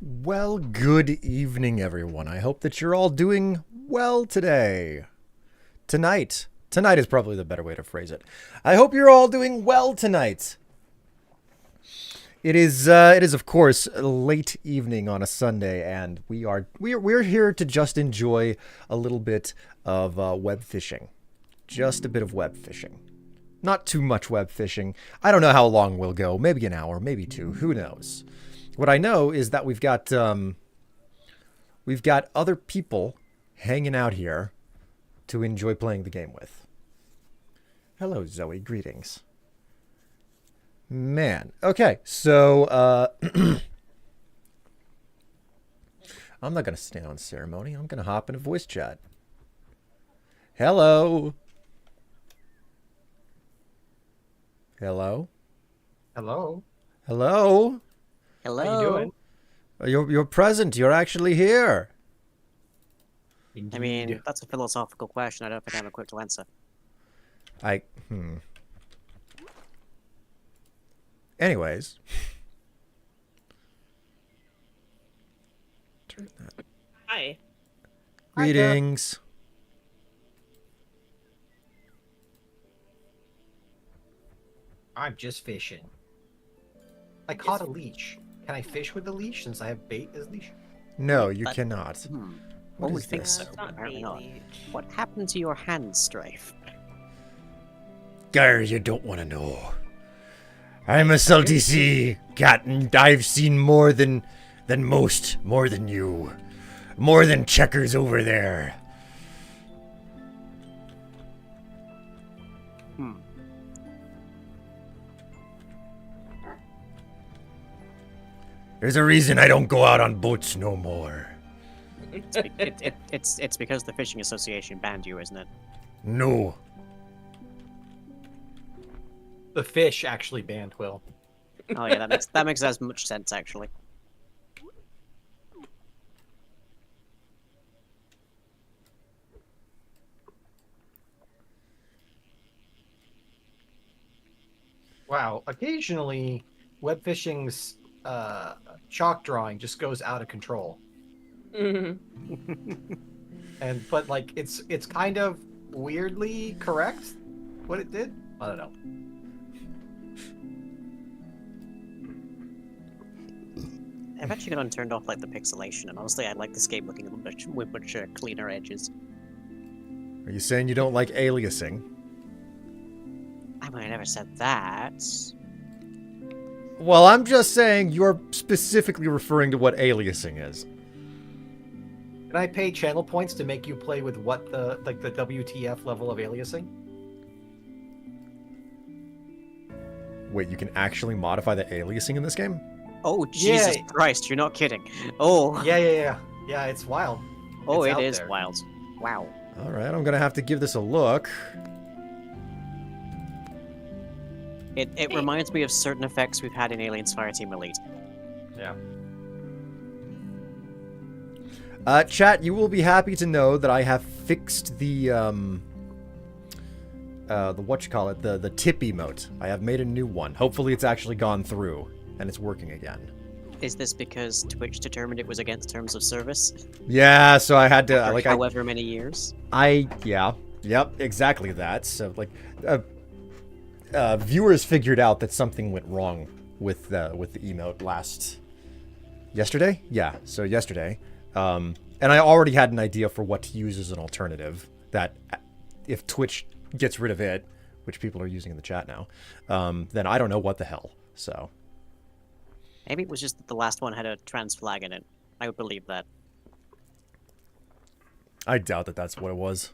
Well, good evening, everyone. I hope that you're all doing well today. Tonight. Tonight is probably the better way to phrase it. I hope you're all doing well tonight. It is of course a late evening on a Sunday, and we're here to just enjoy a little bit of web fishing. Just a bit of web fishing. Not too much web fishing. I don't know how long we'll go. Maybe an hour, maybe two. Who knows? What I know is that we've got other people hanging out here to enjoy playing the game with. Hello, Zoe. Greetings. Man. Okay, so I'm not gonna stand on ceremony. I'm gonna hop into voice chat. Hello. Hello. Hello. Hello. Hello. How you doing? You're present. You're actually here. I mean, that's a philosophical question. I don't think I'm equipped to answer. Anyways. Turn that. Hi. Greetings. I'm just fishing. I caught a leech. Can I fish with the leech since I have bait as leash? No, you cannot. One would is think this? so, but apparently not. What happened to your hand, Strife? Gar, you don't want to know. I'm a salty sea cat, and I've seen more than most, more than you, more than checkers over there. There's a reason I don't go out on boats no more. It's because the Fishing Association banned you, isn't it? No. The fish actually banned Will. Oh yeah, that makes as much sense actually. Wow. Occasionally, web fishing's chalk drawing just goes out of control. But like it's kind of weirdly correct what it did. I don't know. I've actually gone and turned off like the pixelation, and honestly, I like this game looking a little bit with much cleaner edges. Are you saying you don't like aliasing? I mean, I never said that. Well, I'm just saying you're specifically referring to what aliasing is. Can I pay channel points to make you play with what the WTF level of aliasing? Wait, you can actually modify the aliasing in this game? Oh Jesus Christ! You're not kidding. Oh Yeah. It's wild. oh, It's it out is there. wild. Wow. All right, I'm gonna have to give this a look. It reminds me of certain effects we've had in Aliens Fireteam Elite. Yeah. Chat, you will be happy to know that I have fixed the whatchamacallit, the tip emote. I have made a new one. Hopefully it's actually gone through and it's working again. Is this because Twitch determined it was against terms of service? Yeah, so I had to For like however many years? Yep, exactly that. So like viewers figured out that something went wrong with the emote yesterday? Yeah, so yesterday. And I already had an idea for what to use as an alternative, that if Twitch gets rid of it, which people are using in the chat now, then I don't know what the hell. So Maybe it was just that the last one had a trans flag in it. I would believe that. I doubt that that's what it was.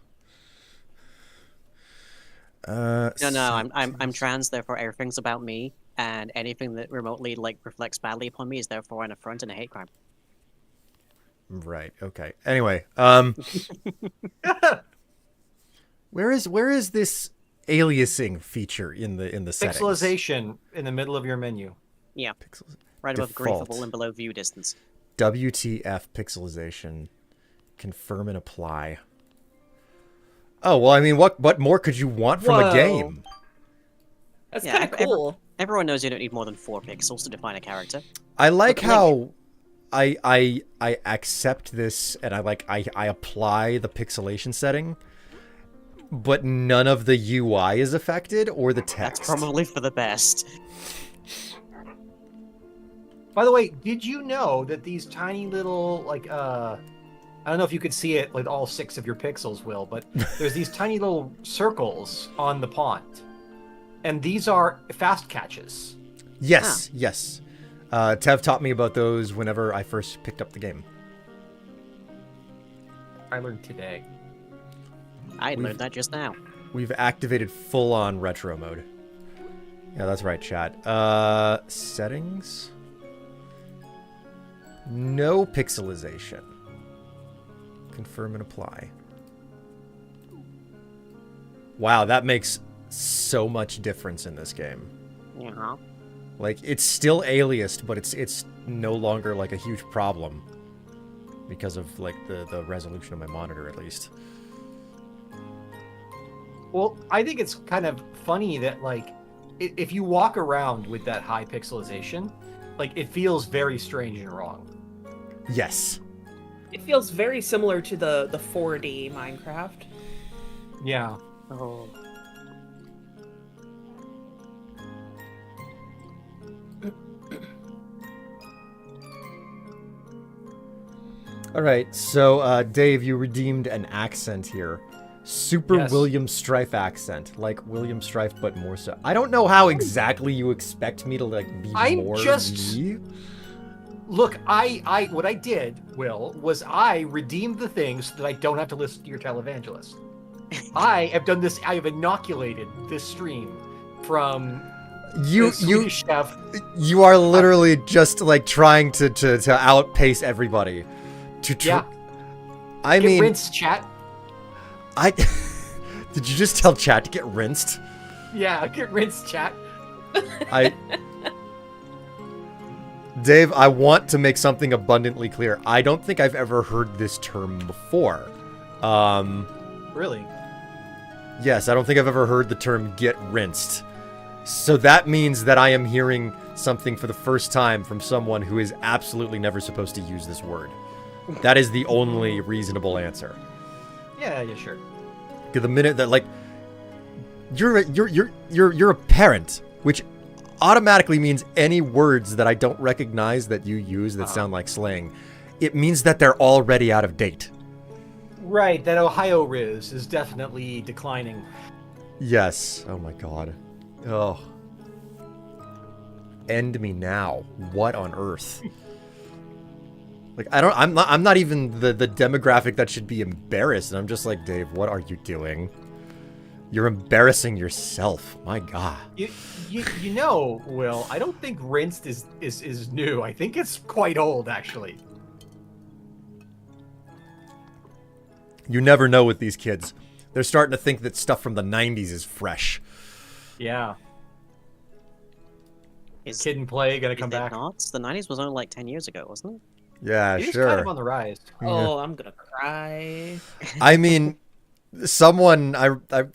No, I'm trans, therefore everything's about me, and anything that remotely like reflects badly upon me is therefore an affront and a hate crime. Right. Okay. Anyway, where is this aliasing feature in the settings? Pixelization in the middle of your menu. Yeah, Pixels. right above Default. griefable and below view distance. WTF pixelization. Confirm and apply. Oh, well, I mean, what more could you want from a Whoa. game? That's Yeah, kind of cool. Everyone knows you don't need more than 4 pixels to define a character. I like But, how I accept this and I apply the pixelation setting, but none of the UI is affected or the text. That's probably for the best. By the way, did you know that these tiny little, like, I don't know if you could see it with all 6 of your pixels, Will, but there's these tiny little circles on the pond. And these are fast catches. Yes, yes. Tev taught me about those whenever I first picked up the game. I learned today. I learned that just now. We've activated full-on retro mode. Yeah, that's right, chat. Settings? No pixelization. Confirm and apply. Wow, that makes so much difference in this game. Yeah. Like, it's still aliased, but it's no longer, like, a huge problem. Because of, like, the resolution of my monitor, at least. Well, I think it's kind of funny that, like, if you walk around with that high pixelization, like, it feels very strange and wrong. Yes. It feels very similar to the 4D Minecraft. Yeah. Oh. All right, so Dave, you redeemed an accent here. Super Yes. William Strife accent, like William Strife, but more so. I don't know how exactly you expect me to like be I'm more just- me. Look, I what I did, Will, was I redeemed the things so that I don't have to listen to your televangelist. I have done this. I have inoculated this stream from You the you Swedish chef. you are literally just like trying to outpace everybody. Yeah. I Get mean, rinsed, chat. I did you just tell chat to get rinsed? Yeah, get rinsed, chat. Dave, I want to make something abundantly clear. I don't think I've ever heard this term before. Really? Yes, I don't think I've ever heard the term get rinsed. So that means that I am hearing something for the first time from someone who is absolutely never supposed to use this word. That is the only reasonable answer. Yeah, sure. The minute that like you're a parent, which automatically means any words that I don't recognize that you use that sound like slang, it means that they're already out of date. Right, that Ohio Riz is definitely declining. Yes. Oh my god. Oh. End me now. What on earth? Like I'm not even the demographic that should be embarrassed, and I'm just like, Dave, what are you doing? You're embarrassing yourself. My god. You know, Will, I don't think rinsed is new. I think it's quite old, actually. You never know with these kids. They're starting to think that stuff from the 90s is fresh. Yeah. Is, Kid and Play gonna is come it back. not? The 90s was only like 10 years ago, wasn't it? Yeah, It is sure. kind of on the rise. Oh, I'm gonna cry. I mean, someone,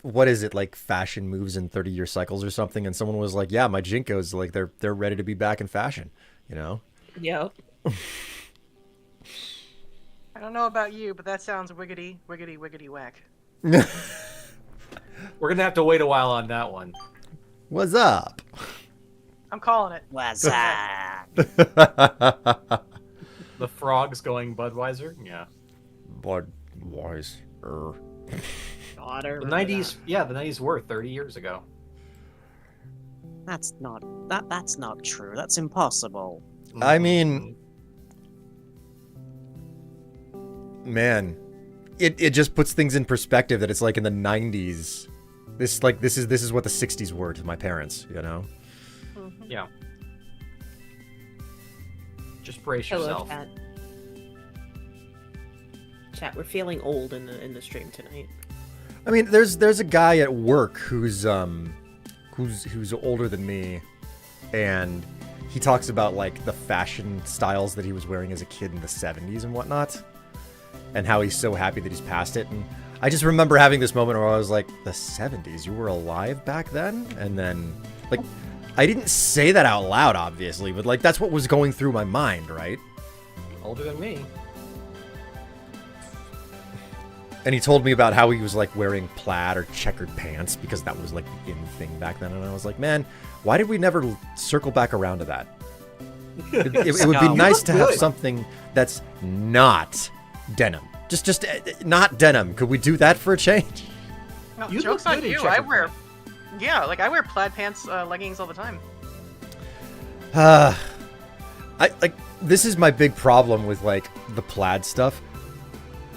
what is it, like fashion moves in 30-year cycles or something, and someone was like, yeah, my Jinkos, like, they're ready to be back in fashion, you know? Yep. I don't know about you, but that sounds wiggity, wiggity, wiggity whack. We're gonna have to wait a while on that one. What's up? I'm calling it. What's that? The frogs going Budweiser. Yeah. Budweiser. Daughter. The 90s. Yeah, the 90s were 30 years ago. That's not true. That's impossible. I mean, man, it just puts things in perspective that it's like in the 90s. This is what the 60s were to my parents, you know? Yeah. Just brace Hello, yourself. chat. Chat, we're feeling old in the stream tonight. I mean, there's a guy at work who's older than me, and he talks about like the fashion styles that he was wearing as a kid in the 70s and whatnot, and how he's so happy that he's past it. And I just remember having this moment where I was like, the 70s, you were alive back then? And then, like, I didn't say that out loud, obviously, but like that's what was going through my mind, right? Older than me. And he told me about how he was like wearing plaid or checkered pants because that was like the in thing back then. And I was like, man, why did we never circle back around to that? It would be nice to have something that's not denim. Just not denim. Could we do that for a change? No, You joke's look on good in you. I checkered wear, pants. yeah, like I wear plaid pants, leggings all the time. This is my big problem with like the plaid stuff.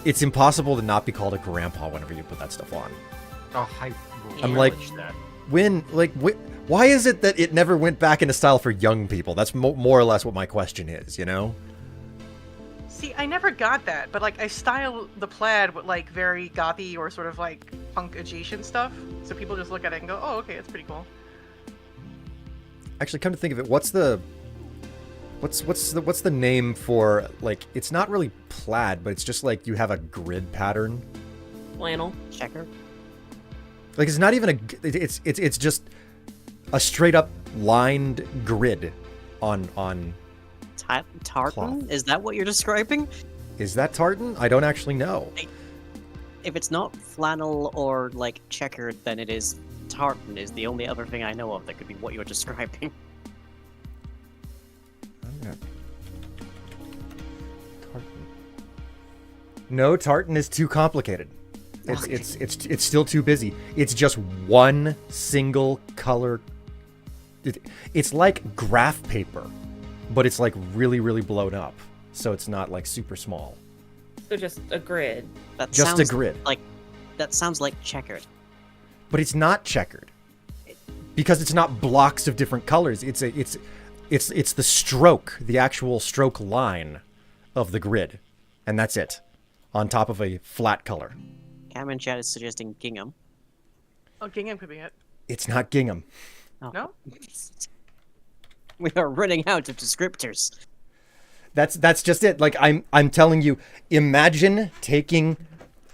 It's impossible to not be called a grandpa whenever you put that stuff on. Oh, I I'm like- acknowledge that. Why is it that it never went back into style for young people? That's more or less what my question is, you know? See, I never got that, but like I style the plaid with like very gothy or sort of like punk adjacent stuff, so people just look at it and go, "Oh, okay, it's pretty cool." Actually, come to think of it, what's the name for like? It's not really plaid, but it's just like you have a grid pattern. Flannel. Checker. Like it's not even it's just a straight up lined grid on. Tartan? Cloth. Is that what you're describing? Is that tartan? I don't actually know. If it's not flannel or like checkered, then it is tartan. Is the only other thing I know of that could be what you're describing. Tartan. No, tartan is too complicated. It's still too busy. It's just one single color. It's like graph paper, but it's like really, really blown up. So it's not like super small. So just a grid. That Just a sounds grid. That sounds like checkered. But it's not checkered because it's not blocks of different colors. It's the stroke, the actual stroke line of the grid, and that's it, on top of a flat color. Cameron Chat is suggesting gingham. Oh, gingham could be it. It's not gingham. Oh. No? We are running out of descriptors. That's just it. Like I'm telling you, imagine taking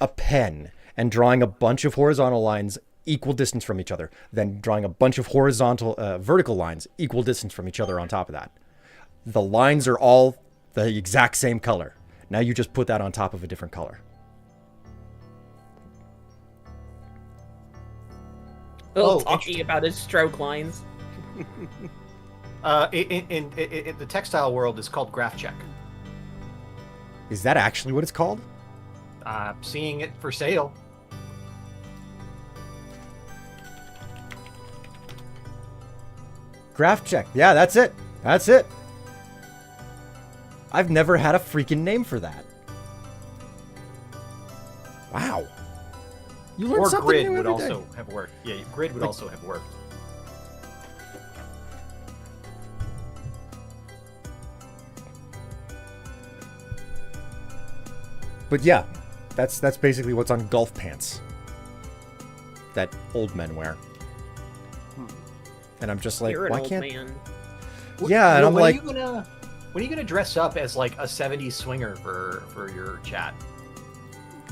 a pen and drawing a bunch of horizontal lines equal distance from each other, then drawing a bunch of vertical lines equal distance from each other on top of that. The lines are all the exact same color. Now you just put that on top of a different color. Bill talking about his stroke lines. In the textile world, it's called graph check. Is that actually what it's called? Seeing it for sale. Graph check. Yeah, that's it. That's it. I've never had a freaking name for that. Wow. You learn Or something grid new would every day. also have worked. Yeah, grid would also have worked. But yeah, that's basically what's on golf pants that old men wear. And I'm just like, You're an why old can't? man. Yeah, and I'm like, when are you gonna dress up as like a '70s swinger for your chat?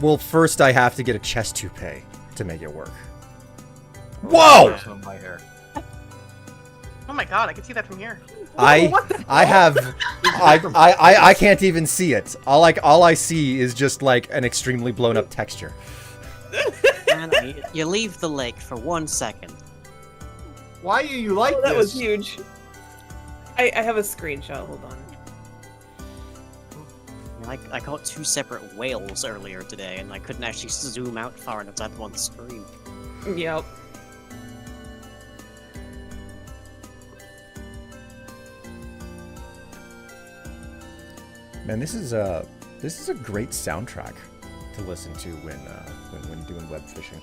well, first I have to get a chest toupee to make it work. Whoa! Some of my hair. Oh my god, I can see that from here. I can't even see it. All I see is just like an extremely blown up texture. Anna, you leave the lake for 1 second. Why are you like Oh, that this? was huge. I have a screenshot. Hold on. I caught 2 separate whales earlier today, and I couldn't actually zoom out far enough to have them on the screen. Yep. Man, this is a great soundtrack to listen to when doing web fishing.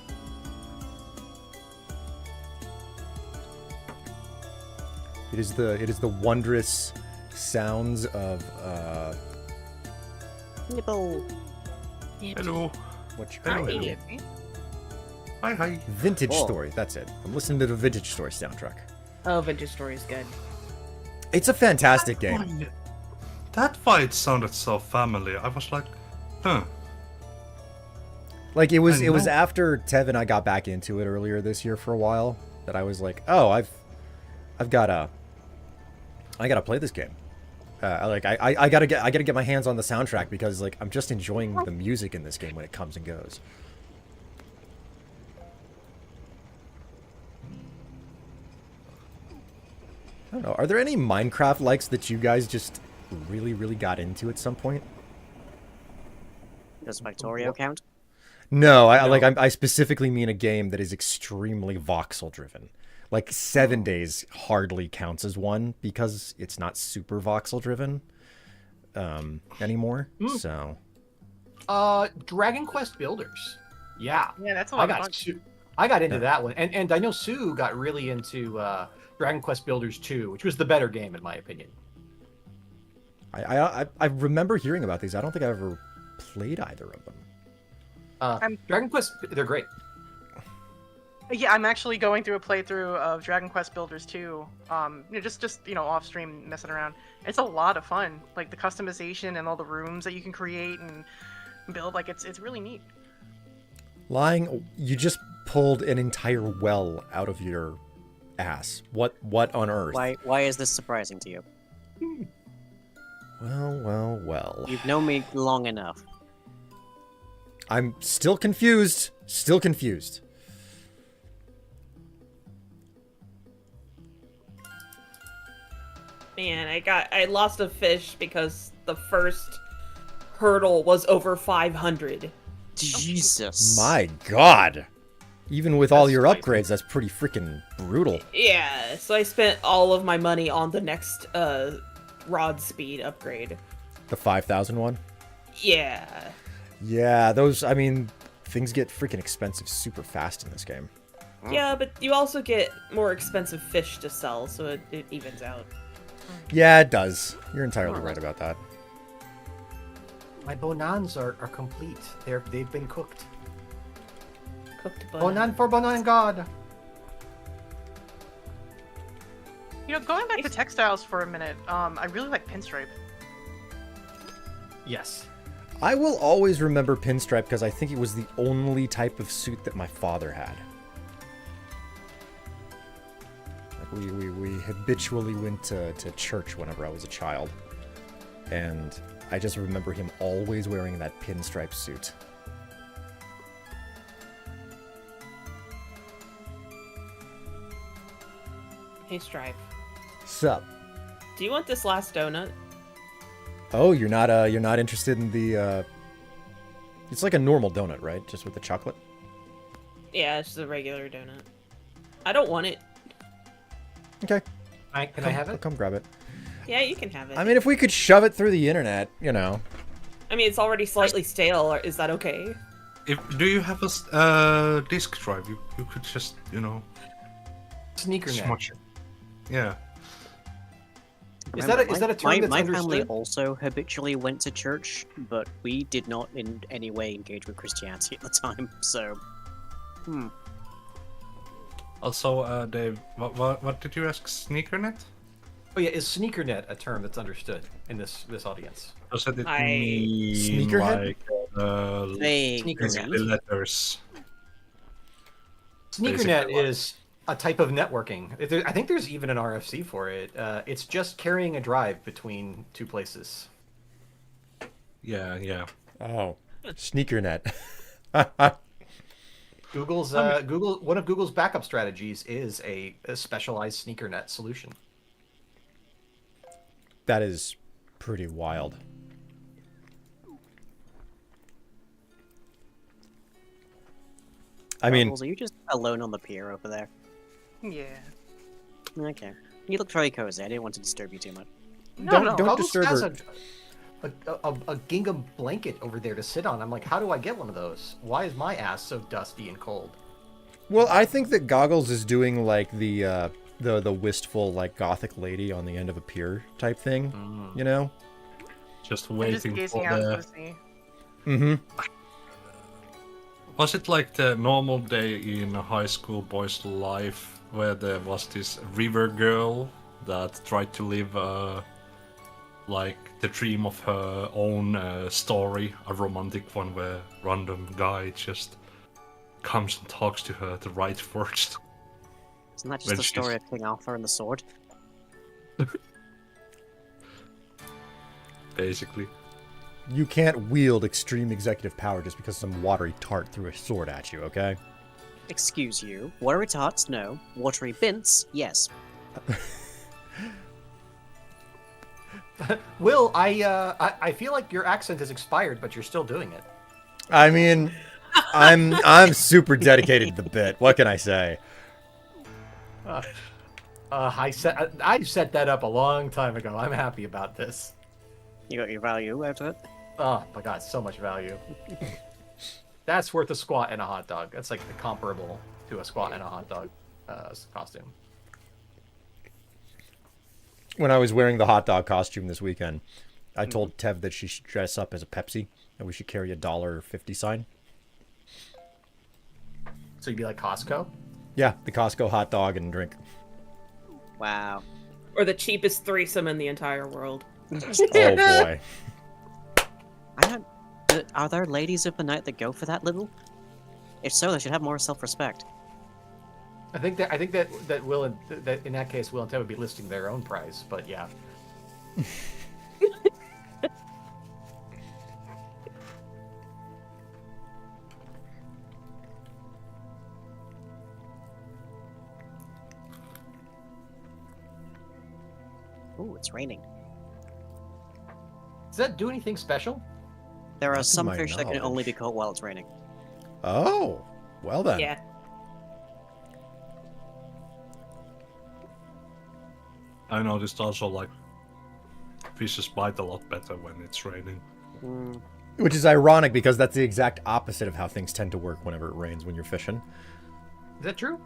It is the wondrous sounds of Nibble. Hello. what you Hello, call hello. it? Hi. Vintage Oh. Story. That's it. I'm listening to the Vintage Story soundtrack. Oh, Vintage Story is good. It's a fantastic game. That fight sounded so familiar. I was like, huh. Like it was I know. after Tev and I got back into it earlier this year for a while that I was like, oh, I gotta play this game. I gotta get my hands on the soundtrack because like I'm just enjoying the music in this game when it comes and goes. I don't know. Are there any Minecraft likes that you guys just really got into at some point? Does Factorio count? No, I specifically mean a game that is extremely voxel driven. Like 7 Days hardly counts as one because it's not super voxel driven anymore. So Dragon Quest Builders. Yeah. Yeah, that's a lot of fun. I got into that one. And I know Sue got really into Dragon Quest Builders 2, which was the better game in my opinion. I remember hearing about these. I don't think I ever played either of them. Dragon Quest, they're great. Yeah, I'm actually going through a playthrough of Dragon Quest Builders 2. You know, just off stream messing around. It's a lot of fun. Like the customization and all the rooms that you can create and build. Like it's really neat. Lying, you just pulled an entire well out of your ass. What on earth? Why is this surprising to you? Well. You've known me long enough. I'm still confused. Still confused. Man, I lost a fish because the first hurdle was over 500. Jesus. My God. Even with all That's your spicy. upgrades, that's pretty freaking brutal. Yeah, so I spent all of my money on the next rod speed upgrade. The 5,000 one? Yeah. Yeah, those, I mean, things get freaking expensive super fast in this game. Yeah, but you also get more expensive fish to sell, so it evens out. Yeah, it does. You're entirely right about that. My bonans are complete. They've been cooked. Cooked Bonan for Bonan God. You know, going back to textiles for a minute, I really like pinstripe. Yes. I will always remember pinstripe because I think it was the only type of suit that my father had. Like we habitually went to church whenever I was a child. And I just remember him always wearing that pinstripe suit. Hey, Strife. Sup? Do you want this last donut? Oh, you're not interested in the it's like a normal donut, right? Just with the chocolate? Yeah, it's just a regular donut. I don't want it. Okay. Can I have I'll it? come grab it. Yeah, you can have it. I mean, if we could shove it through the internet, you know. I mean, it's already slightly stale. Is that okay? Do you have a disk drive? You could just, Sneaker net. smudge it. Yeah. Is that a term that's my understood? family also habitually went to church, but we did not in any way engage with Christianity at the time. So, Also, Dave, what did you ask? Sneakernet? Oh yeah, is sneakernet a term that's understood in this audience? Does it I- mean Sneakerhead? like they Sneakernet. letters? Sneakernet Basically, is a type of networking. I think there's even an RFC for it. It's just carrying a drive between two places. Yeah. Oh. Sneakernet. Google's one of Google's backup strategies is a specialized sneakernet solution. That is pretty wild. I mean, Are you just alone on the pier over there? Yeah. Okay. You look very cozy. I didn't want to disturb you too much. Don't Goggles disturb has her. a gingham blanket over there to sit on. I'm like, how do I get one of those? Why is my ass so dusty and cold? Well, I think that Goggles is doing like the wistful like gothic lady on the end of a pier type thing, you know? Just I'm just waiting gazing for out into the... the sea. Mm-hmm. Was it like the normal day in a high school boy's life where there was this river girl that tried to live like the dream of her own story, a romantic one where random guy just comes and talks to her the right words? Isn't that just When the she's- story of King Arthur and the sword? basically. You can't wield extreme executive power just because some watery tart threw a sword at you, okay? Excuse you. Watery tarts? No. Watery bints? Yes. Will, I feel like your accent has expired, but you're still doing it. I mean, I'm super dedicated to the bit. What can I say? I set that up a long time ago. I'm happy about this. You got your value out of it? Oh my god, so much value. That's worth a squat and a hot dog. That's like comparable to a squat and a hot dog costume. When I was wearing the hot dog costume this weekend, I told Tev that she should dress up as a Pepsi and we should carry a $1.50 sign. So you'd be like Costco? Yeah, the Costco hot dog and drink. Wow. Or the cheapest threesome in the entire world. Oh boy. I don't... Are there ladies of the night that go for that little? If so, they should have more self-respect. I think that Will that in that case Will and Ted would be listing their own price, but yeah. Ooh, it's raining. Does that do anything special? There are Not to some my fish that can only knowledge. be caught while it's raining. Oh, well then. Yeah. I noticed also like fishes bite a lot better when it's raining. Mm. Which is ironic because that's the exact opposite of how things tend to work whenever it rains when you're fishing. Is that true?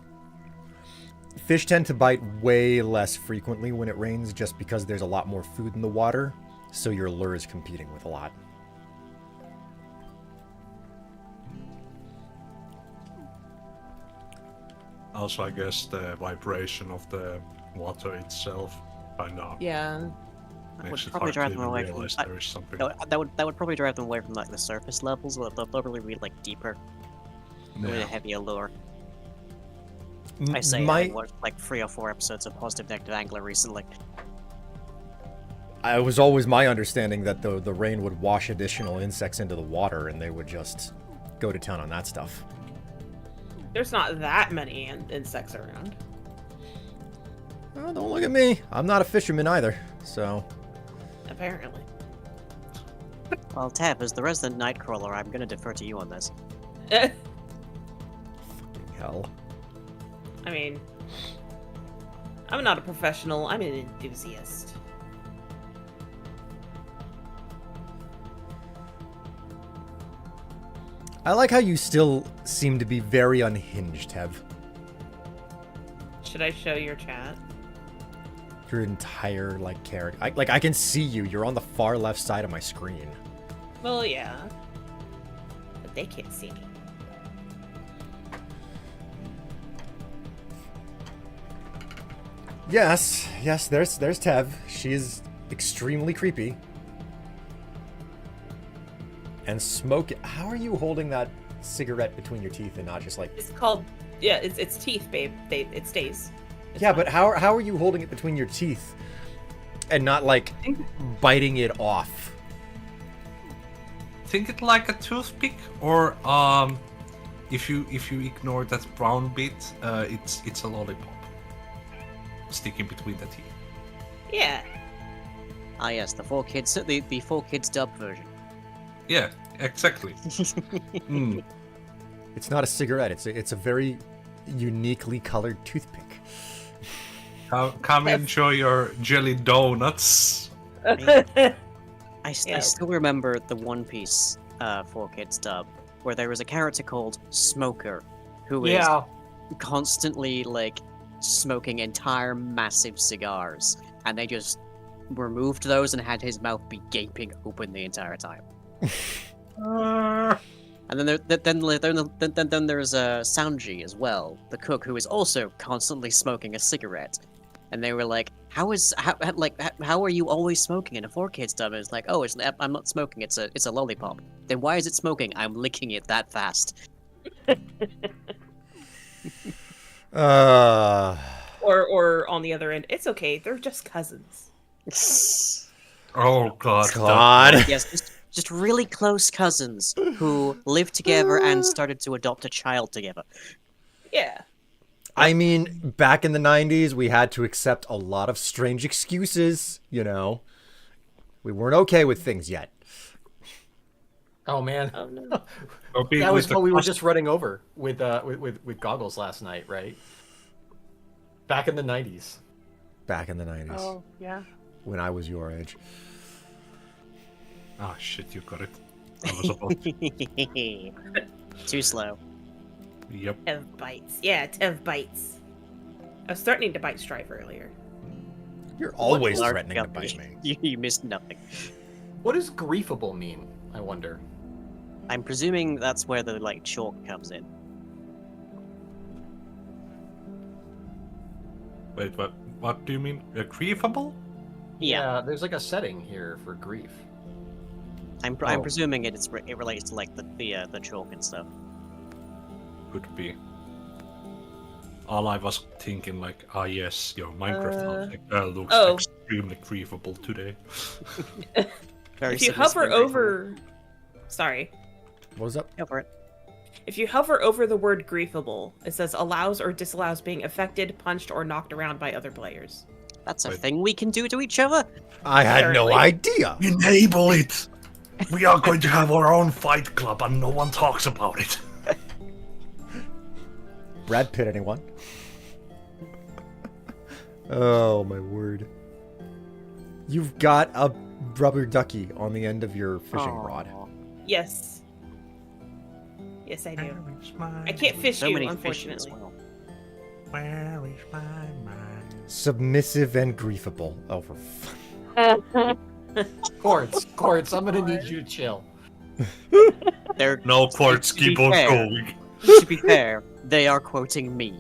Fish tend to bite way less frequently when it rains just because there's a lot more food in the water, so your lure is competing with a lot. Also, I guess the vibration of the water itself kind of Yeah. That would makes it probably hard to drive them even away from... realize there is something. That would probably drive them away from like the surface levels. They'll probably be like deeper with a Yeah. heavier lure. I say I watched like 3 or 4 episodes of Positive Negative Angler recently. It was always my understanding that the rain would wash additional insects into the water and they would just go to town on that stuff. There's not that many insects around. Well, don't look at me. I'm not a fisherman either, so... Apparently. Well, Tab, as the resident nightcrawler, I'm gonna defer to you on this. Fucking hell. I mean, I'm not a professional. I'm an enthusiast. I like how you still seem to be very unhinged, Tev. Should I show your chat? Your entire, like, character. I can see you. You're on the far left side of my screen. Well, yeah. But they can't see me. Yes, there's Tev. She is extremely creepy. And smoke. How are you holding that cigarette between your teeth and not just like... It's called... Yeah, it's teeth, babe. It stays. It's Yeah, fine. but how are you holding it between your teeth and not like biting it off? Think it like a toothpick, or if you ignore that brown bit, it's a lollipop sticking between the teeth. Yeah. Ah yes, the 4Kids, the 4Kids dub version. Yeah, exactly. Mm. It's not a cigarette. It's a very uniquely colored toothpick. Come enjoy your jelly donuts. I Yeah. still remember the One Piece 4Kids dub, where there was a character called Smoker, who is Yeah. constantly like smoking entire massive cigars, and they just removed those and had his mouth be gaping open the entire time. And then then there's Sanji as well, the cook, who is also constantly smoking a cigarette. And they were like, how are you always smoking in a 4Kids dub? And it's like, oh, I'm not smoking, it's a lollipop. Then why is it smoking? I'm licking it that fast. Or on the other end, it's okay. They're just cousins. Oh god. God. Yes, just really close cousins who lived together and started to adopt a child together. Yeah. I mean, back in the 90s, we had to accept a lot of strange excuses, you know. We weren't okay with things yet. Oh man, Oh no. that was what we were just running over with goggles last night, right? Back in the 90s. Back in the 90s, Oh, yeah. when I was your age. Ah, shit, you got it. I was about Too slow. Yep. 10 bites. Yeah, 10 bites. I was threatening to bite Strife earlier. You're always Large threatening to guppy. bite me. You missed nothing. What does griefable mean? I wonder. I'm presuming that's where the like chalk comes in. Wait, what do you mean? Griefable? Yeah, There's like a setting here for grief. I'm Oh. presuming it relates to like the chalk and stuff. Could be. All I was thinking like, yes, your Minecraft looks Oh. extremely griefable today. Very If you submissive hover and grateful. over... Sorry. What was up? Go for it. If you hover over the word griefable, it says allows or disallows being affected, punched, or knocked around by other players. That's a Wait. thing we can do to each other. I had no Apparently. idea. Enable it! We are going to have our own fight club and no one talks about it. Brad Pitt, anyone? Oh, my word. You've got a rubber ducky on the end of your fishing rod. Aw. Yes. Yes, I do. I can't fish So you, many fish as unfortunately. well. Where is my mind? Submissive and griefable. Oh, for f- Quartz, I'm gonna need you to chill. They're No, Quartz, to be keep on fair. going. To be fair, they are quoting me.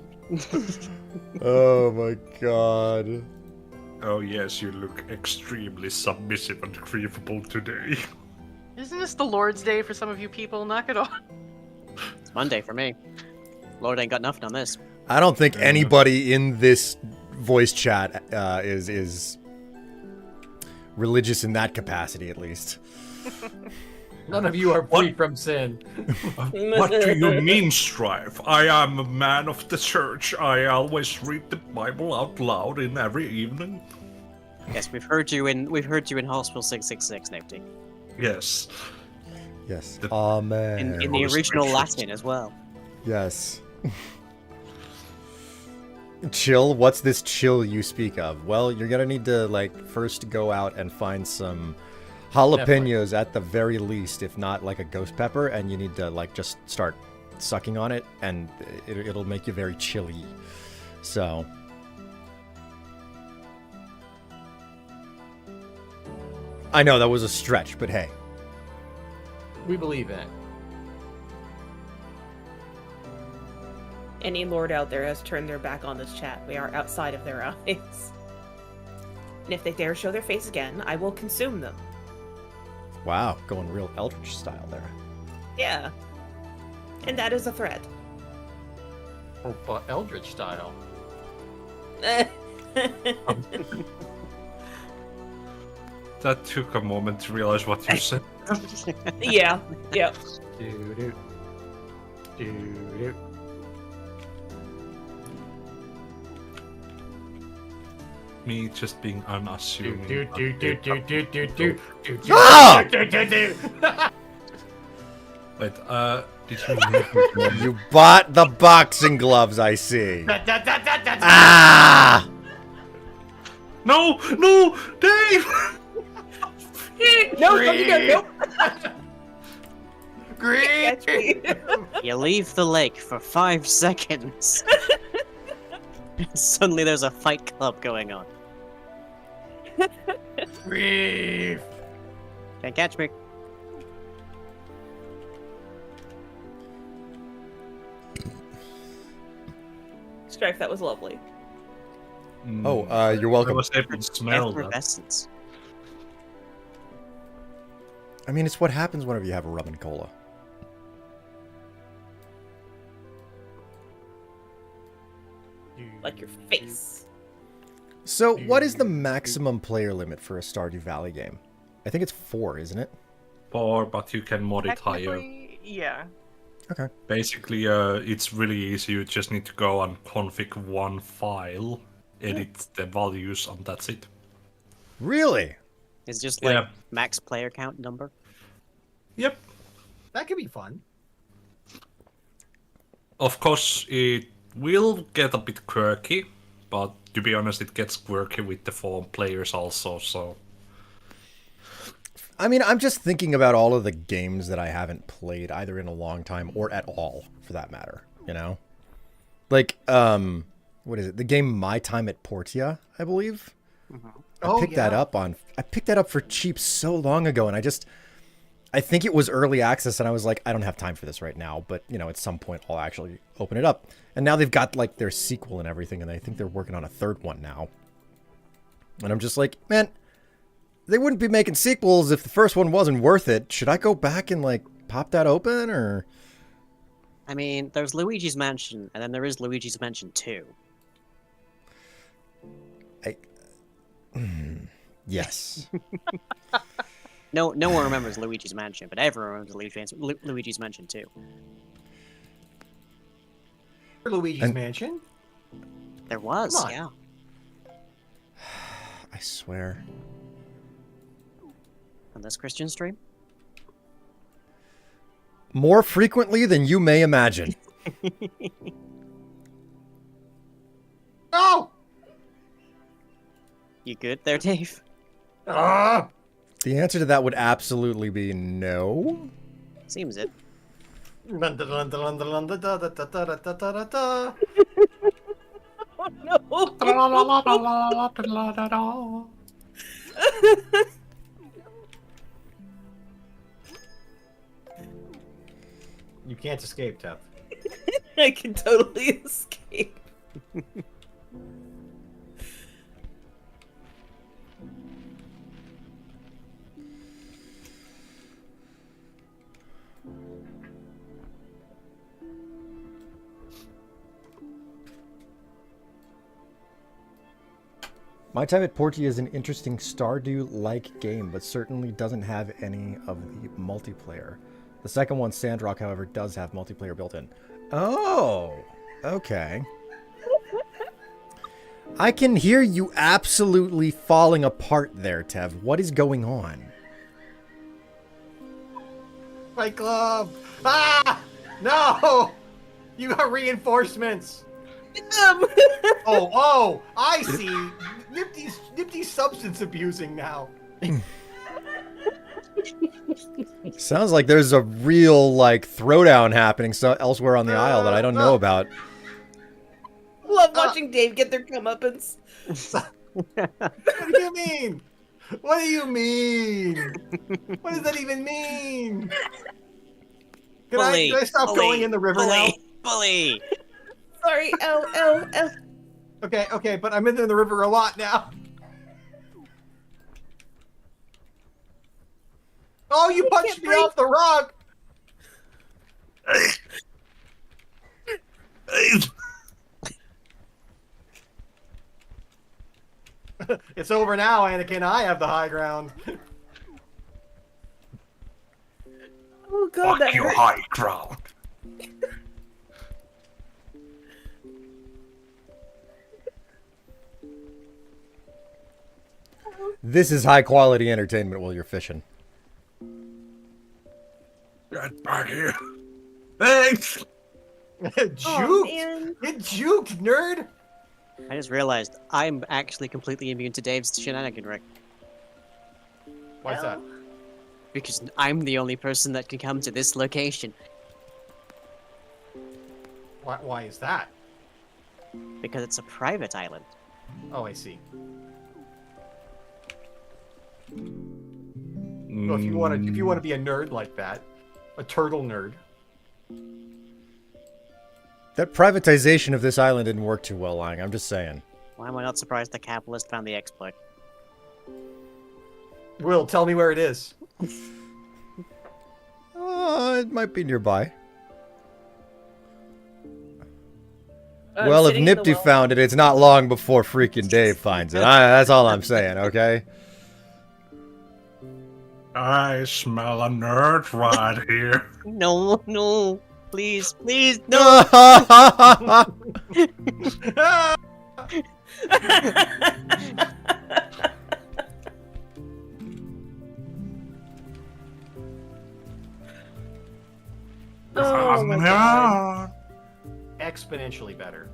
Oh, my God. Oh yes, you look extremely submissive and griefable today. Isn't this the Lord's Day for some of you people? Knock it off. It's Monday for me. Lord ain't got nothing on this. I don't think anybody in this voice chat is religious in that capacity, at least. None of you are free from sin. What do you mean, Strife? I am a man of the church. I always read the Bible out loud in every evening. Yes, we've heard you in Hospital 666, Nifty. Yes. Yes. The- Amen. In the Holy original scriptures. Latin as well. Yes. Chill? What's this chill you speak of? Well, you're gonna need to, like, first go out and find some jalapenos at the very least, if not, like, a ghost pepper, and you need to, like, just start sucking on it, and it'll make you very chilly. So... I know, that was a stretch, but hey. We believe in it. Any lord out there has turned their back on this chat. We are outside of their eyes. And if they dare show their face again, I will consume them. Wow, going real Eldritch style there. Yeah. And that is a threat. Oh, but Eldritch style. That took a moment to realize what you said. Yeah. Yep. Doo-doo. Doo-doo. Me just being unassuming. Ah! Wait, did you You bought the boxing gloves, I see. Ah! No, no, Dave! No, nope. Great. Catch me. You leave the lake for 5 seconds. Suddenly there's a fight club going on. Grief. Can't catch me. Strife, that was lovely. Oh, you're I welcome. was able to smell that. Effervescence. I mean, it's what happens whenever you have a rum and cola. Like your face. So, what is the maximum player limit for a Stardew Valley game? I think it's 4, isn't it? 4, but you can mod it higher. Technically, yeah. Okay. Basically, it's really easy. You just need to go and config one file, edit the values, and that's it. Really? It's just like Yeah. max player count number. Yep. That could be fun. Of course, it will get a bit quirky, but to be honest, it gets quirky with the 4 players also, so... I mean, I'm just thinking about all of the games that I haven't played either in a long time or at all, for that matter, you know? Like, what is it? The game My Time at Portia, I believe? I picked that up for cheap so long ago, and I think it was early access, and I was like, I don't have time for this right now, but, you know, at some point I'll actually open it up. And now they've got, like, their sequel and everything, and I think they're working on a 3rd one now. And I'm just like, man, they wouldn't be making sequels if the first one wasn't worth it. Should I go back and, like, pop that open, or... I mean, there's Luigi's Mansion, and then there is Luigi's Mansion 2. Yes. No one remembers Luigi's Mansion, but everyone remembers Luigi's Mansion 2. Luigi's Mansion. There was, Come on. yeah. I swear. On this Christian stream? More frequently than you may imagine. No! You good there, Dave? Ah! The answer to that would absolutely be no. Seems it. You can't escape, Tef. I can totally escape. My Time at Portia is an interesting Stardew-like game, but certainly doesn't have any of the multiplayer. The second one, Sandrock, however, does have multiplayer built in. Oh, okay. I can hear you absolutely falling apart there, Tev. What is going on? My glove! Ah! No! You got reinforcements! Oh, I see. Nipty's substance abusing now. Sounds like there's a real, like, throwdown happening elsewhere on the aisle that I don't know about. Love watching Dave get their comeuppance. What do you mean? What do you mean? What does that even mean? Can I stop going in the river now? Bully! Sorry, L. Okay, but I'm in the river a lot now. Oh, you punched me off the rock! It's over now, Anakin. I have the high ground. Oh god, that hurt. high ground. This is high quality entertainment while you're fishing. Get back here. Thanks! Juked! Oh, man. Get juked, nerd! I just realized I'm actually completely immune to Dave's shenaniganry. Why's that? Because I'm the only person that can come to this location. Why is that? Because it's a private island. Oh, I see. Well, if you want to be a nerd like that, a turtle nerd. That privatization of this island didn't work too well, Lang. I'm just saying. Why am I not surprised the capitalist found the exploit? Will, tell me where it is. It might be nearby. Well, if sitting in the Nifty well. found it, it's not long before freaking Dave finds it. That's all I'm saying, okay? I smell a nerd right here. No, no, please, please, no. Oh my god. Exponentially better.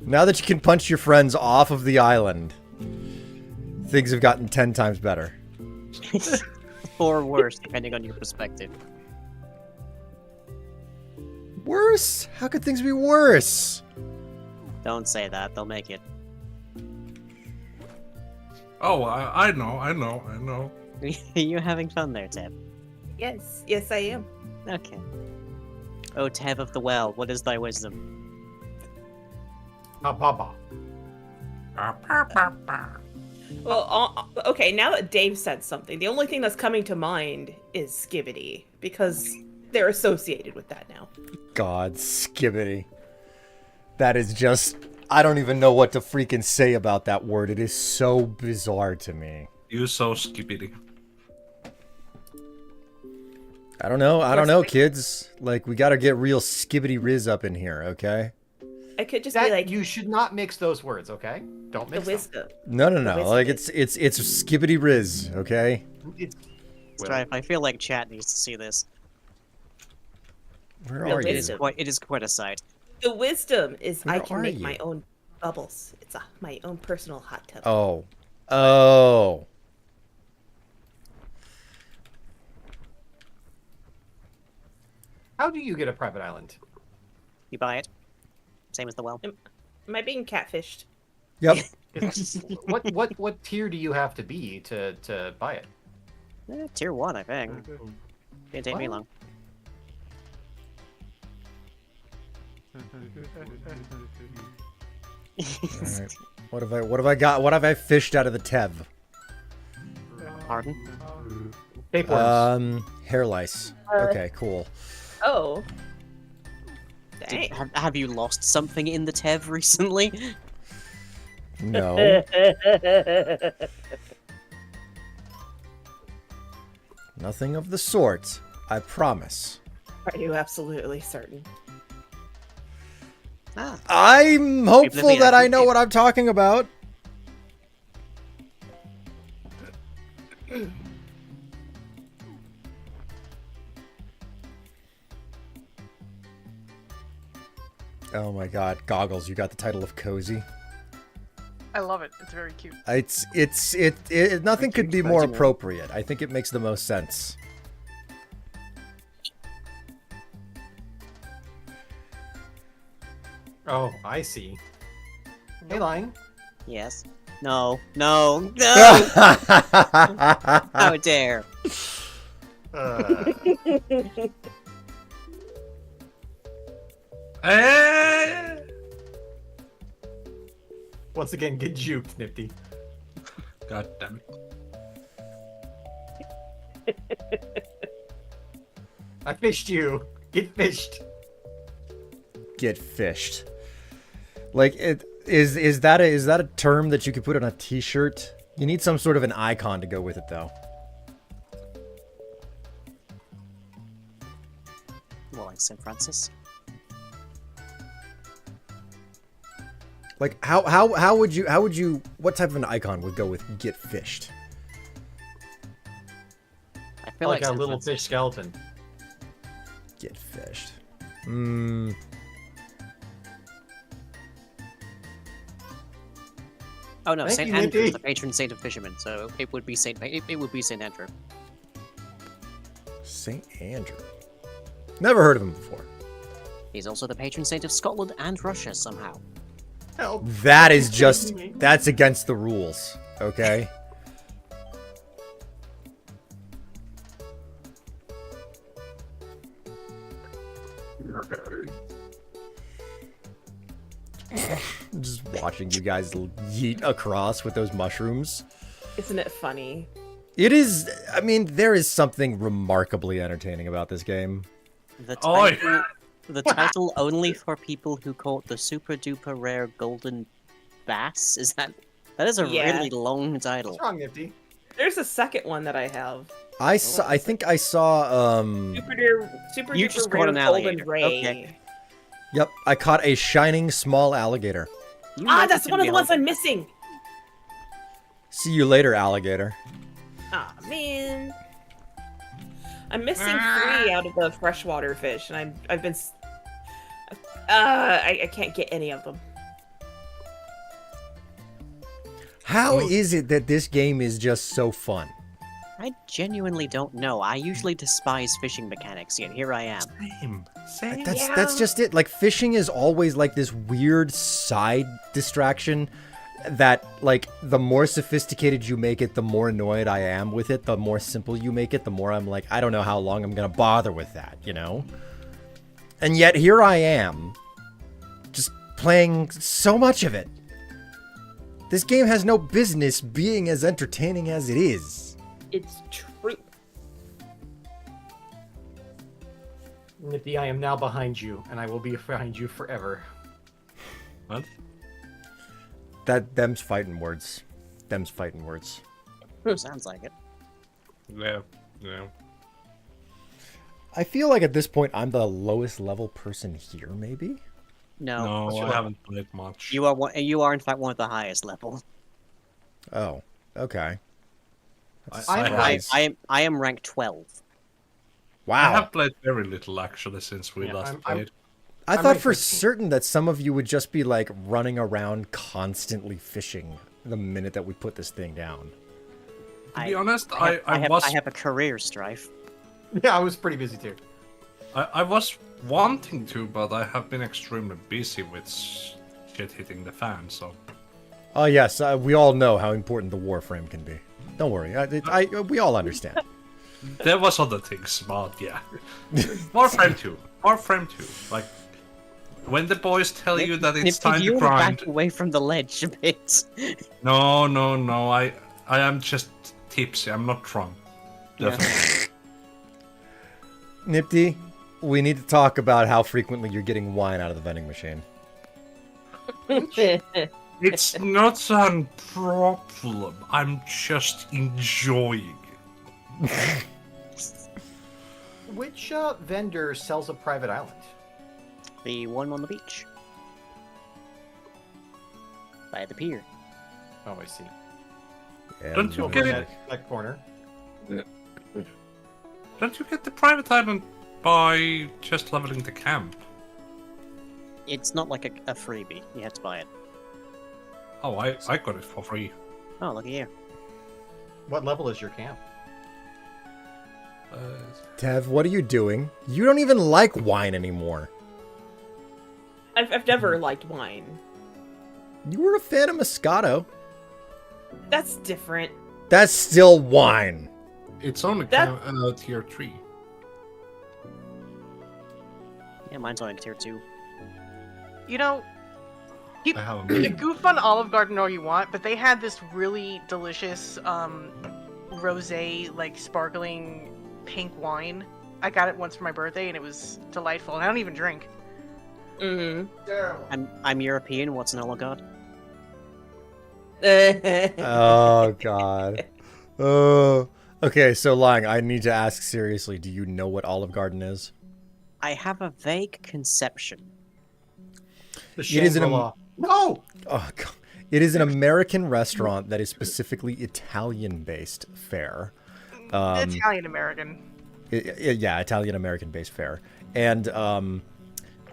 Now that you can punch your friends off of the island, things have gotten 10 times better. Or worse, depending on your perspective. Worse? How could things be worse? Don't say that, they'll make it. Oh, I know. Are you having fun there, Tev? Yes, yes, I am. Okay. O Tev of the Well, what is thy wisdom? Papa. Well, okay, now that Dave said something, the only thing that's coming to mind is Skibbity, because they're associated with that now. God, Skibbity. That is just... I don't even know what to freaking say about that word. It is so bizarre to me. You so skippity. I don't know, kids. Like, we gotta get real Skibbity Riz up in here, okay? I could just That, be like, you should not mix those words, okay? Don't the mix them. wisdom. No. Wisdom. Like, it's Skibbity Riz, okay? It's, Strife, I feel like chat needs to see this. Where Real are you? wisdom. It is quite a sight. The wisdom is I Where can are make you? my own bubbles. It's my own personal hot tub. Oh. how do you get a private island? You buy it. Same as the well. Am I being catfished? Yep. What tier do you have to be to buy it? Tier 1, I think. Didn't take me What? long. Alright. What have I got? What have I fished out of the Tev? Pardon? Tapeworms. Hair lice. Okay, cool. Oh. Dang. Have you lost something in the Tev recently? No. Nothing of the sort. I promise. Are you absolutely certain? Ah. I'm hopeful Maybe that I I know can- what I'm talking about. Oh my god, Goggles, you got the title of cozy. I love it. It's very cute. Nothing could be Cozy more man. appropriate. I think it makes the most sense. Oh, I see. Hey, Lion. Yes. No. No. No! How dare. Eh! Once again, get juked, Nifty. God damn it. I fished you. Get fished. Get fished. Like, is that a term that you could put on a t-shirt? You need some sort of an icon to go with it, though. More like St. Francis. Like, how would you what type of an icon would go with get fished? I feel Like a St. little Francis. fish skeleton. Get fished. Hmm. Oh no, Thank Saint you, Andrew is Nippy. the patron saint of fishermen, so it would be Saint Andrew. St. Andrew. Never heard of him before. He's also the patron saint of Scotland and Russia somehow. Help. That is Are you just kidding me? that's against the rules. Okay. Just watching you guys yeet across with those mushrooms. Isn't it funny? It is. I mean, there is something remarkably entertaining about this game. The Oi. title, the title only for people who caught the super duper rare golden bass? Is that is a Yeah. really long title. What's wrong, Nifty? There's a second one that I have. I think I saw. Super You duper just rare caught an golden alligator. ray. Okay. Yep, I caught a shining small alligator. You know That's it's one gonna of the be ones hard. I'm missing. See you later, alligator. Ah man, I'm missing 3 out of the freshwater fish, and I've been. I can't get any of them. How is it that this game is just so fun? I genuinely don't know. I usually despise fishing mechanics, yet here I am. Same. That's just it. Like, fishing is always like this weird side distraction that, like, the more sophisticated you make it, the more annoyed I am with it. The more simple you make it, the more I'm like, I don't know how long I'm gonna bother with that, you know? And yet here I am, just playing so much of it. This game has no business being as entertaining as it is. It's true. Nifty, I am now behind you, and I will be behind you forever. What? Them's fighting words. Them's fighting words. Sounds like it. Yeah. I feel like at this point I'm the lowest level person here, maybe? No. No, I haven't played much. You are one. You are in fact one of the highest level. Oh, okay. I am ranked 12. I Wow. have played very little actually since we Yeah, last I'm- played. I I'm thought ranked for 15. certain that some of you would just be like running around constantly fishing the minute that we put this thing down. To be honest, I was have a career, Strife. Yeah, I was pretty busy too. I was wanting to, but I have been extremely busy with shit hitting the fan. So Oh yes, we all know how important the Warframe can be. Don't worry, we all understand. there was other things, but yeah. Warframe 2. Warframe 2. Like when the boys tell you that it's time you to wanna grind. back away from the ledge a bit. No. I am just tipsy. I'm not drunk. Definitely. Nipty, we need to talk about how frequently you're getting wine out of the vending machine. It's not a problem. I'm just enjoying it. Which vendor sells a private island? The one on the beach. By the pier. Oh, I see. And Don't you Over get in it? that corner. Don't you get the private island by just leveling the camp? It's not like a freebie. You have to buy it. Oh, I got it for free. Oh, look at you. What level is your camp? Tev, what are you doing? You don't even like wine anymore. I've never liked wine. You were a fan of Moscato. That's different. That's still wine. It's only That- tier 3. Yeah, mine's only tier 2. You know, I have you a goof on Olive Garden all you want, but they had this really delicious rosé, like sparkling pink wine. I got it once for my birthday, and it was delightful. And I don't even drink. Mm-hmm. I'm European. What's an oligarch? Oh god. Oh. Okay, so Lang, I need to ask seriously, do you know what Olive Garden is? I have a vague conception. The It is an Shangri-La. No! Oh god. It is an American restaurant that is specifically Italian-based fare. Italian American. Yeah, Italian-American based fare. And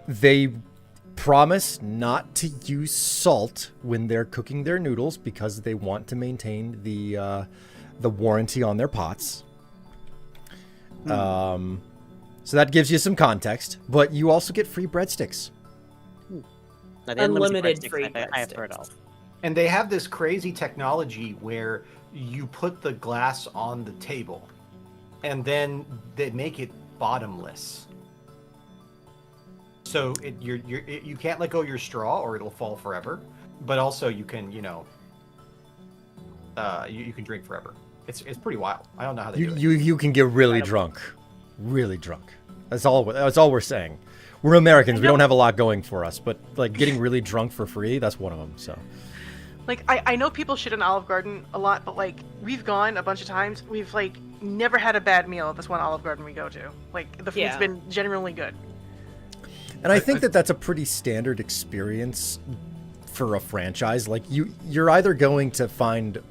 they promise not to use salt when they're cooking their noodles because they want to maintain the warranty on their pots. So that gives you some context, but you also get free breadsticks. Now, the Unlimited breadsticks free I have heard breadsticks. of. And they have this crazy technology where you put the glass on the table and then they make it bottomless. So you can't let go of your straw or it'll fall forever. But also you can, you can drink forever. It's pretty wild. I don't know how they do it. You can get really drunk. Really drunk. That's all we're saying. We're Americans. We don't have a lot going for us, but like getting really drunk for free, that's one of them. So, Like, I know people shit on Olive Garden a lot, but like we've gone a bunch of times. We've like never had a bad meal at this one Olive Garden we go to. Like the food's Yeah. been genuinely good. and I think that that's a pretty standard experience for a franchise. Like you're either going to find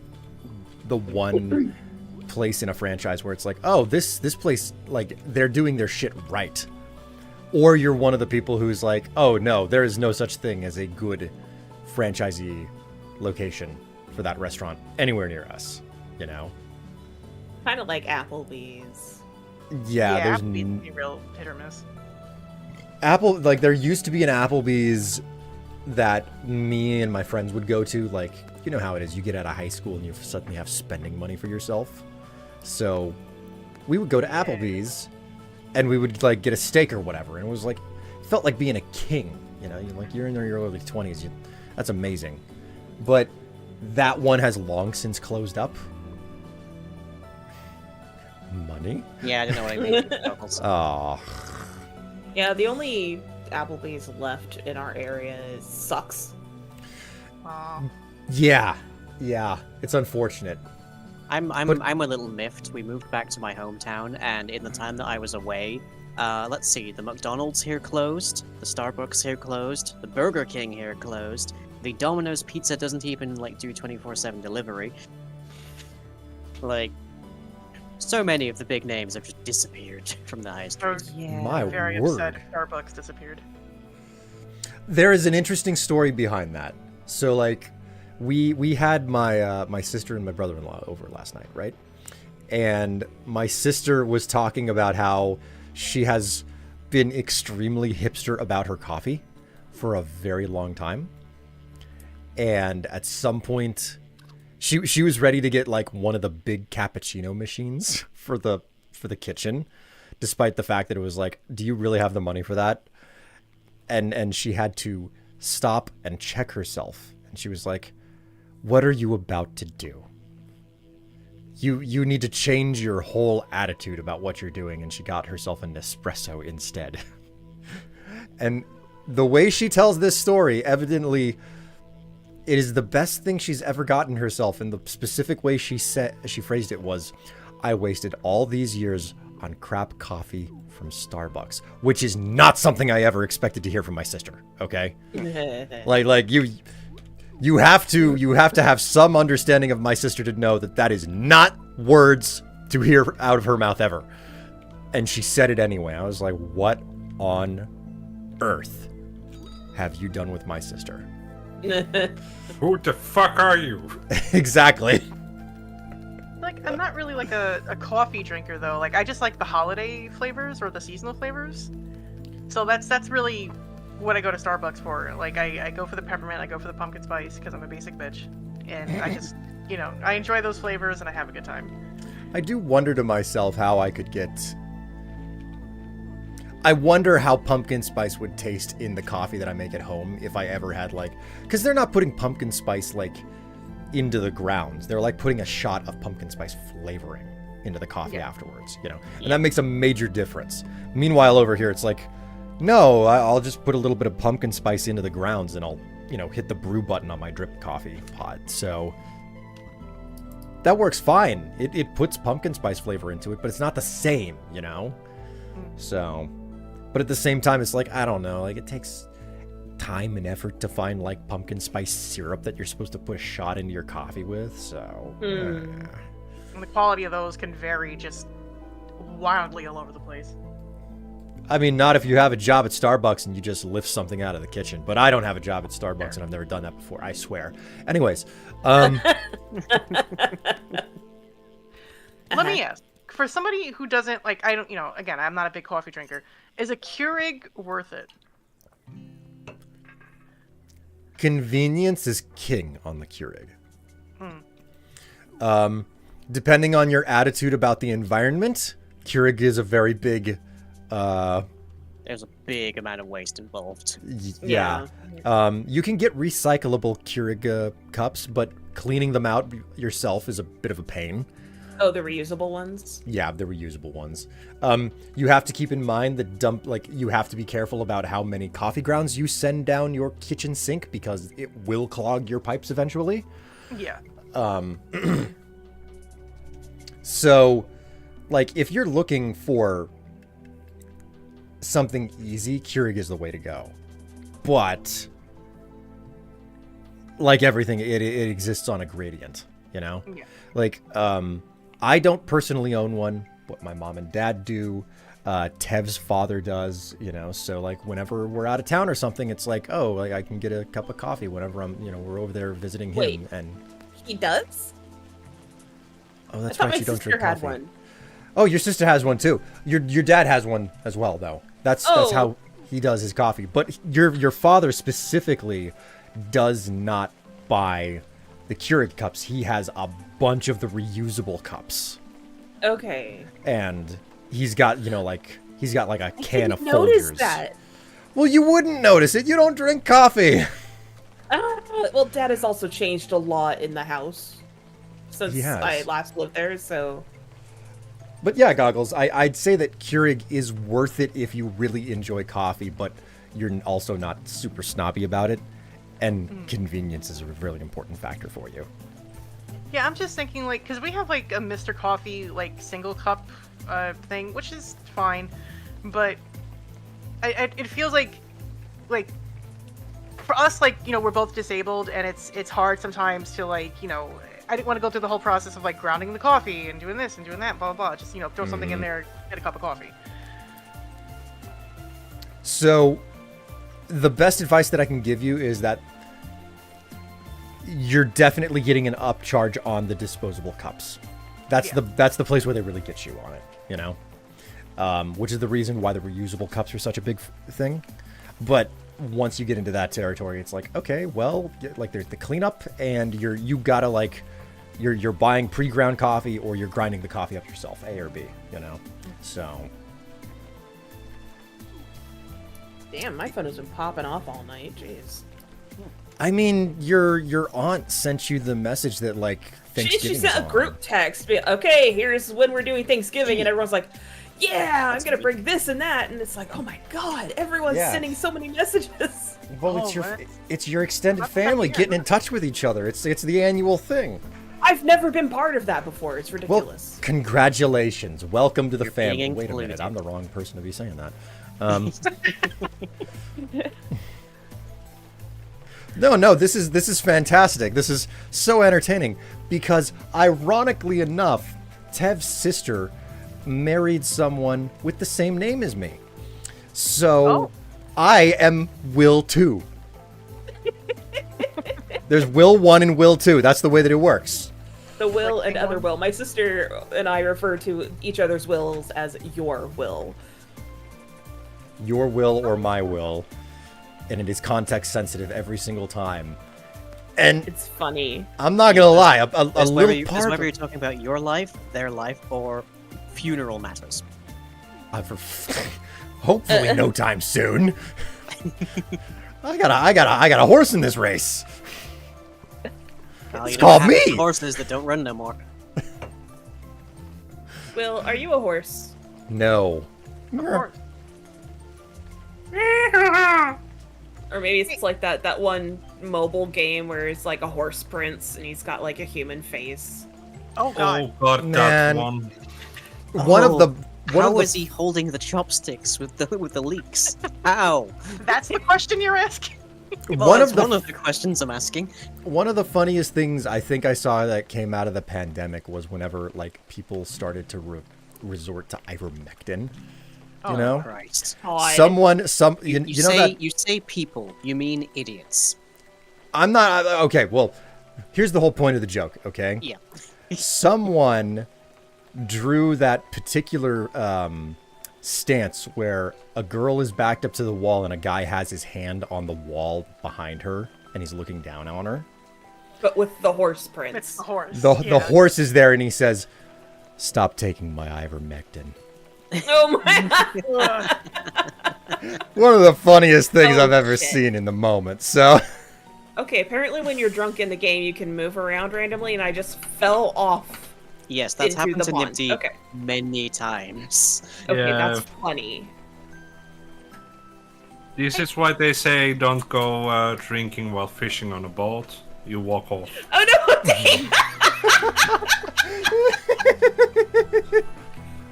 the one place in a franchise where it's like, oh, this place, like they're doing their shit right, or you're one of the people who's like, oh no, there is no such thing as a good franchisee location for that restaurant anywhere near us, you know? Kind of like Applebee's. Yeah, there's Applebee's be real hit or miss. like there used to be an Applebee's that me and my friends would go to. Like, you know how it is, you get out of high school and you suddenly have spending money for yourself. So we would go to Applebee's and we would like get a steak or whatever, and it was like, felt like being a king, you know? You're in your early 20s, that's amazing. But that one has long since closed up. Money? Yeah, I don't know what I mean. Oh, Yeah, the only Applebee's left in our area is sucks. yeah, it's unfortunate. I'm But- a little miffed. We moved back to my hometown, and in the time that I was away, let's see, the McDonald's here closed, the Starbucks here closed, the Burger King here closed, the Domino's Pizza doesn't even like do 24/7 delivery. Like, so many of the big names have just disappeared from the high street. Yeah. My Very word. upset if Starbucks disappeared. There is an interesting story behind that. So like we had my sister and my brother-in-law over last night, right? And my sister was talking about how she has been extremely hipster about her coffee for a very long time. And at some point she was ready to get like one of the big cappuccino machines for the kitchen, despite the fact that it was like, do you really have the money for that? And she had to stop and check herself. And she was like, what are you about to do? You need to change your whole attitude about what you're doing. And she got herself an espresso instead. And the way she tells this story, evidently, it is the best thing she's ever gotten herself. And the specific way she phrased it was, I wasted all these years on crap coffee from Starbucks, which is not something I ever expected to hear from my sister. Okay, like you have to have some understanding of my sister to know that that is not words to hear out of her mouth ever. And she said it anyway. I was like, what on earth have you done with my sister? Who the fuck are you? Exactly. Like, I'm not really like a coffee drinker though. Like, I just like the holiday flavors or the seasonal flavors. So that's really what I go to Starbucks for. Like, I go for the peppermint, I go for the pumpkin spice because I'm a basic bitch, and I just, I enjoy those flavors and I have a good time. I do wonder to myself how I could get. I wonder how pumpkin spice would taste in the coffee that I make at home if I ever had because they're not putting pumpkin spice into the grounds. They're like putting a shot of pumpkin spice flavoring into the coffee afterwards, and that makes a major difference. Meanwhile, over here, it's like, no, I'll just put a little bit of pumpkin spice into the grounds and I'll, hit the brew button on my drip coffee pot. So that works fine. It puts pumpkin spice flavor into it, but it's not the same, So, but at the same time, it's like, I don't know, it takes time and effort to find pumpkin spice syrup that you're supposed to put a shot into your coffee with. So, And the quality of those can vary just wildly all over the place. I mean, not if you have a job at Starbucks and you just lift something out of the kitchen. But I don't have a job at Starbucks and I've never done that before, I swear. Anyways, Let me ask, for somebody who doesn't again, I'm not a big coffee drinker. Is a Keurig worth it? convenience is king on the Keurig. Depending on your attitude about the environment, Keurig is a very big... There's a big amount of waste involved. Yeah. You can get recyclable Keurig cups, but cleaning them out yourself is a bit of a pain. Oh, the reusable ones? Yeah, the reusable ones. You have to keep in mind you have to be careful about how many coffee grounds you send down your kitchen sink because it will clog your pipes eventually. Yeah. So, like, if you're looking for something easy, Keurig is the way to go. But, like everything, it exists on a gradient, you know? Yeah. Like, I don't personally own one, but my mom and dad do. Tev's father does, you know, so like whenever we're out of town or something, it's like, oh, like I can get a cup of coffee whenever we're over there visiting him. Wait. And He does? oh, that's I thought right, my you don't sister drink had coffee. one. Oh, your sister has one too. Your dad has one as well, though. That's Oh. how he does his coffee. But your father specifically does not buy the Keurig cups. He has a bunch of the reusable cups, Okay. and he's got like a can of I didn't notice Folgers. that. Well, you wouldn't notice it. You don't drink coffee. Well, Dad has also changed a lot in the house since He has. I last lived there, so... But yeah, Goggles, I'd say that Keurig is worth it if you really enjoy coffee, but you're also not super snobby about it. And convenience is a really important factor for you. Yeah, I'm just thinking, like, because we have, like, a Mr. Coffee, like, single cup thing, which is fine, but it feels like, for us, like, we're both disabled, and it's hard sometimes to, like, I didn't want to go through the whole process of, like, grounding the coffee and doing this and doing that, blah, blah, blah. Just, throw something in there, get a cup of coffee. So, the best advice that I can give you is that you're definitely getting an upcharge on the disposable cups. That's the place where they really get you on it, which is the reason why the reusable cups are such a big thing. But once you get into that territory, it's like, okay, well, like there's the cleanup, and you gotta like, you're buying pre-ground coffee or you're grinding the coffee up yourself, A or B, So. Damn, my phone has been popping off all night, jeez. I mean, your aunt sent you the message that like Thanksgiving. She sent a group text. Okay, here's when we're doing Thanksgiving, and everyone's like, "Yeah, I'm gonna bring this and that," and it's like, "Oh my god, everyone's sending so many messages." Well, it's your extended family getting in touch with each other. It's the annual thing. I've never been part of that before. It's Well, ridiculous. congratulations, welcome to the You're family. being Wait a minute, included. I'm the wrong person to be saying that. No, this is fantastic. This is so entertaining because, ironically enough, Tev's sister married someone with the same name as me. So, I am Will 2. There's Will 1 and Will 2. That's the way that it works. The will and other will. My sister and I refer to each other's wills as your will. Your will or my will. And it is context sensitive every single time. And It's funny. I'm not gonna lie, a That's little whether you're part. talking about your life, their life, or funeral matters. Hopefully, no time soon. I got a horse in this race. Well, It's you don't called have me. Horses that don't run no more. Will, are you a horse? No. Of course. Or maybe it's like that one mobile game where it's like a horse prince and he's got like a human face. Oh god. Oh god, Man. that one. One of the How was he holding the chopsticks with the leaks? How? That's the question you're asking? Well, one that's of the one of the questions I'm asking. one of the funniest things I think I saw that came out of the pandemic was whenever like people started to resort to ivermectin. You know, Christ. God. you know say that you say people, you mean idiots. I'm not okay. Well, here's the whole point of the joke. Okay. Yeah. Someone drew that particular stance where a girl is backed up to the wall and a guy has his hand on the wall behind her and he's looking down on her. But with the horse prince. It's the horse. The yeah. horse is there and he says, "Stop taking my ivermectin." Oh my One of the funniest things Oh, I've ever shit. seen in the moment. So, Okay, apparently when you're drunk in the game you can move around randomly and I just fell off Yes, that's into happened the to pond. Nifty Okay. many times. Okay, Yeah. that's funny. This is why they say don't go drinking while fishing on a boat. You walk off. Oh no! Dave!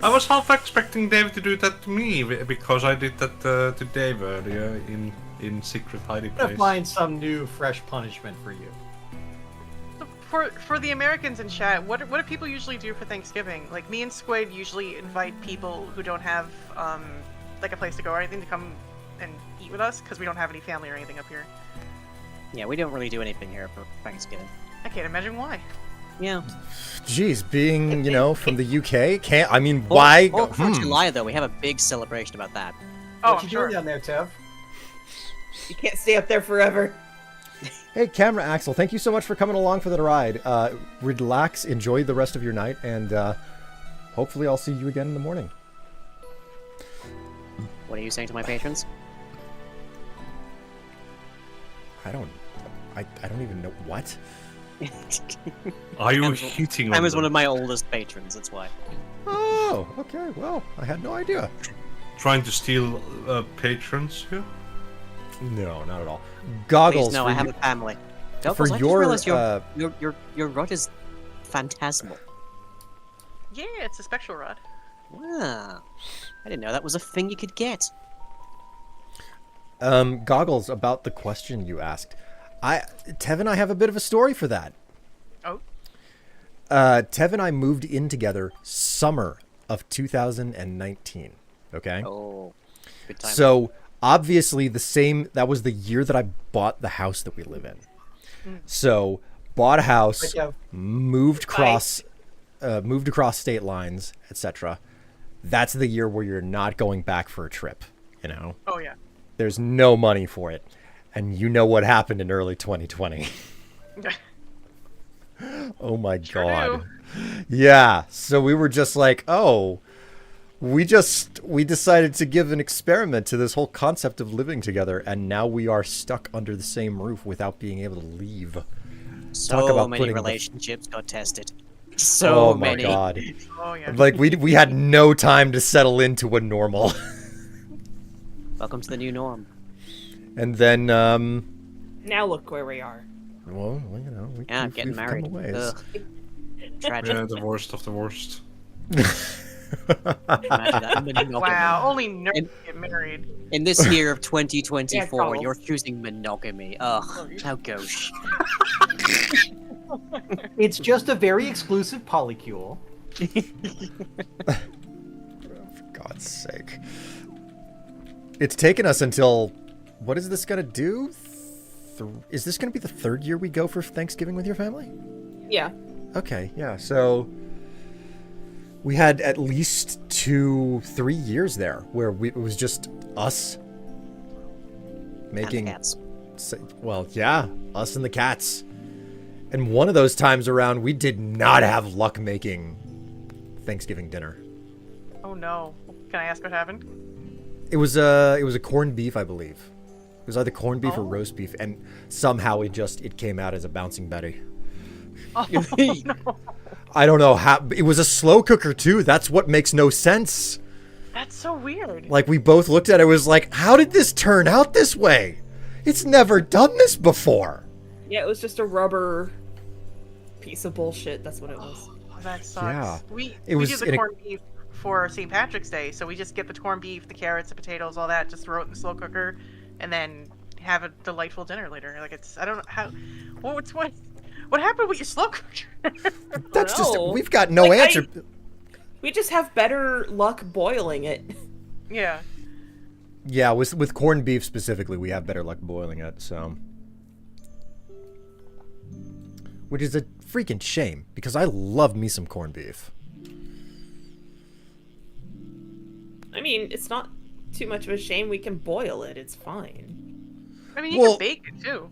I was half expecting Dave to do that to me because I did that to Dave earlier in secret hiding I'm gonna place. find some new, fresh punishment for you. For the Americans in chat, what do people usually do for Thanksgiving? Like me and Squid usually invite people who don't have like a place to go or anything to come and eat with us because we don't have any family or anything up here. Yeah, we don't really do anything here for Thanksgiving. I can't imagine why. Yeah. Jeez, being, from the UK, can't, I mean, why? Well, for July, though, we have a big celebration about that. Oh, What I'm you sure. doing down there, Tev? You can't stay up there forever. Hey, Camera Axel, thank you so much for coming along for the ride. Relax, enjoy the rest of your night, and hopefully I'll see you again in the morning. What are you saying to my patrons? I don't even know what. Are you Cam's- hitting Cam on is one them? of my oldest patrons, that's why. Oh, okay. Well, I had no idea. Trying to steal patrons here? No, not at all. Goggles. Please, no, for I have you- a family. for Goggles, I just your, realized your rod is phantasmal. Yeah, it's a spectral rod. Wow. I didn't know that was a thing you could get. Goggles, about the question you asked. Tev and I have a bit of a story for that. Oh. Tev and I moved in together summer of 2019. Okay? Oh, good time. So, obviously that was the year that I bought the house that we live in. So, bought a house, Right, Tev. moved across state lines, etc. That's the year where you're not going back for a trip, Oh yeah. There's no money for it. And you know what happened in early 2020. Oh my Sure god. Yeah, so we were just like, oh, we decided to give an experiment to this whole concept of living together, and now we are stuck under the same roof without being able to leave. so talk about many putting the- relationships got tested. So oh my many. god. Oh yeah. Like we had no time to settle into a normal. Welcome to the new norm. And then Now look where we are. well, Yeah, I'm we've getting come a married. ways. Ugh. Tragic. Yeah, the worst of the worst. Imagine that. Monogamy. Wow, only nerds And- get married. In this year of Yeah, 2024, Carlos. you're choosing monogamy. Ugh, how gauche. It's just a very exclusive polycule. For God's sake. It's taken us until... What is this going to do? Is this going to be the third year we go for Thanksgiving with your family? Yeah. Okay, yeah. So we had at least 2-3 years there where it was just us making... And cats. Well, yeah, us and the cats. And one of those times around, we did not have luck making Thanksgiving dinner. Oh no. Can I ask what happened? It was a corned beef, I believe. It was either corned beef or Oh. roast beef, and somehow it came out as a bouncing Betty. Oh no. I don't know how. It was a slow cooker too. That's what makes no sense. That's so weird. Like we both looked at it, was like, how did this turn out this way? It's never done this before. Yeah, it was just a rubber piece of bullshit. That's what it was. Oh, that sucks. Yeah. We was do the in a- corned beef for St. Patrick's Day, so we just get the corned beef, the carrots, the potatoes, all that, just throw it in the slow cooker, and then have a delightful dinner later. Like I don't know how. What happened with your slow cooker? That's just know. we've got no Like, answer. We just have better luck boiling it. Yeah. Yeah, with corned beef specifically, we have better luck boiling it. So, which is a freaking shame because I love me some corned beef. I mean, it's not too much of a shame. We can boil it. It's fine. I mean, you Well- can bake it too.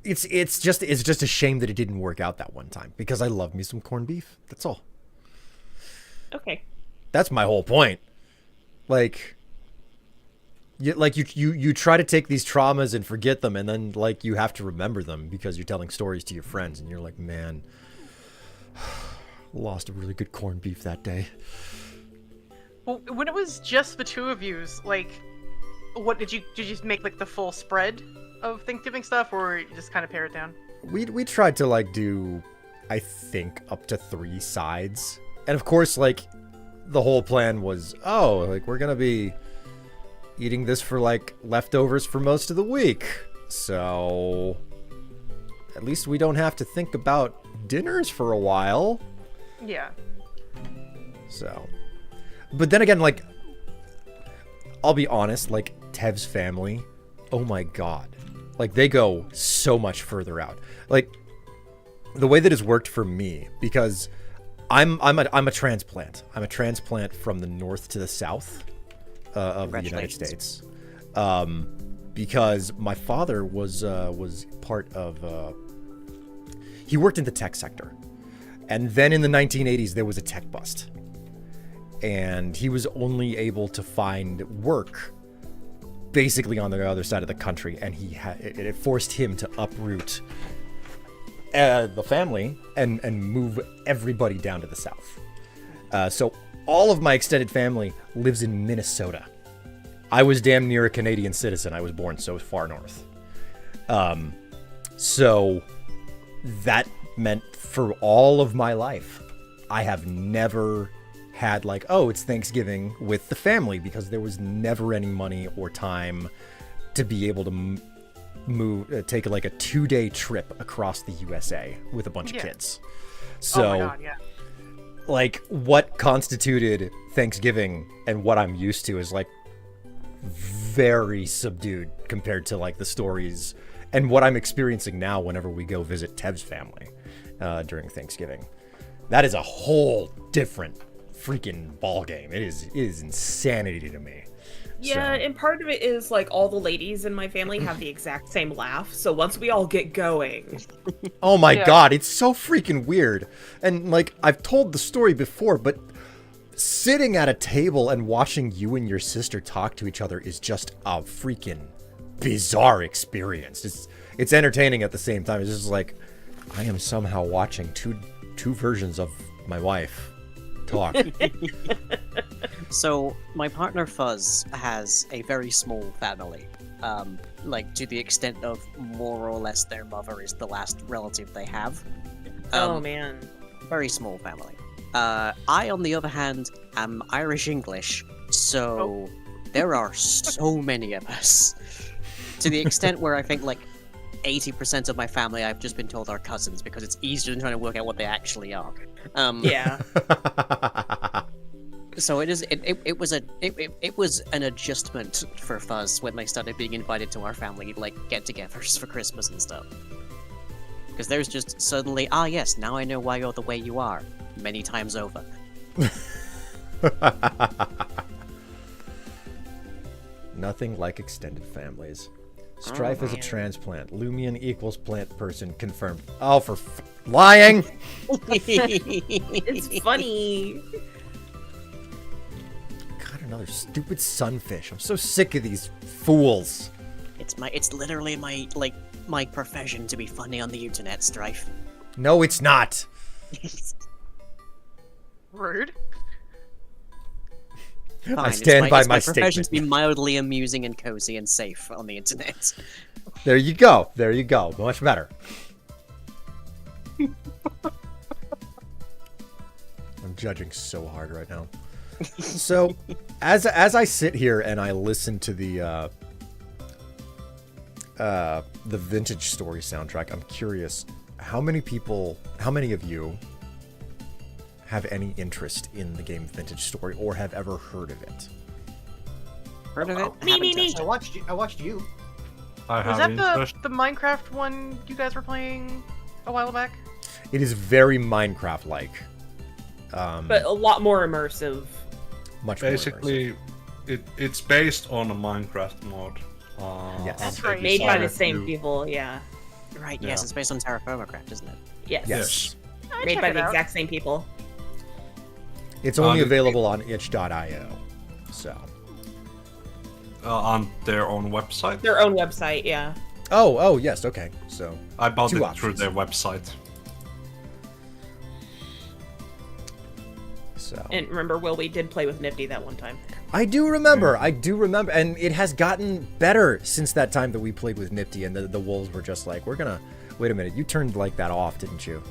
It's just a shame that it didn't work out that one time because I love me some corned beef. That's all. Okay. That's my whole point. Like, You try to take these traumas and forget them, and then like you have to remember them because you're telling stories to your friends, and you're like, man, lost a really good corned beef that day. Well, when it was just the two of yous, like, what did you make like the full spread of Thanksgiving stuff, or you just kind of pare it down? We tried to like do, I think, up to 3 sides, and of course, like, the whole plan was, oh, like we're gonna be eating this for like leftovers for most of the week, so at least we don't have to think about dinners for a while. Yeah. So, but then again, like, I'll be honest, like, Tev's family, oh my god, like, they go so much further out. Like, the way that it's worked for me, because I'm a transplant. I'm a transplant from the north to the south of the United States. Because my father was part of, he worked in the tech sector. And then in the 1980s, there was a tech bust. And he was only able to find work basically on the other side of the country. And it forced him to uproot the family and move everybody down to the south. So all of my extended family lives in Minnesota. I was damn near a Canadian citizen. I was born so far north. So that meant for all of my life, I have never had like, oh, it's Thanksgiving with the family, because there was never any money or time to be able to take like a 2-day trip across the USA with a bunch of kids. So, oh my God, yeah. Like, what constituted Thanksgiving and what I'm used to is like very subdued compared to like the stories and what I'm experiencing now whenever we go visit Tev's family during Thanksgiving. That is a whole different freaking ball game. It is insanity to me. Yeah, and part of it is like all the ladies in my family have the exact same laugh. So once we all get going, oh my god, it's so freaking weird. And like, I've told the story before, but sitting at a table and watching you and your sister talk to each other is just a freaking bizarre experience. It's entertaining at the same time. It's just like, I am somehow watching two versions of my wife talk. So my partner Fuzz has a very small family, like to the extent of more or less their mother is the last relative they have. Oh man, very small family. I, on the other hand, am Irish English, so there are so many of us, to the extent where I think like 80% of my family I've just been told are cousins because it's easier than trying to work out what they actually are. Yeah. So it was an adjustment for Fuzz when they started being invited to our family like get-togethers for Christmas and stuff. Because there's just suddenly, yes, now I know why you're the way you are, many times over. Nothing like extended families. Strife is a transplant. Lumion equals plant person confirmed. Oh, for lying! It's funny. God, another stupid sunfish. I'm so sick of these fools. It's literally my profession to be funny on the internet, Strife. No, it's not. Rude. Fine, I stand by my profession statement. to be mildly amusing and cozy and safe on the internet. There you go. There you go. Much better. I'm judging so hard right now. So, as I sit here and I listen to the Vintage Story soundtrack, I'm curious, how many of you have any interest in the game Vintage Story or have ever heard of it? Heard of it? Me. I watched you. I Was have that interest. the Minecraft one you guys were playing a while back? It is very Minecraft-like. But a lot more immersive. Much more immersive. Basically, it's based on a Minecraft mod. Yes. That's and they right. Made by the decided same to- people, yeah. Right, Yeah. yes, it's based on Terraformacraft, isn't it? Yes. Yes. I'd Made check by it the out. exact same people. It's only the- available on itch.io. So, on their own website. Their own website, yeah. Oh, yes, okay. So I bought two it options. through their website. So And remember, Will, we did play with Nifty that one time. I do remember, and it has gotten better since that time that we played with Nifty, and the wolves were just like, we're gonna wait a minute. You turned like that off, didn't you?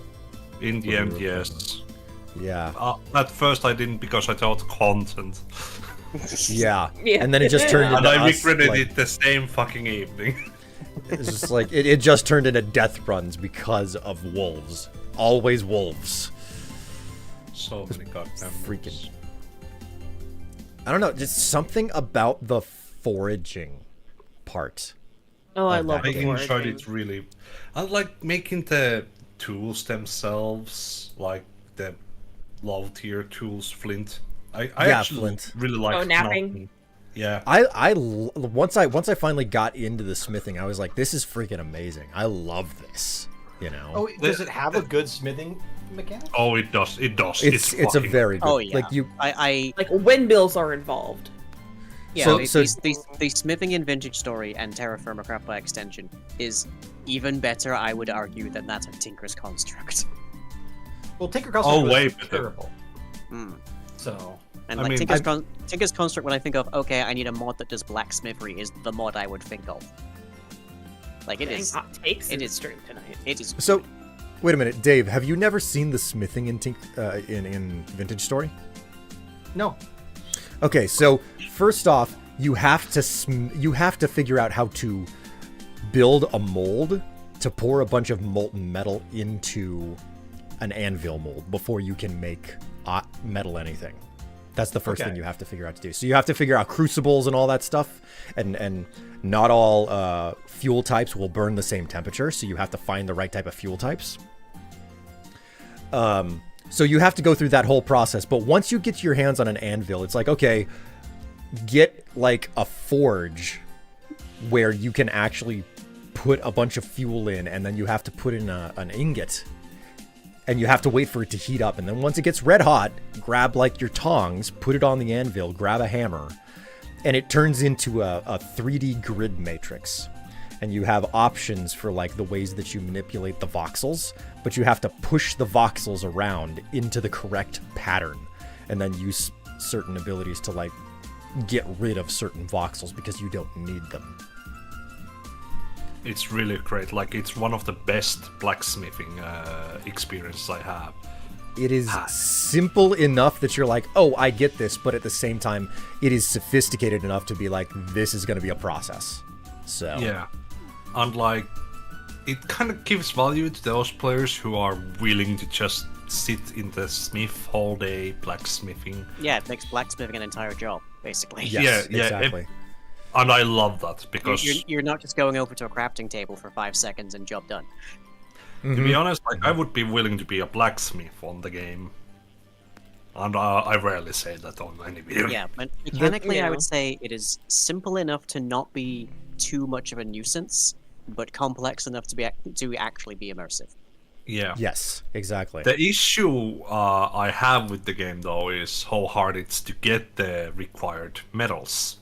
In the end, yes. Yeah. At first, I didn't because I thought content, Yeah. Yeah. And then it just turned and into I us, regretted like, it the same fucking evening. It's just like it just turned into death runs because of wolves. Always wolves. So many goddamn Freaking. I don't know, just something about the foraging part. Oh, I Of love that I the game. enjoyed foraging. it really. I like making the tools themselves, like the low tier tools, flint. I Yeah, actually flint. really like Oh, napping? knocking. Yeah. Once I finally got into the smithing, I was like, this is freaking amazing. I love this. You know. Oh, does it have a good smithing mechanic? Oh, it does. It does. it's a fucking- very good. Oh yeah. Like you. I Like windmills are involved. yeah. So- The smithing in Vintage Story and Terra Firma Craft by extension is even better, I would argue, than that of Tinker's Construct. Well, Tinker Construct was way better. terrible. Mm. So And I like mean, Tinker's Construct, when I think of, okay, I need a mod that does blacksmithery, is the mod I would think of. Like, it Getting is. hot takes it in the is- stream tonight. It is. So, wait a minute, Dave. Have you never seen the smithing in in Vintage Story? no, Okay, so first off, you have to figure out how to build a mold to pour a bunch of molten metal into an anvil mold before you can make metal anything. That's the first Okay. thing you have to figure out to do. So you have to figure out crucibles and all that stuff, and not all fuel types will burn the same temperature, so you have to find the right type of fuel types. So you have to go through that whole process, but once you get your hands on an anvil, it's like, okay, get like a forge where you can actually put a bunch of fuel in, and then you have to put in an ingot, and you have to wait for it to heat up, and then once it gets red hot, grab like your tongs, put it on the anvil, grab a hammer, and it turns into a 3D grid matrix. And you have options for like the ways that you manipulate the voxels, but you have to push the voxels around into the correct pattern, and then use certain abilities to like get rid of certain voxels because you don't need them. It's really great. Like, it's one of the best blacksmithing experiences I have. It is simple enough that you're like, oh, I get this, but at the same time, it is sophisticated enough to be like, this is going to be a process. So Yeah. And like, it kind of gives value to those players who are willing to just sit in the smith all day blacksmithing. Yeah, it makes blacksmithing an entire job, basically. yes, Yeah, exactly. And I love that because, You're not just going over to a crafting table for 5 seconds and job done. to be honest, like, I would be willing to be a blacksmith on the game. And I rarely say that on any video. Yeah, but mechanically, I Yeah. would say it is simple enough to not be too much of a nuisance, but complex enough to actually be immersive. Yeah. Yes, exactly. The issue I have with the game, though, is how hard it's to get the required medals.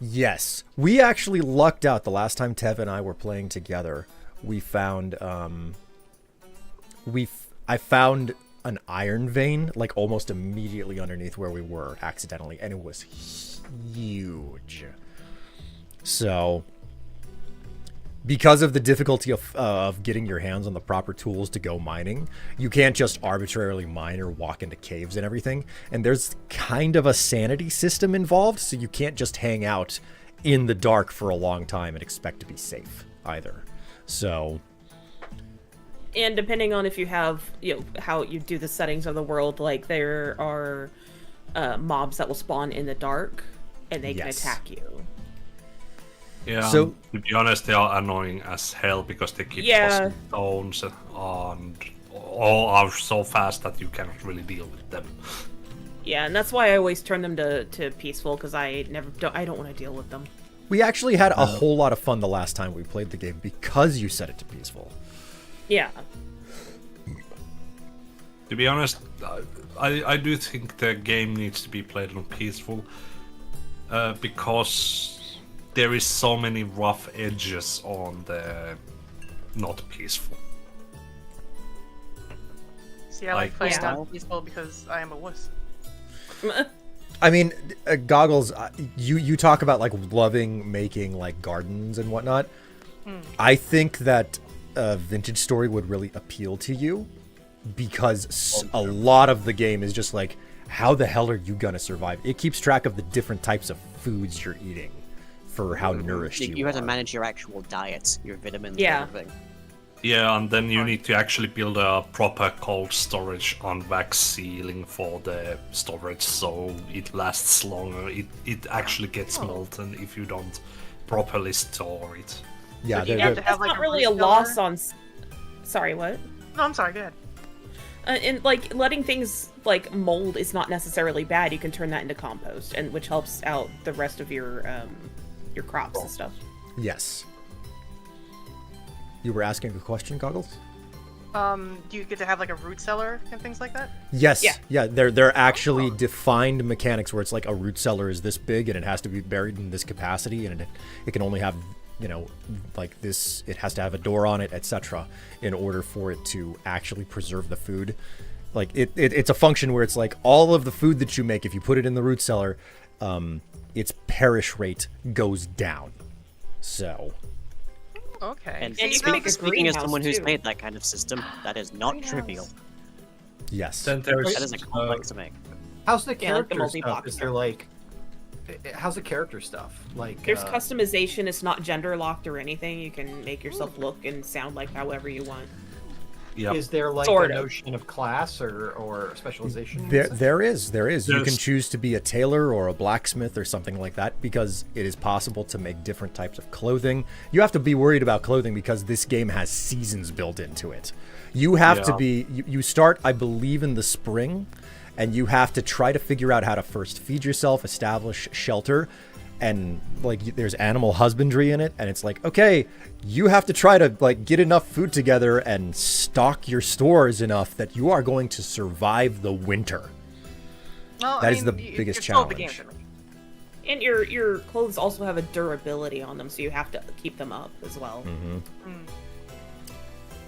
Yes, we actually lucked out the last time Tev and I were playing together. We found I found an iron vein like almost immediately underneath where we were accidentally, and it was huge. So, because of the difficulty of getting your hands on the proper tools to go mining, you can't just arbitrarily mine or walk into caves and everything. And there's kind of a sanity system involved, so you can't just hang out in the dark for a long time and expect to be safe either. So, And depending on if you have, how you do the settings of the world, like there are mobs that will spawn in the dark, and they can Yes. attack you. Yeah, So- to be honest, they are annoying as hell because they keep Yeah. tossing stones and all are so fast that you cannot really deal with them. Yeah, and that's why I always turn them to peaceful, because I don't want to deal with them. we actually had a whole lot of fun the last time we played the game because you set it to peaceful. Yeah. To be honest, I do think the game needs to be played on peaceful because there is so many rough edges on the not peaceful. See, I like playing yeah. not peaceful because I am a wuss. I mean, Goggles, you talk about like loving making like gardens and whatnot. I think that Vintage Story would really appeal to you because a lot of the game is just like, how the hell are you gonna survive? It keeps track of the different types of foods you're eating for how nourished you You have to are. manage your actual diet, your vitamins, Yeah. and everything. Yeah, and then you need to actually build a proper cold storage on wax ceiling for the storage so it lasts longer. It actually gets molten if you don't properly store it. Yeah, So do you they're- have they're- to have That's like not a really a root loss cellar? on. Sorry, what? No, I'm sorry. Go ahead. And like letting things like mold is not necessarily bad. You can turn that into compost, and which helps out the rest of your crops and stuff. yes. You were asking a question, Goggles? Do you get to have like a root cellar and things like that? Yes. Yeah. Yeah, they're actually defined mechanics where it's like a root cellar is this big and it has to be buried in this capacity and it can only have, you know, like this, it has to have a door on it, etc. in order for it to actually preserve the food. Like it's a function where it's like all of the food that you make, if you put it in the root cellar, its perish rate goes down. So Okay. And And you See, can now- make a speaking as greenhouse, someone who's too. made that kind of system, that is not Greenhouse. trivial. yes. Then there's That is a complex to make. How's the Yeah, like the character stuff? multi-block Is there like, how's the character stuff? Like, There's customization. It's not gender locked or anything. You can make yourself look and sound like however you want. yeah. is there like Sort a of. notion of class or specialization? There is. You can There's- choose to be a tailor or a blacksmith or something like that because it is possible to make different types of clothing. You have to be worried about clothing because this game has seasons built into it. You have to Yeah. be. You start, I believe, in the spring, and you have to try to figure out how to first feed yourself, establish shelter, and like there's animal husbandry in it, and it's like, okay, you have to try to like get enough food together and stock your stores enough that you are going to survive the winter. Well, That is the biggest it's still a big challenge. game for me. And your clothes also have a durability on them, so you have to keep them up as well.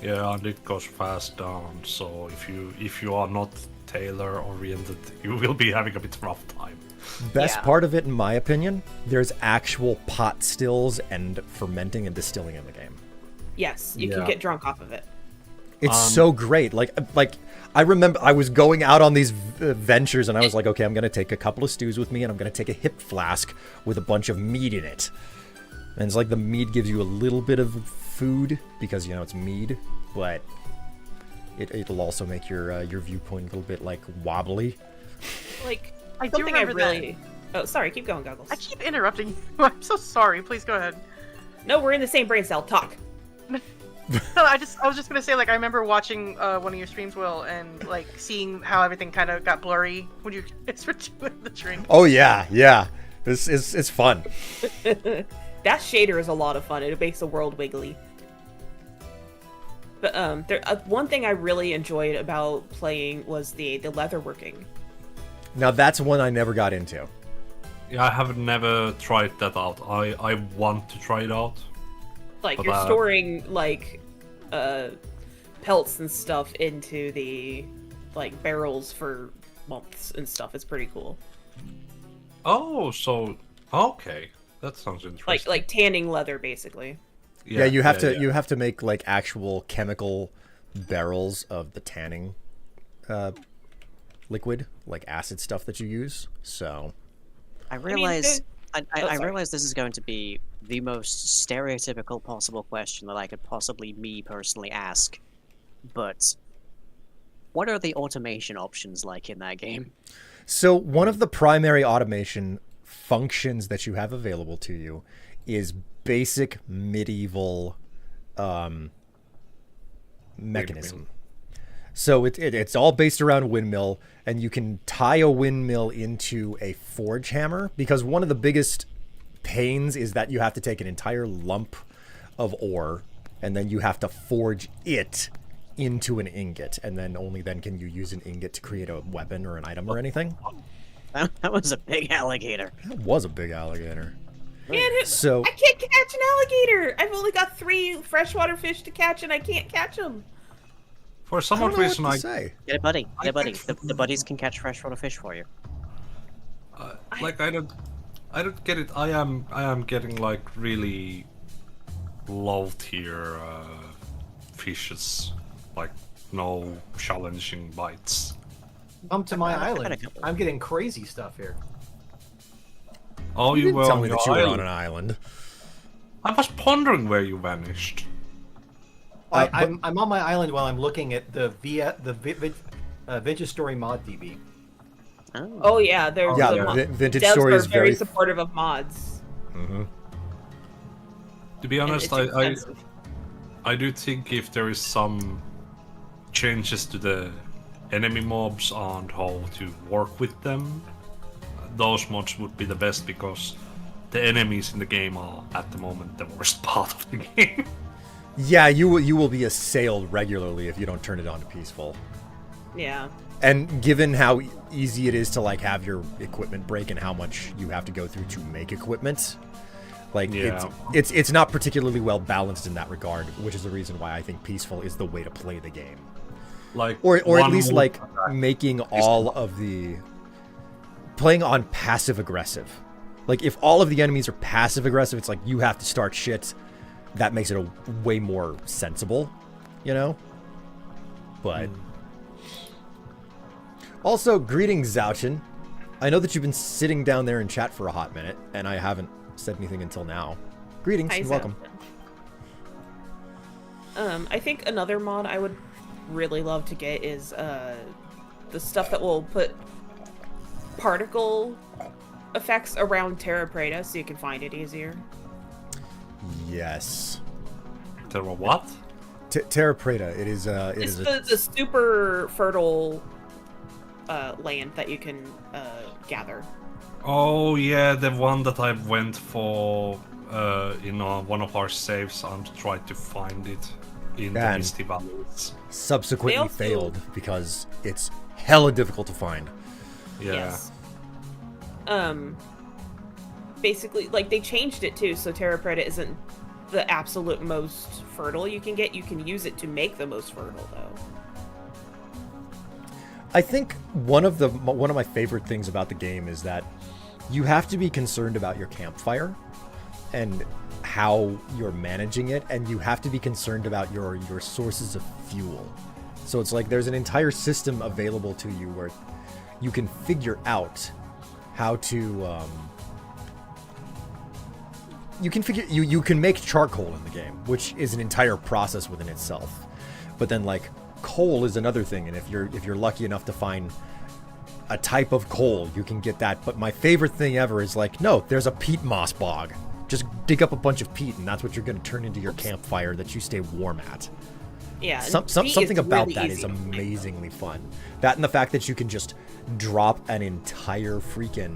Yeah, and it goes fast down. So if you are not tailor oriented, you will be having a bit rough time. Best Yeah. part of it, in my opinion, there's actual pot stills and fermenting and distilling in the game. Yes, you can Yeah. get drunk off of it. It's so great. Like I remember I was going out on these ventures and I was like, okay, I'm gonna take a couple of stews with me and I'm gonna take a hip flask with a bunch of mead in it. And it's like the mead gives you a little bit of food because you know it's mead, but it'll also make your viewpoint a little bit like wobbly. Like I do something I remember that. really. Oh, sorry. Keep going, Goggles. I keep interrupting you. I'm so sorry. Please go ahead. No, we're in the same brain cell. Talk. No, I was just gonna say, like, I remember watching one of your streams, Will, and like seeing how everything kind of got blurry when you guys were doing the drink. Oh yeah. It's fun. That shader is a lot of fun. It makes the world wiggly. But one thing I really enjoyed about playing was the leatherworking. Now that's one I never got into. Yeah, I have never tried that out. I want to try it out. Like But, you're storing like pelts and stuff into the like barrels for months and stuff. It's pretty cool. Oh, so okay, that sounds interesting. Like tanning leather basically. Yeah, you have to make like actual chemical barrels of the tanning liquid, like acid stuff that you use. So I mean, realize I sorry. realize this is going to be the most stereotypical possible question that I could possibly me personally ask, but what are the automation options like in that game? So one of the primary automation functions that you have available to you is basic medieval mechanism. So it's all based around windmill, and you can tie a windmill into a forge hammer, because one of the biggest pains is that you have to take an entire lump of ore and then you have to forge it into an ingot, and then only then can you use an ingot to create a weapon or an item or anything. That was a big alligator. That was a big alligator. Man, So I can't catch an alligator. I've only got 3 freshwater fish to catch, and I can't catch them. For I some don't odd know what reason, to say. Get a buddy. Get a buddy. The buddies can catch freshwater fish for you. I don't get it. I am getting like really low tier fishes, like no challenging bites. Come to my I've had a island. couple. I'm getting crazy stuff here. Oh, you were Tell on me your that you were on island. an island. I was pondering where you vanished. I'm on my island while I'm looking at the Vintage Story mod DB. Oh yeah, there's Yeah, the Vintage devs Story are is very very. supportive of mods. Mhm. To be and honest, it's I expensive. I do think if there is some changes to the enemy mobs and how to work with them, those mods would be the best because the enemies in the game are at the moment the worst part of the game. Yeah, you will be assailed regularly if you don't turn it on to peaceful. Yeah. And given how easy it is to like have your equipment break and how much you have to go through to make equipment, like Yeah. it's not particularly well balanced in that regard, which is the reason why I think peaceful is the way to play the game. Like Or at one least move like attack. making all of the playing on passive aggressive. Like if all of the enemies are passive aggressive, it's like you have to start shit. That makes it a way more sensible, you know? But also, greetings, Zouchin. I know that you've been sitting down there in chat for a hot minute, and I haven't said anything until now. Greetings Hi, and welcome. I think another mod I would really love to get is the stuff that will put particle effects around Terra Preta so you can find it easier. Yes. There were what? Terra Preta. It is It's a the super fertile land that you can gather. Oh yeah, the one that I went for in one of our saves and tried to find it in the Man. Misty Valleys. subsequently They also- failed because it's hella difficult to find. Yeah. Yes. Basically, like, they changed it too, so Terra Preta isn't the absolute most fertile you can get. You can use it to make the most fertile, though. I think one of my favorite things about the game is that you have to be concerned about your campfire and how you're managing it, and you have to be concerned about your sources of fuel. So it's like there's an entire system available to you where you can figure out how to you can make charcoal in the game, which is an entire process within itself. But then like coal is another thing, and if you're lucky enough to find a type of coal, you can get that. But my favorite thing ever is like, no, there's a peat moss bog. Just dig up a bunch of peat, and that's what you're going to turn into your campfire that you stay warm at. Yeah. and Something is about really that is easy to make. amazingly fun. That and the fact that you can just drop an entire freaking...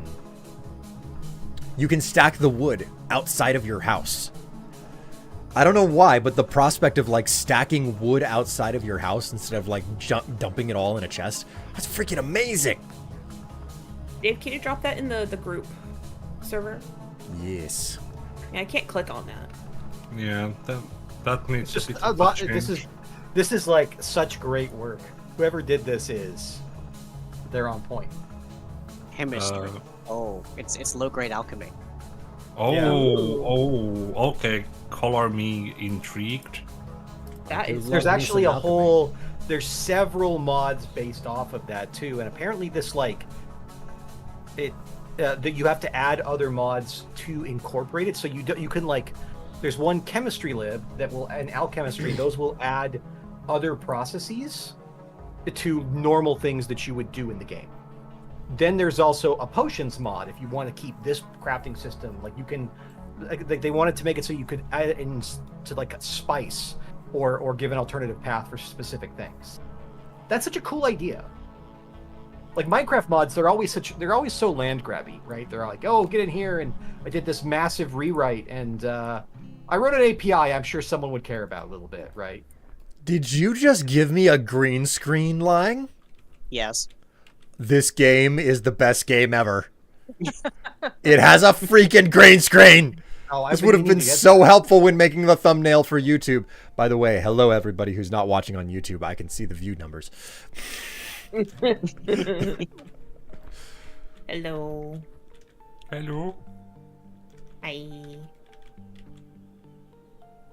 You can stack the wood outside of your house. I don't know why, but the prospect of like stacking wood outside of your house instead of like dumping it all in a chest, that's freaking amazing. Dave, can you drop that in the group server? Yes. Yeah, I can't click on that. Yeah, that needs Just a bit a of lot. change. This is like such great work. Whoever did this they're on point. Chemistry. Oh, it's low grade alchemy. Oh, Yeah. okay. Color me intrigued. That is. There's Love me actually some a alchemy. whole. There's several mods based off of that too, and apparently this like it that you have to add other mods to incorporate it. So you can like there's one chemistry lib that will and alchemistry those will add other processes to normal things that you would do in the game. Then there's also a potions mod if you want to keep this crafting system. Like you can, like they wanted to make it so you could add it into like a spice or give an alternative path for specific things. That's such a cool idea. Like Minecraft mods, they're always so land grabby, right? They're like, oh, get in here, and I did this massive rewrite, and I wrote an API. I'm sure someone would care about a little bit, right? Did you just give me a green screen line? Yes. This game is the best game ever. It has a freaking green screen. Oh, I've This would have meaning been to get so helpful when making the thumbnail for YouTube. By the way, hello everybody who's not watching on YouTube. I can see the view numbers. Hello. Hello. Hi.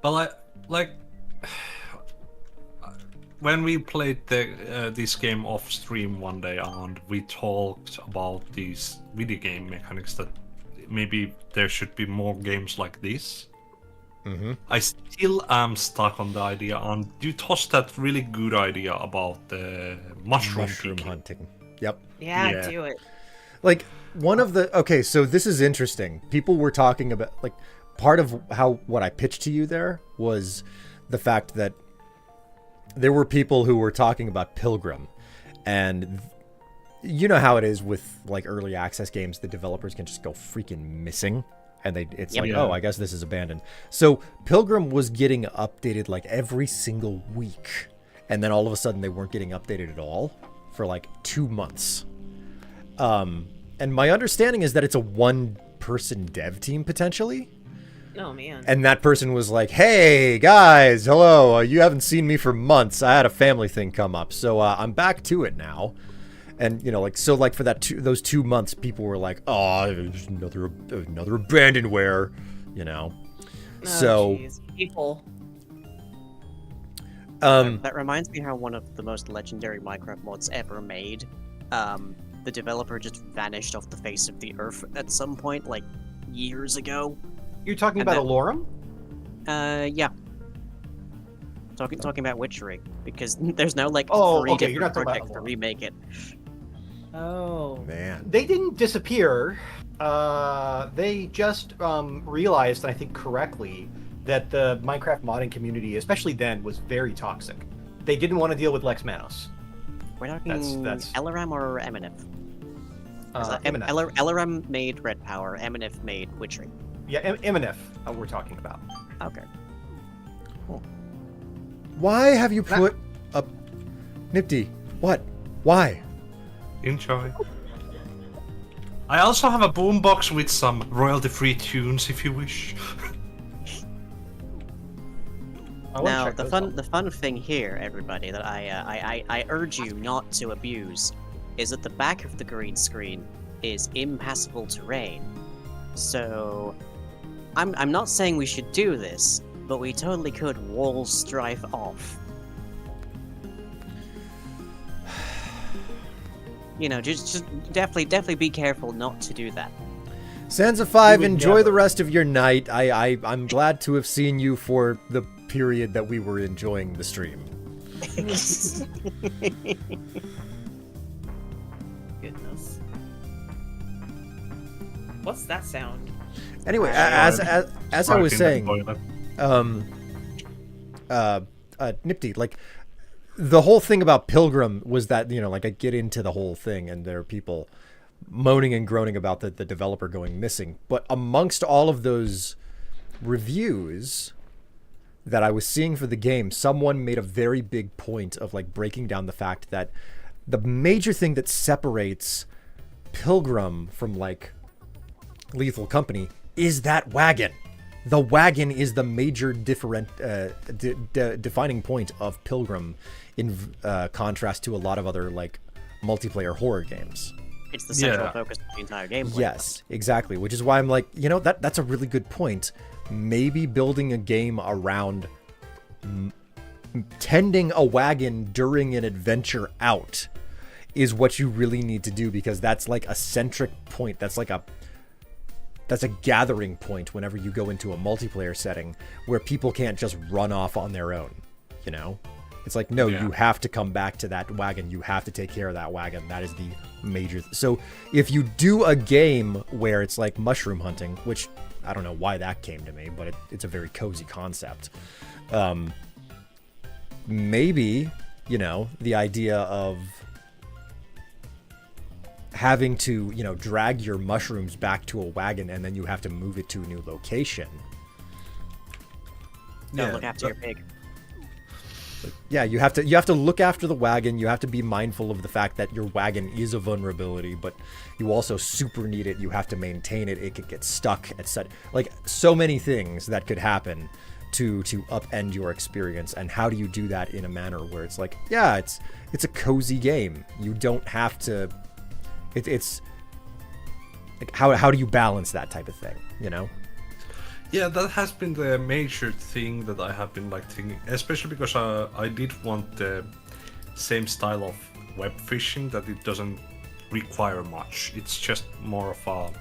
But like when we played this game off stream one day, and we talked about these video game mechanics, that maybe there should be more games like this. Mm-hmm. I still am stuck on the idea, and you tossed that really good idea about the mushroom picking. hunting. Yep. Yeah, Yeah. do it. Like one of the okay, so this is interesting. People were talking about like part of how what I pitched to you there was the fact that there were people who were talking about Pilgrim, and you know how it is with like early access games, the developers can just go freaking missing, and it's like, oh, I guess this is abandoned. So Pilgrim was getting updated like every single week, and then all of a sudden they weren't getting updated at all for like 2 months. And my understanding is that it's a one-person dev team potentially. Oh man. And that person was like, hey, guys, hello. You haven't seen me for months. I had a family thing come up. So I'm back to it now. And, you know, like, so like for those 2 months, people were like, oh, there's another abandonware, you know. Oh, So, jeez. People. That reminds me how one of the most legendary Minecraft mods ever made, the developer just vanished off the face of the earth at some point, like years ago. You're talking And about then- Alorum? Yeah. Talking about Witchery, because there's now like Oh, 3 okay, you're different not talking about projects to Allure. remake it. Oh. man. They didn't disappear. They just realized, I think correctly, that the Minecraft modding community, especially then, was very toxic. They didn't want to deal with Lex Manos. We're talking That's- Elaram or Eminif? Eminef. Elaram made Red Power, Eminif made Witchery. Yeah, Eminef, we're talking about. Okay. Why have you put up... Nipty, what? Why? Enjoy. I also have a boombox with some royalty-free tunes, if you wish. I wanna Now, check the those fun out. the fun thing here, everybody, that I urge you not to abuse, is that the back of the green screen is impassable terrain. So, I'm not saying we should do this, but we totally could wall Strife off. You know, just definitely be careful not to do that. Sansa 5, would enjoy the never. rest of your night. I'm glad to have seen you for the period that we were enjoying the stream. Goodness. What's that sound? Anyway, Right. as I was Right in the saying, toilet. Nipty, like the whole thing about Pilgrim was that, you know, like I get into the whole thing and there are people moaning and groaning about the developer going missing. But amongst all of those reviews that I was seeing for the game, someone made a very big point of like breaking down the fact that the major thing that separates Pilgrim from like Lethal Company is that wagon. The wagon is the major defining point of Pilgrim in contrast to a lot of other like multiplayer horror games. It's the central Yeah. focus of the entire gameplay. Yes, exactly. Which is why I'm like, you know, that's a really good point. Maybe building a game around tending a wagon during an adventure out is what you really need to do, because that's like a centric point. That's a gathering point whenever you go into a multiplayer setting where people can't just run off on their own, you know? It's like, no, Yeah. you have to come back to that wagon. You have to take care of that wagon. That is the major. So if you do a game where it's like mushroom hunting, which I don't know why that came to me, but it's a very cozy concept. Maybe, you know, the idea of having to, you know, drag your mushrooms back to a wagon and then you have to move it to a new location. No, Yeah, look after your pig. Yeah, you have to look after the wagon. You have to be mindful of the fact that your wagon is a vulnerability, but you also super need it. You have to maintain it. It could get stuck, etc. Like so many things that could happen to upend your experience. And how do you do that in a manner where it's like, yeah, it's a cozy game. You don't have to. It's like how do you balance that type of thing? You know. Yeah, that has been the major thing that I have been like thinking, especially because I did want the same style of web fishing, that it doesn't require much. It's just more of a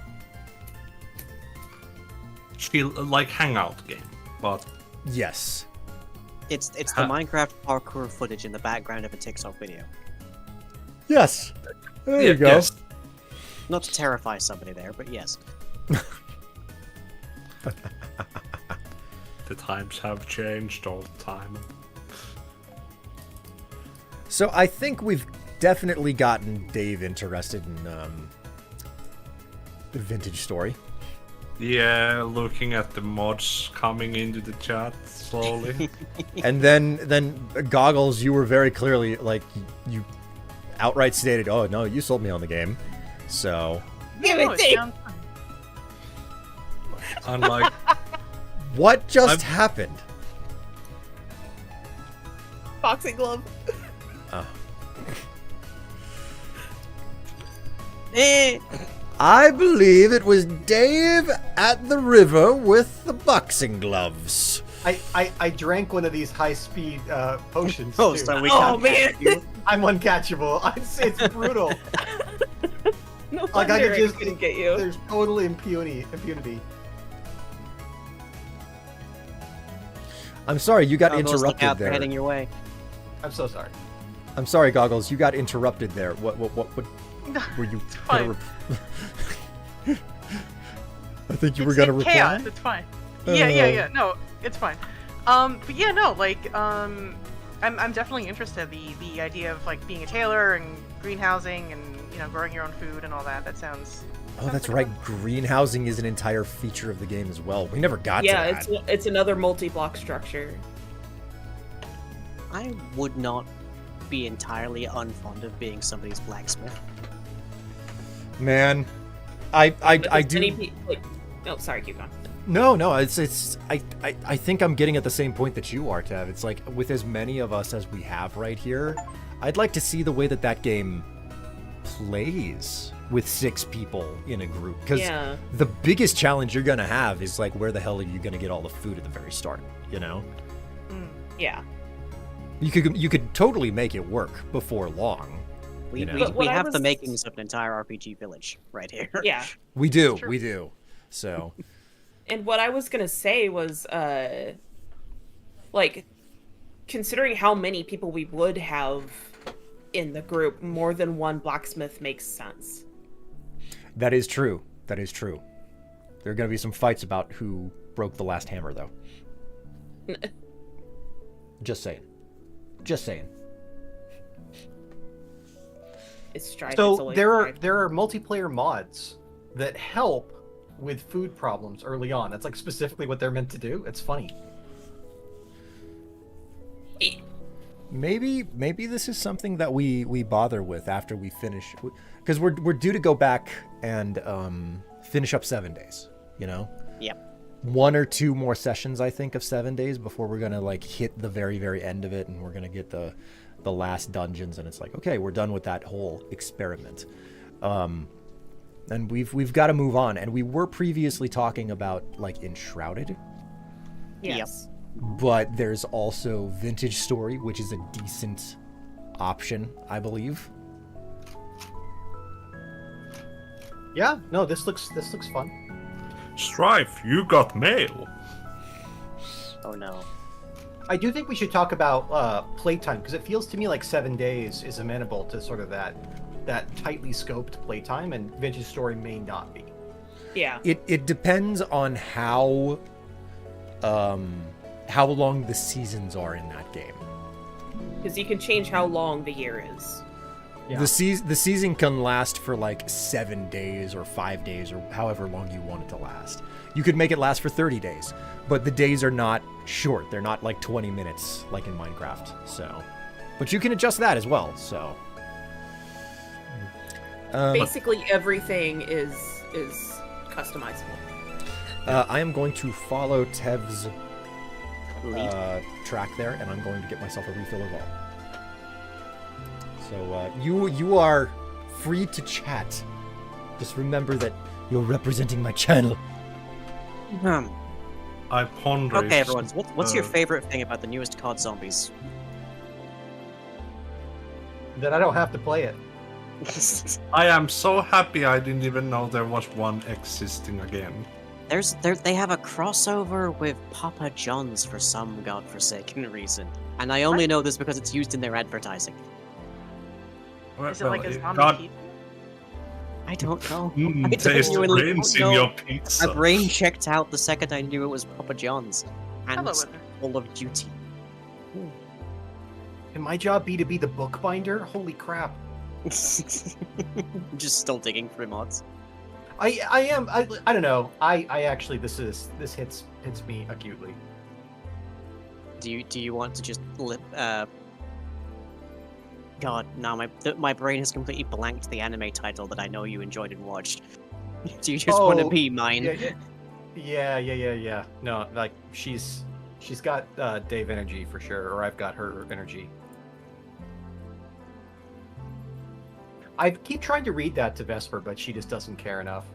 chill, like hangout game. But Yes. It's the Minecraft parkour footage in the background of a TikTok video. Yes. There yeah, you go. yes, Not to terrify somebody there, but yes. the times have changed all the time. So I think we've definitely gotten Dave interested in the vintage story. Yeah, looking at the mods coming into the chat slowly. And then Goggles, you were very clearly like you outright stated, "Oh no, you sold me on the game." So Give No, it, it Dave. sounds fun. I'm like, what just happened? Boxing glove. Oh. Eh. I believe it was Dave at the river with the boxing gloves. I drank one of these high-speed potions. Oh, too. so we Oh, can't man. catch you. I'm uncatchable. It's brutal. No Like, I wonder could I just- couldn't get you. There's total impunity. I'm sorry, you got Goggles, look interrupted out, they're there. heading your way. I'm so sorry. I'm sorry, Goggles, you got interrupted there. What were you fine. I think you It's were gonna in reply. chaos. It's fine. Yeah. No, it's fine. But yeah, no, like, I'm definitely interested. The idea of like being a tailor and greenhousing and growing your own food and all that. That sounds. Oh, that's right. Greenhousing is an entire feature of the game as well. We never got to Yeah, that. it's another multi-block structure. I would not be entirely unfond of being somebody's blacksmith. Man, I But do. No, sorry, keep going. No, it's I think I'm getting at the same point that you are, Tev. It's like with as many of us as we have right here, I'd like to see the way that game plays with 6 people in a group, because Yeah. the biggest challenge you're gonna have is like, where the hell are you gonna get all the food at the very start? You know, Yeah. you could totally make it work before long. We, You know. we, But we what I have the was- makings of an entire RPG village right here. Yeah. We do, True. we do. So And what I was gonna say was, like, considering how many people we would have in the group, more than one blacksmith makes sense. that is true. That is true. There are gonna be some fights about who broke the last hammer, though. Just saying. Just saying. It's Strife. it's So always there Strife. are multiplayer mods that help with food problems early on. That's like specifically what they're meant to do. It's funny. Maybe this is something that we bother with after we finish, because we're due to go back and finish up 7 days. You know, Yep. 1 or 2 more sessions, I think, of 7 days before we're gonna like hit the very end of it, and we're gonna get the last dungeons, and it's like, okay, we're done with that whole experiment. And we've got to move on. And we were previously talking about like Enshrouded, Yes. but there's also Vintage Story, which is a decent option, I believe. Yeah. No, this looks fun. Strife, you got mail. Oh no. I do think we should talk about playtime, because it feels to me like 7 days is amenable to sort of that tightly scoped playtime, and Vintage Story may not be. Yeah. It depends on how long the seasons are in that game. Because you can change how long the year is. Yeah. The season can last for like 7 days or 5 days or however long you want it to last. You could make it last for 30 days, but the days are not short. They're not like 20 minutes like in Minecraft. So, but you can adjust that as well. So, Basically, everything is customizable. I am going to follow Tev's Lead. track there, and I'm going to get myself a refill of all. So you are free to chat. Just remember that you're representing my channel. I ponder. Okay, if- everyone. What's your uh, favorite thing about the newest COD Zombies? That I don't have to play it. I am so happy I didn't even know there was one existing again. They have a crossover with Papa John's for some godforsaken reason, and I only know this because it's used in their advertising. Is it like a zombie God, pizza? I don't know. I taste genuinely brains don't in know. your pizza. My brain checked out the second I knew it was Papa John's, and Hello, it's Wither. Call of Duty. Can my job be to be the bookbinder? Holy crap. Just still digging for mods. I am. I don't know. I actually this hits me acutely. Do you want to just God, no, my brain has completely blanked the anime title that I know you enjoyed and watched. Do you just want to Oh, be mine? Yeah. No, like she's got Dave energy for sure, or I've got her energy. I keep trying to read that to Vesper, but she just doesn't care enough.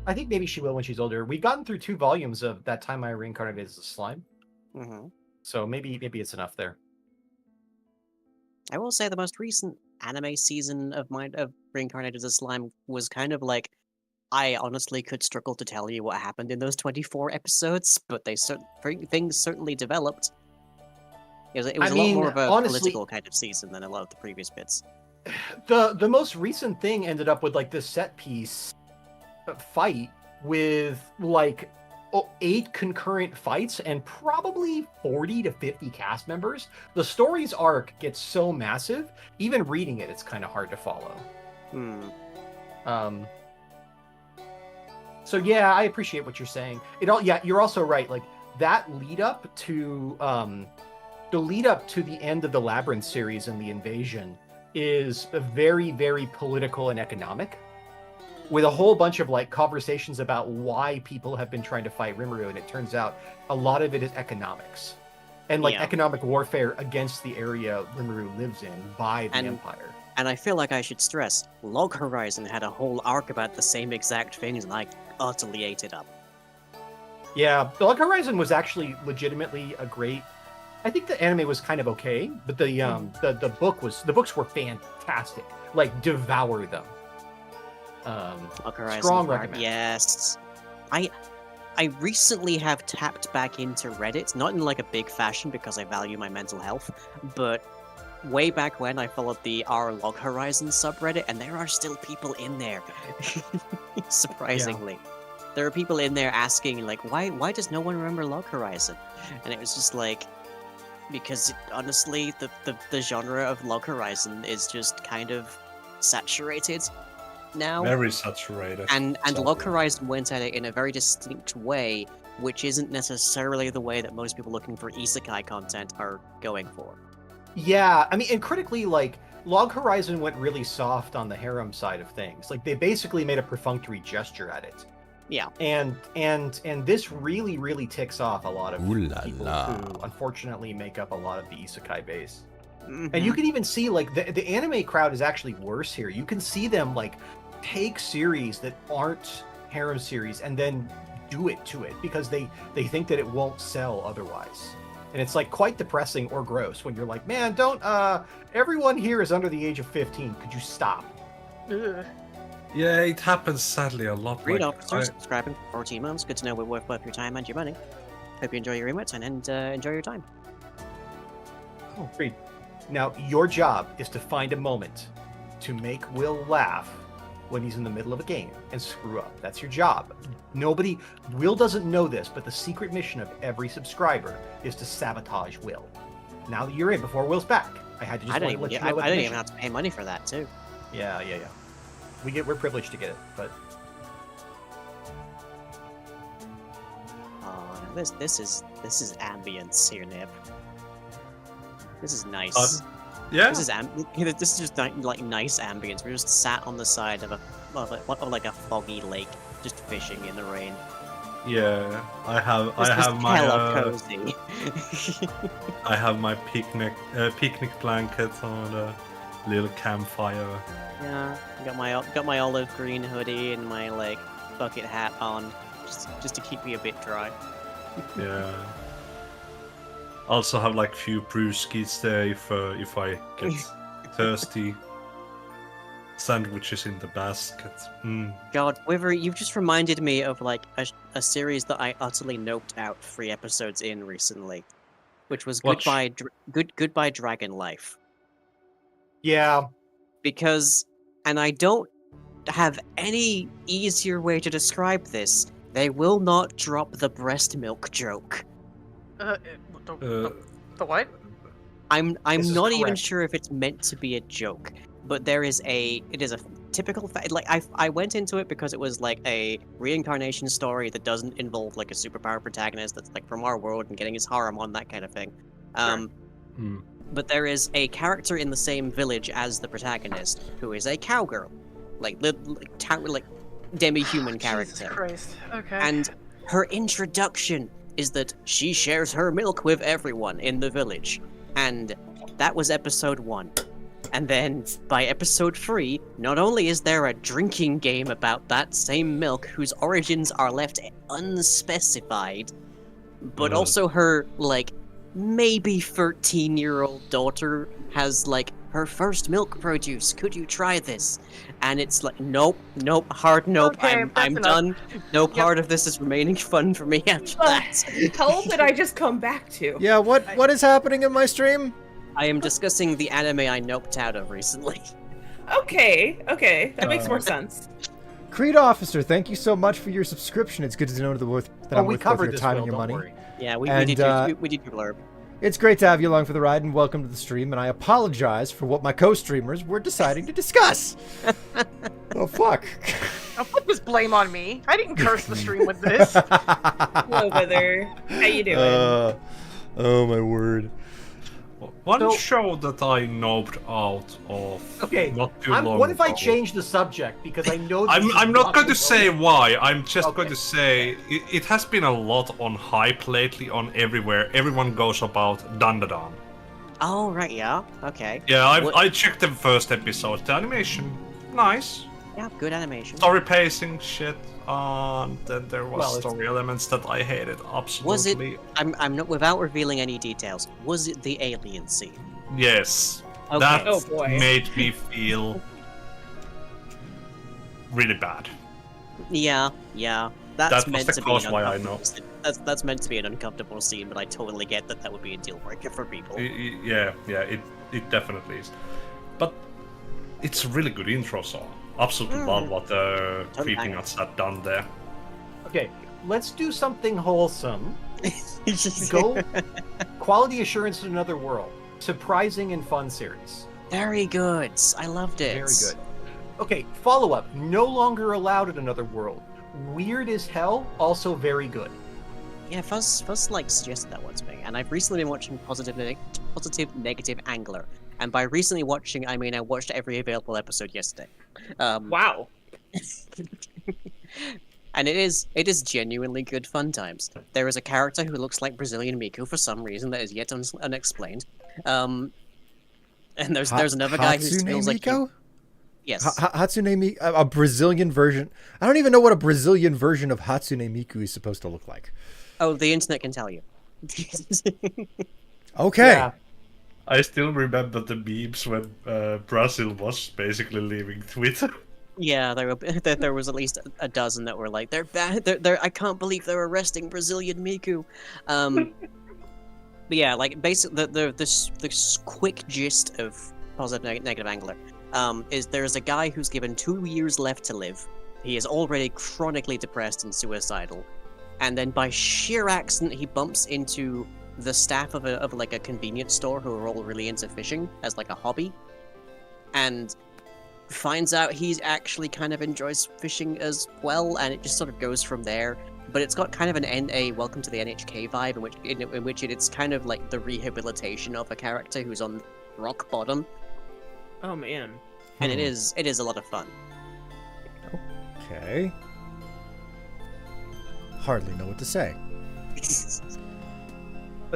I think maybe she will when she's older. We've gotten through 2 volumes of That Time I Reincarnated as a Slime, Hmm. so maybe it's enough there. I will say the most recent anime season of Reincarnated as a Slime was kind of like, I honestly could struggle to tell you what happened in those 24 episodes, but things certainly developed. It was I a lot mean, more of a honestly- political kind of season than a lot of the previous bits. The most recent thing ended up with like this set piece fight with like 8 concurrent fights and probably 40 to 50 cast members. The story's arc gets so massive, even reading it's kind of hard to follow. So yeah, I appreciate what you're saying. You're also right. Like that lead up to the end of the Labyrinth series and the invasion is a very, very political and economic, with a whole bunch of like conversations about why people have been trying to fight Rimuru, and it turns out a lot of it is economics and like Yeah. economic warfare against the area Rimuru lives in by the Empire. And I feel like I should stress, Log Horizon had a whole arc about the same exact things, and I utterly ate it up. Yeah, Log Horizon was actually legitimately a great. I think the anime was kind of okay, but the books were fantastic. Like devour them. Log Horizon Strong part, recommend. yes. I recently have tapped back into Reddit, not in like a big fashion because I value my mental health, but way back when I followed the R Log Horizon subreddit, and there are still people in there. Surprisingly. There are people in there asking, like, why does no one remember Log Horizon? And it was just like, because honestly, the genre of Log Horizon is just kind of saturated now. Very saturated. And Sadly. Log Horizon went at it in a very distinct way, which isn't necessarily the way that most people looking for isekai content are going for. Yeah, I mean, and critically, like Log Horizon went really soft on the harem side of things. Like they basically made a perfunctory gesture at it. Yeah. And this really ticks off a lot of Ooh la people la. who unfortunately make up a lot of the isekai base. Mhm. And you can even see like the anime crowd is actually worse here. You can see them like take series that aren't harem series and then do it to it because they think that it won't sell otherwise. And it's like quite depressing or gross when you're like, man, don't everyone here is under the age of 15. Could you stop? Ugh. Yeah, it happens sadly a lot. Read like, officers, subscribing for 14 months. Good to know we're worth both your time and your money. Hope you enjoy your emotes and enjoy your time. Oh, great. Now, your job is to find a moment to make Will laugh when he's in the middle of a game and screw up. That's your job. Will doesn't know this, but the secret mission of every subscriber is to sabotage Will. Now that you're in before Will's back, I had to just I wanted didn't to even let you know about I the didn't even mission. have to pay money for that too. Yeah. We're privileged to get it, but Oh, this is ambience here, Nip. This is nice. Yeah. This is just like nice ambience. We're just sat on the side of like a foggy lake, just fishing in the rain. Yeah. I have Just my hella cozy. I have my picnic blanket on a little campfire. Yeah, got my olive green hoodie and my like bucket hat on, just to keep me a bit dry. Yeah. Also have like few brewskis there if I get thirsty. Sandwiches in the basket. God, Wiver, you've just reminded me of like a series that I utterly noped out 3 episodes in recently, which was Watch. Goodbye Dragon Life. yeah. Because, and I don't have any easier way to describe this, they will not drop the breast milk joke. The what? I'm This is not even correct. sure if it's meant to be a joke, but it is a typical like I went into it because it was like a reincarnation story that doesn't involve like a superpower protagonist that's like from our world and getting his harem on, that kind of thing. But there is a character in the same village as the protagonist who is a cowgirl, like demi-human character. Jesus Christ. Okay. And her introduction is that she shares her milk with everyone in the village. And that was episode 1. And then by episode 3, not only is there a drinking game about that same milk whose origins are left unspecified, but also her, like, maybe 13-year-old daughter has, like, her first milk produce. Could you try this? And it's like, nope, hard nope. Okay, I'm that's enough. done. No part of this is remaining fun for me after that. Hell did I just come back to? Yeah, what is happening in my stream? I am discussing the anime I noped out of recently. Okay, that makes more sense. Creed Officer, thank you so much for your subscription. It's good to know that I'm We worth both covered your this, time Will, and your don't money. worry. Yeah, we And, did your blurb. It's great to have you along for the ride, and welcome to the stream. And I apologize for what my co-streamers were deciding to discuss. Oh fuck! Don't put this blame on me. I didn't curse the stream with this. Hello, Wither. How you doing? Oh my word! One So- show that I noped out of Okay. not too long What if I ago. change the subject because I know this is I'm not going to the say why. I'm just Okay. going to say it has been a lot on hype lately on everywhere. Everyone goes about Dandadan. Oh, right, yeah. Okay. Yeah, What- I checked the first episode. The animation, nice. Yeah, good animation. Story pacing, shit. Then there was Well, it's- story elements that I hated absolutely. Was it? I'm not, without revealing any details. Was it the alien scene? Yes. Okay. That Oh, boy. made me feel really bad. Yeah. That's That was meant the to be cause an why I uncomfortable scene. That's meant to be an uncomfortable scene, but I totally get that that would be a deal breaker for people. Yeah, it definitely is. But it's a really good intro song. Absolutely love what the Totally. Creepy Nuts had done there. Okay, let's do something wholesome. Go quality assurance in another world. Surprising and fun series. Very good. I loved it. Very good. Okay, follow up. No longer allowed in another world. Weird as hell. Also very good. Yeah, Fuzz like suggested that one to me, and I've recently been watching Positive Negative Angler. And by recently watching, I mean I watched every available episode yesterday. Wow. And it is genuinely good fun times. There is a character who looks like Brazilian Miku for some reason that is yet unexplained. And there's another guy who Hatsune feels like Miku? yes. Hatsune Miku, a Brazilian version. I don't even know what a Brazilian version of Hatsune Miku is supposed to look like. Oh, the internet can tell you. Okay. Yeah. I still remember the memes when Brazil was basically leaving Twitter. Yeah, there was at least a dozen that were like, they're bad. They're I can't believe they're arresting Brazilian Miku. But yeah, like basically the quick gist of Positive Negative Angler is there's a guy who's given 2 years left to live. He is already chronically depressed and suicidal, and then by sheer accident he bumps into the staff of like a convenience store who are all really into fishing as like a hobby, and finds out he actually kind of enjoys fishing as well, and it just sort of goes from there. But it's got kind of a Welcome to the NHK vibe, in which it's kind of like the rehabilitation of a character who's on rock bottom, Oh man. and it is a lot of fun. Okay. Hardly know what to say. Let's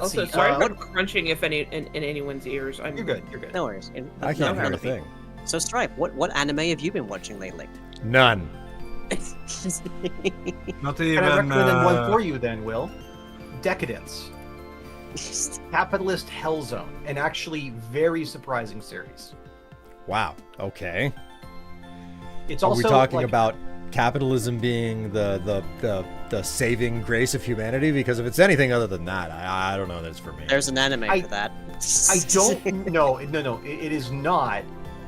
Also, see. sorry for crunching if any in anyone's ears. You're good. You're good. No worries. I can't hear a no, thing. So Stripe, what anime have you been watching lately? None. Not Can even. I recommend one for you then, Will? Decadence. Capitalist Hell Zone. An actually very surprising series. Wow. Okay. It's Are also we talking like, about capitalism being the saving grace of humanity? Because if it's anything other than that, I don't know that it's for me. There's an anime I- for that. I don't no, it is not.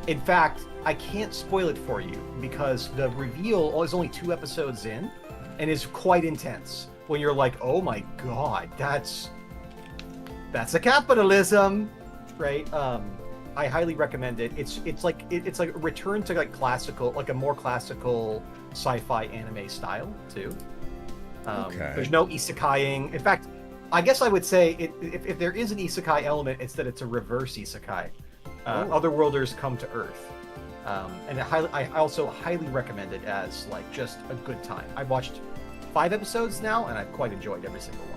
In fact, I can't spoil it for you because the reveal is only 2 episodes in and is quite intense. When you're like, "Oh my god, that's a capitalism." Right? I highly recommend it. It's like a return to like classical, like a more classical sci-fi anime style too. Okay. There's no isekaiing. In fact, I guess I would say if there is an isekai element, it's that it's a reverse isekai. Otherworlders come to Earth, and I also highly recommend it as like just a good time. I've watched 5 episodes now, and I've quite enjoyed every single one.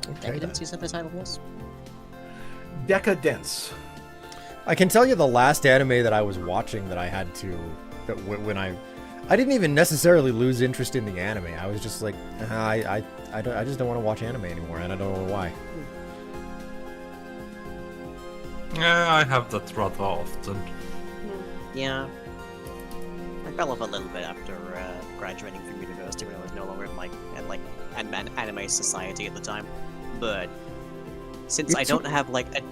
Okay, Decadence, you said the title was? Decadence. I can tell you the last anime that I was watching that I had to when I didn't even necessarily lose interest in the anime. I was just like, I just don't want to watch anime anymore, and I don't know why. Yeah, I have that rather often. Yeah. I fell off a little bit after graduating from university when I was no longer in an anime society at the time. But since I don't have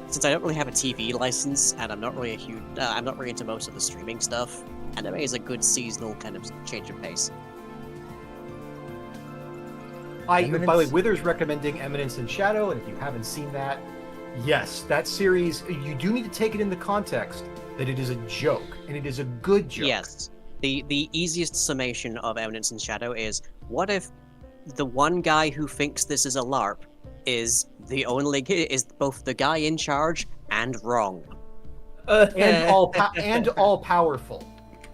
since I don't really have a TV license and I'm not really I'm not really into most of the streaming stuff, anime is a good seasonal kind of change of pace. By the way, Eminence? Wither's recommending Eminence in Shadow, and if you haven't seen that, yes, that series, you do need to take it in the context that it is a joke, and it is a good joke. Yes. The easiest summation of Eminence in Shadow is, what if the one guy who thinks this is a LARP is both the guy in charge and wrong? And all powerful.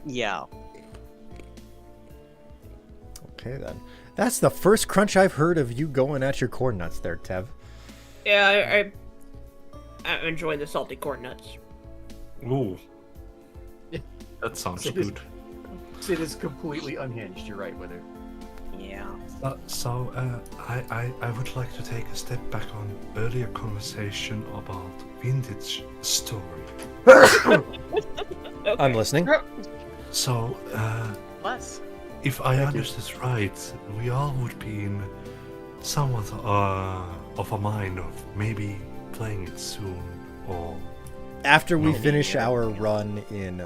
Yeah. Okay then. That's the first crunch I've heard of you going at your corn nuts there, Tev. Yeah, I'm enjoying the salty corn nuts. Ooh. That sounds It is- good. It is completely unhinged. You're right, Wither. Yeah. I would like to take a step back on earlier conversation about vintage story. I'm listening. So, Bless. if I understood right, we all would be in somewhat of a mind of maybe playing it soon, or After we No. finish our run in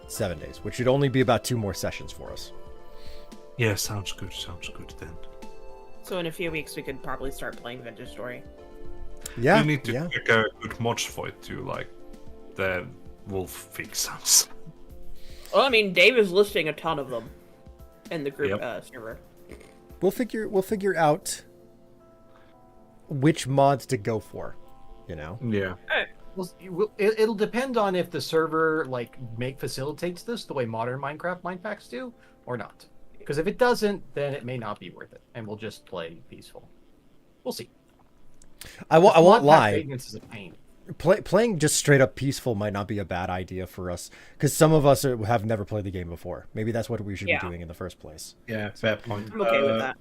7 days, which should only be about 2 more sessions for us. yeah, sounds good then. So in a few weeks we could probably start playing Vintage Story. Yeah, You need to yeah. pick a good mods for it too, like the wolf fixums. Well, I mean, Dave is listing a ton of them in the group Yep. server. We'll figure out which mods to go for, you know. Yeah. Well, it'll depend on if the server facilitates this the way modern Minecraft mind packs do, or not. Because if it doesn't, then it may not be worth it, and we'll just play peaceful. We'll see. I won't Mod pack lie. maintenance is a pain. Playing just straight up peaceful might not be a bad idea for us, because some of us have never played the game before. Maybe that's what we should Yeah. be doing in the first place. Yeah, fair point. I'm okay with that.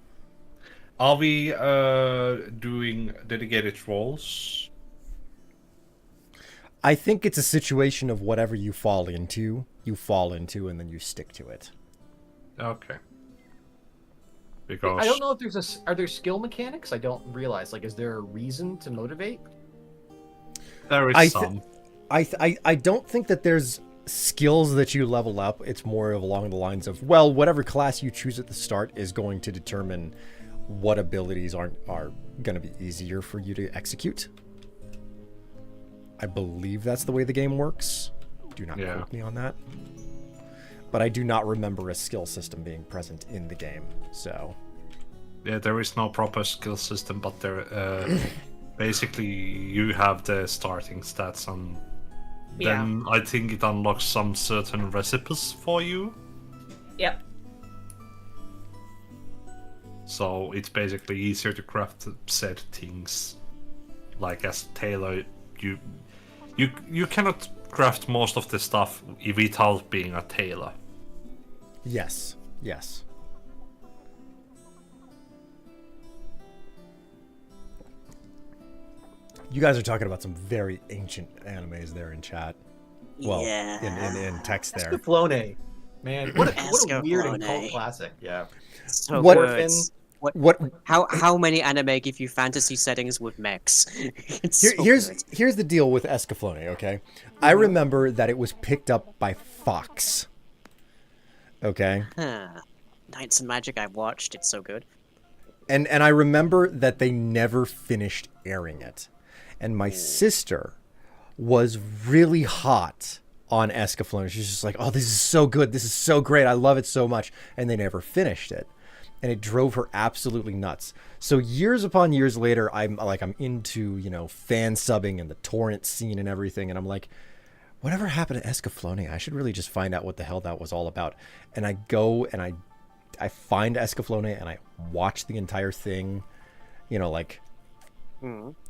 Are we doing dedicated roles? I think it's a situation of whatever you fall into, and then you stick to it. Okay. Because I don't know if are there skill mechanics? I don't realize. Is there a reason to motivate? there is I some. I don't think that there's skills that you level up, it's more of along the lines of, well, whatever class you choose at the start is going to determine what abilities are going to be easier for you to execute. I believe that's the way the game works. Do not quote me on that. But I do not remember a skill system being present in the game, so... Yeah, there is no proper skill system, but there, basically you have the starting stats, and then I think it unlocks some certain recipes for you. Yep. So it's basically easier to craft said things. Like as tailor, you cannot craft most of the stuff without being a tailor. Yes. Yes. You guys are talking about some very ancient animes there in chat. Well, in text there. Escaflowne. Man, what a weird and cult Escaflowne. classic. Yeah. So What- good. What How many anime give you fantasy settings with mechs? It's so good. here's the deal with Escaflowne, okay? I remember that it was picked up by Fox. Okay? Huh. Knights and Magic I watched, it's so good. And I remember that they never finished airing it. And my sister was really hot on Escaflowne. She's just like, "Oh, this is so good. This is so great. I love it so much." And they never finished it. And it drove her absolutely nuts. So years upon years later, I'm into, fan subbing and the torrent scene and everything. And I'm like, whatever happened to Escaflowne? I should really just find out what the hell that was all about. And I go and I find Escaflowne and I watch the entire thing,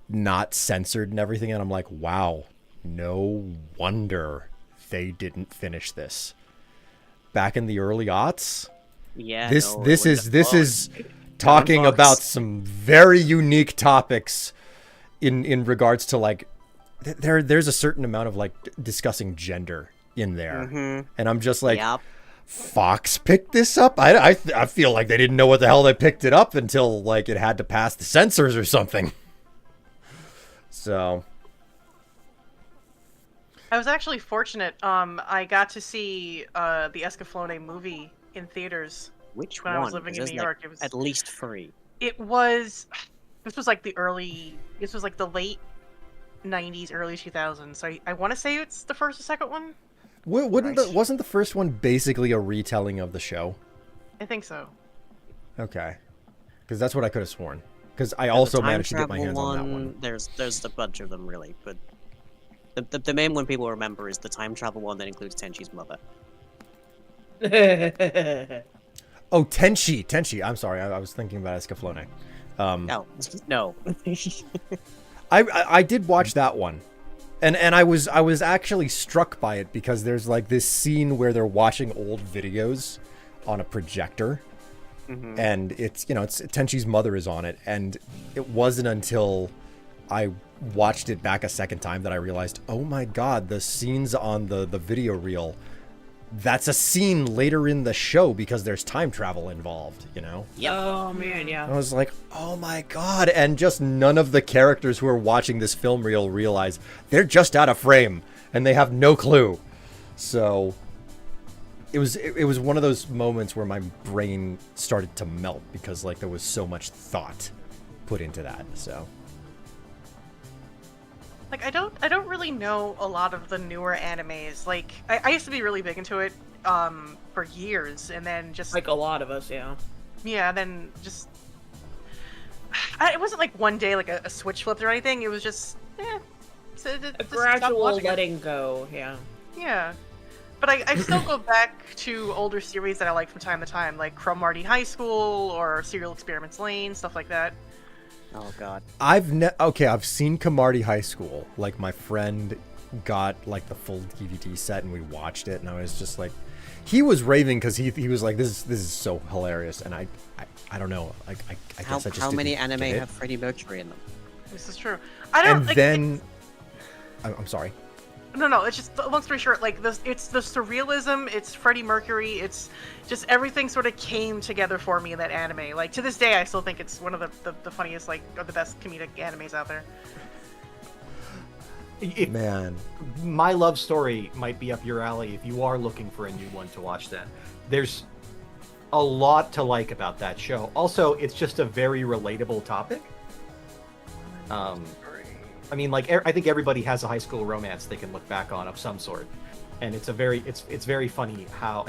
not censored and everything. And I'm like, wow, no wonder they didn't finish this. Back in the early aughts, Yeah. this is talking about some very unique topics in regards to there's a certain amount of discussing gender in there, and I'm just like, Yep. Fox picked this up. I feel like they didn't know what the hell they picked it up until it had to pass the censors or something. So I was actually fortunate. I got to see the Escaflowne movie in theaters. Which when one? I was living 'Cause in there's, New York, it was at least 3. It was. This was like the early. This was like the late '90s, early 2000s. So I want to say it's the first or second one. wasn't the first one basically a retelling of the show? I think so. Okay, because that's what I could have sworn. Because I also The time managed to get my hands travel on that one. There's a bunch of them really, but the main one people remember is the time travel one that includes Tenchi's mother. Oh, Tenchi. I'm sorry, I was thinking about Escaflowne. No. I did watch that one, and I was actually struck by it because there's this scene where they're watching old videos on a projector, and it's Tenchi's mother is on it, and it wasn't until I watched it back a second time that I realized, oh my god, the scenes on the video reel, that's a scene later in the show because there's time travel involved, Yep. Oh man, yeah. I was like, oh my god, and just none of the characters who are watching this film reel realize they're just out of frame and they have no clue. So it was one of those moments where my brain started to melt because there was so much thought put into that. So I don't really know a lot of the newer animes. I used to be really big into it for years, and then just Like a lot of us, yeah. then just it wasn't one day a switch flipped or anything. It was just A gradual letting go, yeah. Yeah, but I still go back to older series that I like from time to time, like Cromartie High School or Serial Experiments Lane, stuff like that. Oh god. I've seen Cromartie High School. My friend got the full DVD set and we watched it, and I was just he was raving because he was like, this is so hilarious, and I don't know, I guess I just How many didn't anime get it. have Freddie Mercury in them? This is true. I don't. And then I'm sorry. No. It's just long story short. It's the surrealism. It's Freddie Mercury. It's just everything sort of came together for me in that anime. To this day, I still think it's one of the funniest, or the best comedic animes out there. Man. My Love Story might be up your alley if you are looking for a new one to watch. Then there's a lot to like about that show. Also, it's just a very relatable topic. I mean, like I think everybody has a high school romance they can look back on of some sort, and it's very funny how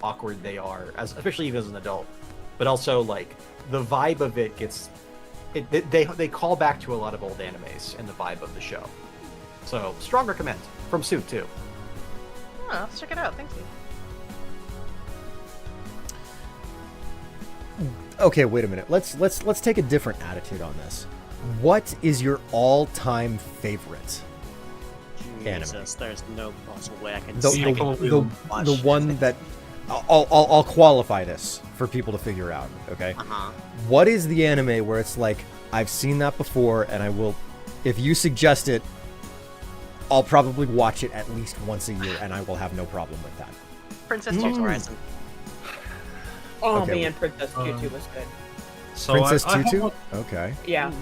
awkward they are, especially even as an adult. But also, like, the vibe of it gets they call back to a lot of old animes and the vibe of the show. So strong recommend from Suit too. Oh, let's check it out. Thank you. Okay, wait a minute. Let's take a different attitude on this. What is your all-time favorite anime? Jesus, there's no possible way I can The, see the, I can the, the one that I'll qualify this for people to figure out. Okay. Uh-huh. What is the anime where it's like, I've seen that before, and I will, if you suggest it, I'll probably watch it at least once a year, and I will have no problem with that. Princess Fox Tutu. Horizon. Oh Okay. man, Princess Tutu was good. So Princess I Tutu? have, Okay. Yeah.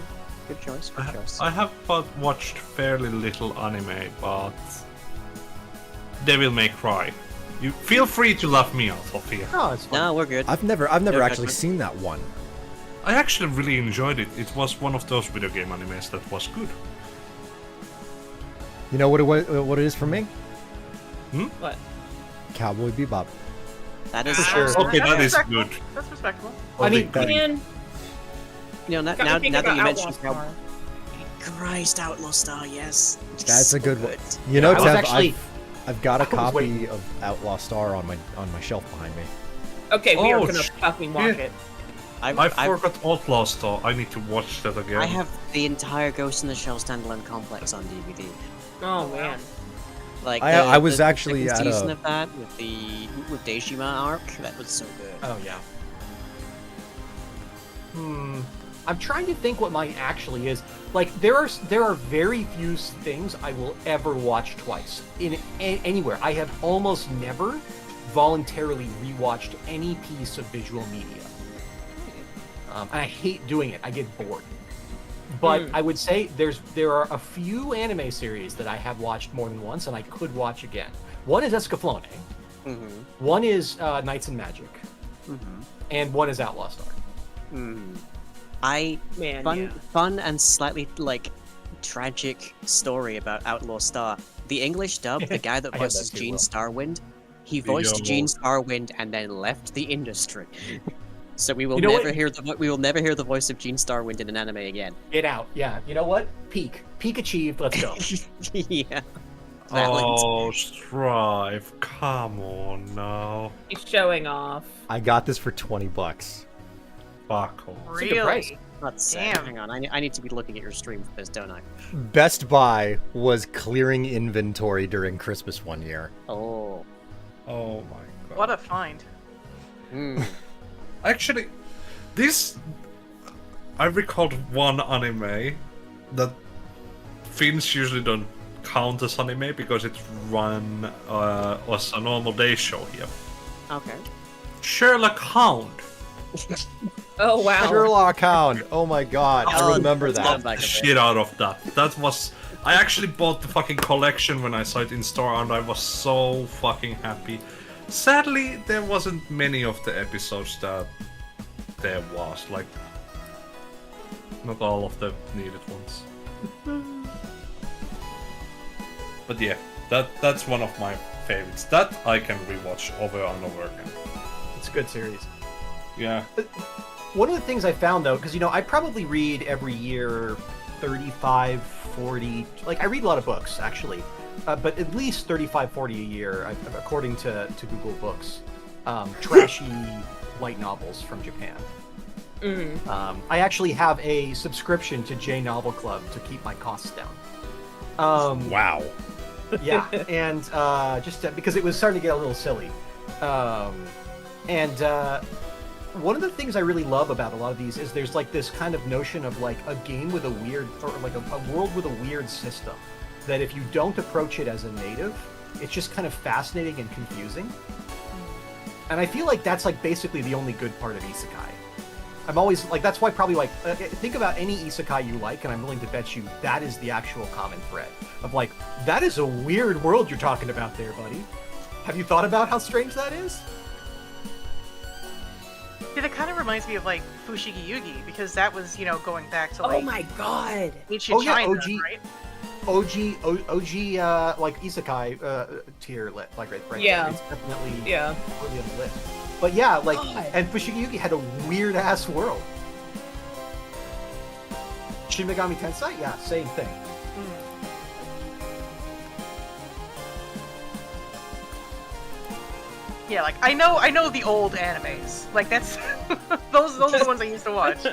Good choice. Good choice. I have watched fairly little anime, but Devil May Cry. You feel free to laugh me out, Sophia. Oh, it's fun. No, we're good. I've never No actually judgment. seen that one. I actually really enjoyed it. It was one of those video game animes that was good. You know what it is for me? What? Cowboy Bebop. That is Sure. true. Okay, that is respectable. good. That's respectable. I mean, Man, You know, got me now thinking that you about mentioned Outlaw Star. Christ, Outlaw Star, yes. That's So a good one. good. You know, I was Tev, actually- I've got a I was copy waiting. of Outlaw Star on my shelf behind me. Okay, we are Oh, gonna fucking watch it. I forgot Outlaw Star. I need to watch that again. I have the entire Ghost in the Shell standalone complex on DVD. Oh man. Like I was actually second at season a- of that with Dejima arc. That was so good. Oh yeah. I'm trying to think what mine actually is. Like there are very few things I will ever watch twice anywhere. I have almost never voluntarily rewatched any piece of visual media. And I hate doing it. I get bored. But I would say there are a few anime series that I have watched more than once and I could watch again. One is Escaflowne. Mm-hmm. One is Knights and Magic. Mm-hmm. And one is Outlaw Star. Mm. Man, Fun and slightly like tragic story about Outlaw Star. The English dub, the guy that I had voices that too, Gene Will. Starwind, he voiced Yo. Gene Starwind and then left the industry. So we will You know never what? hear the voice of Gene Starwind in an anime again. Get out. Yeah. You know what? Peak achieved. Let's go. Yeah. Valid. Oh, Strife, come on now. he's showing off. I got this for $20. Fuck off. It's a good price. Really? Let's see. Damn. Hang on, I need to be looking at your stream for this, don't I? Best Buy was clearing inventory during Christmas one year. Oh. Oh my god. What a find. Mm. Actually, this... I recalled one anime that Finns usually don't count as anime because it's run as a normal day show here. Okay. Sherlock Hound. Oh wow. Sherlock Hound. Oh my god, I Oh, remember that's that. not back The a bit. shit out of that. That was... I actually bought the fucking collection when I saw it in store and I was so fucking happy. Sadly, there wasn't many of the episodes that there was. Like, not all of the needed ones. But yeah, that's one of my favorites. That I can rewatch over and over again. It's a good series. Yeah. One of the things I found though, because I probably read every year 35, 40, like I read a lot of books actually, but at least 35, 40 a year, according to Google Books. Trashy light novels from Japan. I actually have a subscription to J Novel Club to keep my costs down. Wow. Yeah, and because it was starting to get a little silly. One of the things I really love about a lot of these is there's like this kind of notion of like a game with a weird, or like a world with a weird system, that if you don't approach it as a native, it's just kind of fascinating and confusing. And I feel like that's like basically the only good part of Isekai. I'm always like, that's why probably like, think about any isekai you like, and I'm willing to bet you that is the actual common thread of like, that is a weird world you're talking about there, buddy. Have you thought about how strange that is? Yeah, that kind of reminds me of like Fushigi Yugi, because that was, you know, going back to like Oh my god! ancient China, OG, right? OG, like isekai tier lit, like right. Yeah. It's definitely Yeah. really on the list. But yeah, like, God. and Fushigi Yugi had a weird ass world. Shin Megami Tensei, yeah, same thing. Yeah, like I know the old animes. Like that's those are the ones I used to watch.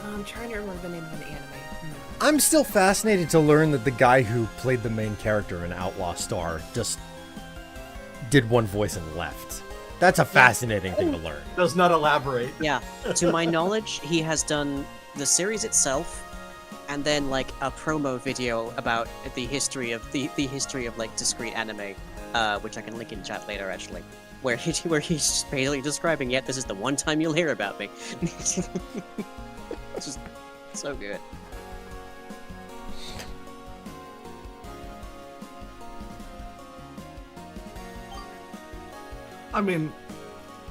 I'm trying to remember the name of an anime. I'm still fascinated to learn that the guy who played the main character in Outlaw Star just did one voice and left. That's a fascinating thing to learn. Does not elaborate. Yeah, to my knowledge, he has done the series itself, and then like a promo video about the history of the history of like discrete anime, which I can link in chat later actually, where he's just basically describing, "Yep, this is the one time you'll hear about me." It's just so good. I mean,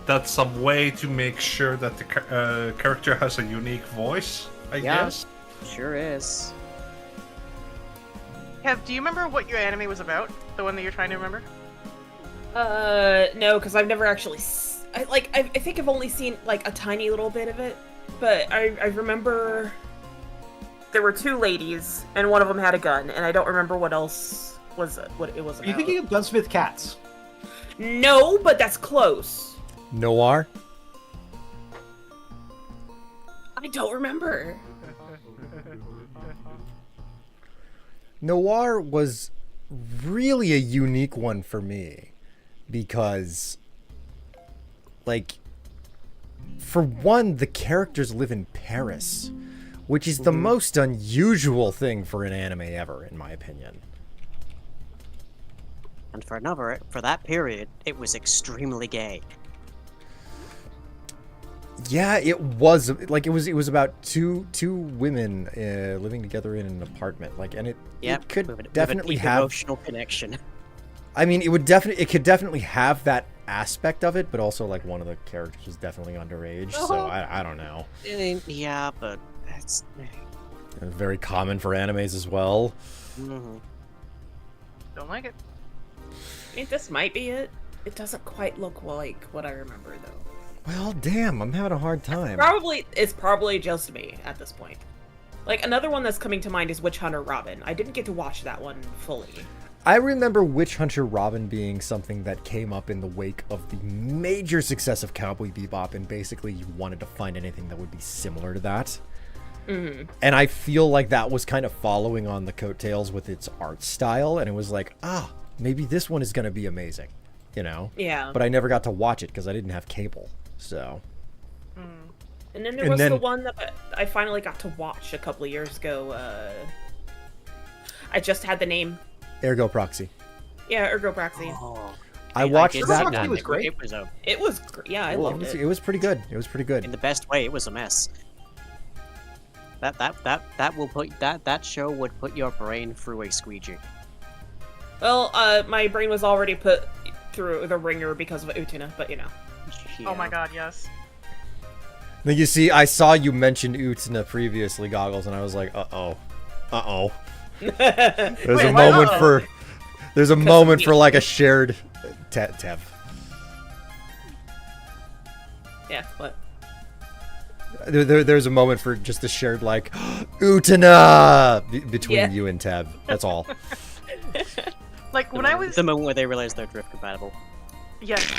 that's some way to make sure that the character has a unique voice, I Yeah. guess. Sure is. Do you remember what your anime was about? The one that you're trying to remember? No, because I've never actually. I think I've only seen like a tiny little bit of it, but I remember there were two ladies, and one of them had a gun, and I don't remember what else was what it was Are about. you thinking of Gunsmith Cats? No, but that's close. Noir? I don't remember. Noir was really a unique one for me because, like, for one, the characters live in Paris, which is the most unusual thing for an anime ever, in my opinion. And for that period, it was extremely gay. Yeah, it was like it was about two women living together in an apartment, like, and it could with a definitely deep have. emotional connection. I mean, it could definitely have that aspect of it, but also like one of the characters was definitely underage, so I don't know. Yeah, but that's. Very common for animes as well. Mhm. Don't like it. I mean, this might be it. It doesn't quite look like what I remember, though. Well, damn, I'm having a hard time. It's probably just me at this point. Like, another one that's coming to mind is Witch Hunter Robin. I didn't get to watch that one fully. I remember Witch Hunter Robin being something that came up in the wake of the major success of Cowboy Bebop, and basically you wanted to find anything that would be similar to that. Mm-hmm. And I feel like that was kind of following on the coattails with its art style, and it was like, maybe this one is going to be amazing, you know? Yeah. But I never got to watch it because I didn't have cable, so... And then there was the one that I finally got to watch a couple of years ago. I just had the name. Ergo Proxy. Yeah, Ergo Proxy. Oh, I watched did that see one. was great. It was yeah, I loved it. It was pretty good. It was pretty good. in the best way. It was a mess. That will put that show would put your brain through a squeegee. Well, my brain was already put through the ringer because of Utena, but you know. Oh my god, yes. Now, you see, I saw you mention Utena previously, Goggles, and I was like, uh-oh. There's Wait, a why moment uh-oh? for... There's a moment for, like, a shared... Tev. Yeah, what? There's a moment for just a shared, like, Utena! Between you and Tev. That's all. Like when I was the moment where they realized they're drift compatible. yes.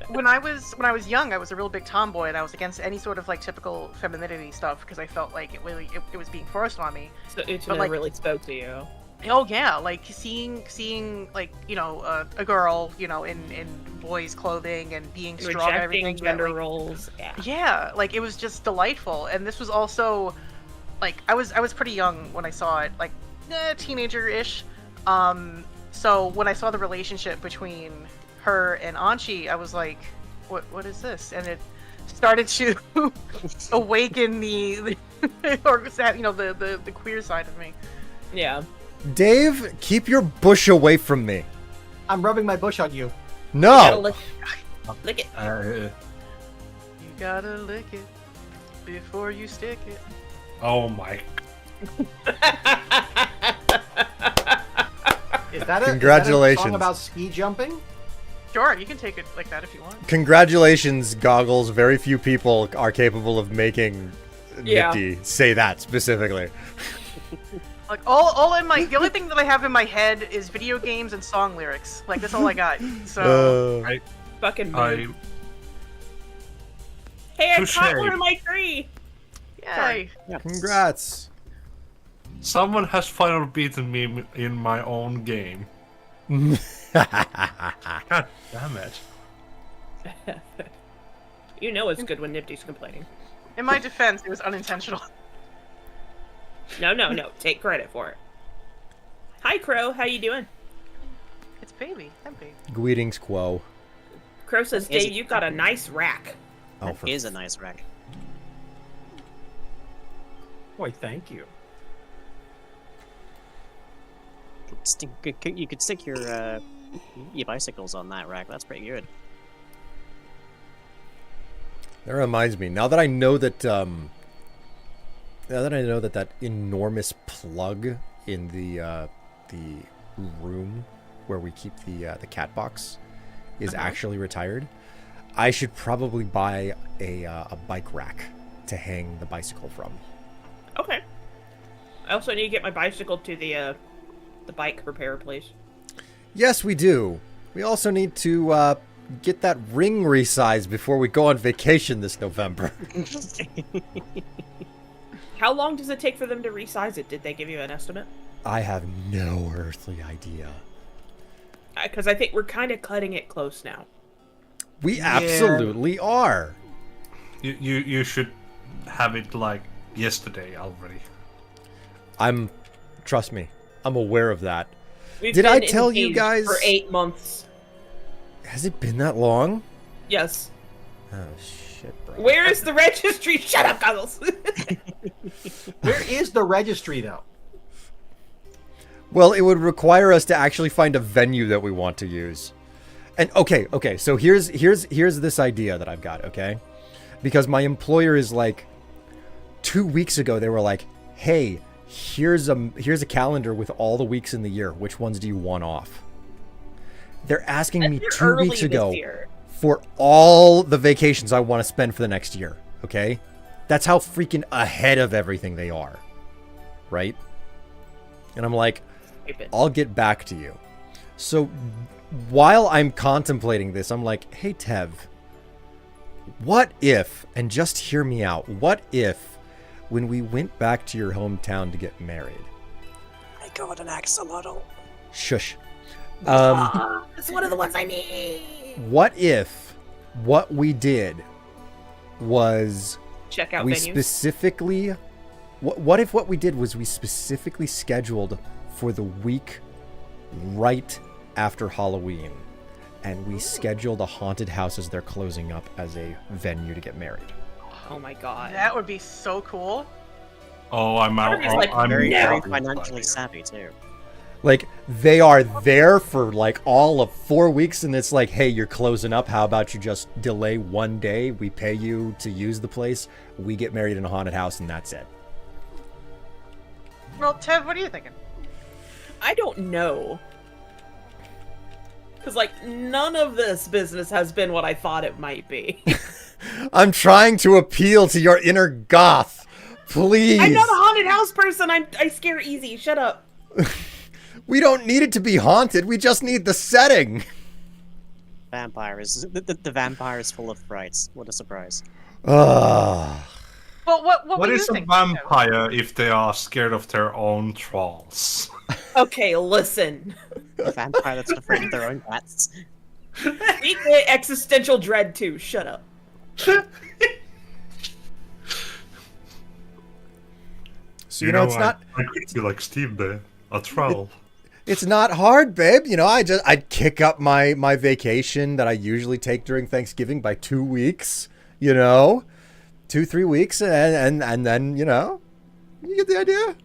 When I was young, I was a real big tomboy, and I was against any sort of like typical femininity stuff because I felt like it was being forced on me. So Utena But, like- really spoke to you. Oh yeah, like seeing like a girl in boys' clothing and being strong and Rejecting everything. gender like, roles. Yeah. yeah, like it was just delightful, and this was also like I was pretty young when I saw it, like teenager-ish. So when I saw the relationship between her and Anchi, I was like, what is this? And it started to awaken the or the queer side of me. Yeah. Dave, keep your bush away from me. I'm rubbing my bush on you. You gotta No. lick it. You gotta lick it before you stick it. Oh my. Is that a Congratulations. song about ski jumping? Sure, you can take it like that if you want. Congratulations, Goggles. Very few people are capable of making Yeah. Nifty say that specifically. Like all in my the only thing that I have in my head is video games and song lyrics. Like that's all I got. So Fucking I me. Hey, I Touche. caught one in my tree. yay. Congrats. someone has finally beaten me in my own game. God damn it. You know it's good when Nifty's complaining. In my defense, it was unintentional. No. Take credit for it. Hi, Crow. How you doing? It's baby. I'm baby. Greetings, Quo. Crow says, Is Dave, it- you got a nice rack. Oh, for Is a nice rack. Boy, thank you. You could stick your bicycles on that rack. That's pretty good. That reminds me. Now that I know that that enormous plug in the room where we keep the cat box is actually retired, I should probably buy a bike rack to hang the bicycle from. Okay. I also need to get my bicycle to the bike repair place. Yes, we do. We also need to get that ring resized before we go on vacation this November. How long does it take for them to resize it? Did they give you an estimate? I have no earthly idea. Because I think we're kind of cutting it close now. We absolutely are. You should have it like yesterday already. Trust me, I'm aware of that. We've Did I been tell you engaged guys- for 8 months? Has it been that long? Yes. Oh shit, bro. Where is the registry? Shut up, Goggles. Where is the registry, though? Well, it would require us to actually find a venue that we want to use. And okay, so here's this idea that I've got, okay? Because my employer is like 2 weeks ago they were like, "Hey, here's a calendar with all the weeks in the year. Which ones do you want off?" They're asking me They're 2 early weeks this ago year. for all the vacations I want to spend for the next year, okay? That's how freaking ahead of everything they are. Right? And I'm like, Stupid. I'll get back to you. So while I'm contemplating this, I'm like, hey, Tev, what if, and just hear me out, what if when we went back to your hometown to get married? I got an axolotl. Shush. It's one of the ones I need. What if what we did was Check out we venues. specifically... What if what we did was we specifically scheduled for the week right after Halloween, and we scheduled a haunted house as they're closing up as a venue to get married? Oh my god. That would be so cool. Oh, I'm out. Everybody's like, I'm Very, No. very out. financially savvy too. Like, they are there for like all of 4 weeks, and it's like, hey, you're closing up. How about you just delay 1 day? We pay you to use the place. We get married in a haunted house, and that's it. Well, Tev, what are you thinking? I don't know. Because, like, none of this business has been what I thought it might be. I'm trying to appeal to your inner goth. Please. I'm not a haunted house person. I scare easy. Shut up. We don't need it to be haunted. We just need the setting. Vampires. The vampire is full of frights. What a surprise. Ugh. Well, what What were you is a thinking, Tev? vampire if they are scared of their own trolls? Okay, listen. A vampire that's afraid of their own cats. We get existential dread too. Shut up. So, you know, it's not... I could be like Steve there, a troll. It's not hard, babe. You know, I'd kick up my vacation that I usually take during Thanksgiving by 2 weeks. You know, 2-3 weeks, and then you know, you get the idea.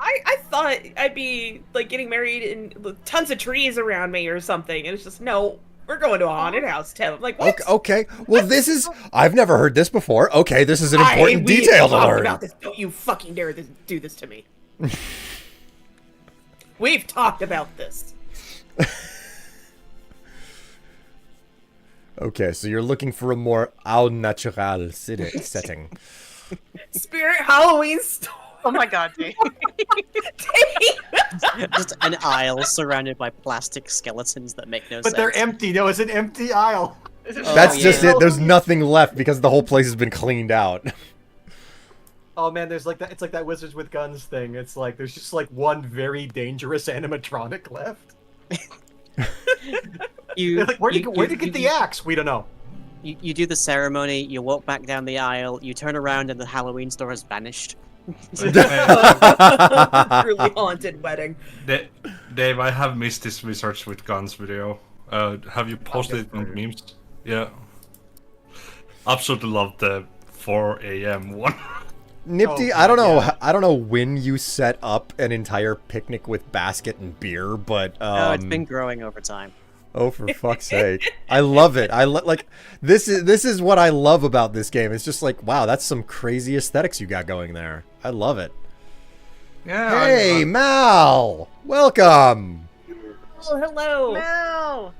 I thought I'd be like getting married and with tons of trees around me or something, and it's just no. We're going to a haunted house, Tim. I'm like, what? Okay. Well, I've never heard this before. Okay, this is an important detail to learn. About this. Don't you fucking dare do this to me. We've talked about this. Okay, so you're looking for a more au natural setting. Spirit Halloween store. Oh my god, Dave. Just an aisle surrounded by plastic skeletons that make no sense. But they're empty. No, it's an empty aisle. That's just it. There's nothing left because the whole place has been cleaned out. Oh man, there's like that. It's like that Wizards with Guns thing. It's like there's just like one very dangerous animatronic left. They're like, where'd you get the axe? We don't know. You do the ceremony. You walk back down the aisle. You turn around, and the Halloween store has vanished. Truly haunted wedding. Dave, I have missed this Wizards with Guns video. Have you posted it on memes? Yeah. Absolutely love the 4 a.m. one. Nifty, Oh, I don't know. yeah. I don't know when you set up an entire picnic with basket and beer, but It's been growing over time. oh, for fuck's sake! I love it. Like this is what I love about this game. It's just like, wow, that's some crazy aesthetics you got going there. I love it. Yeah. Hey, Mal, welcome. Oh, hello. No.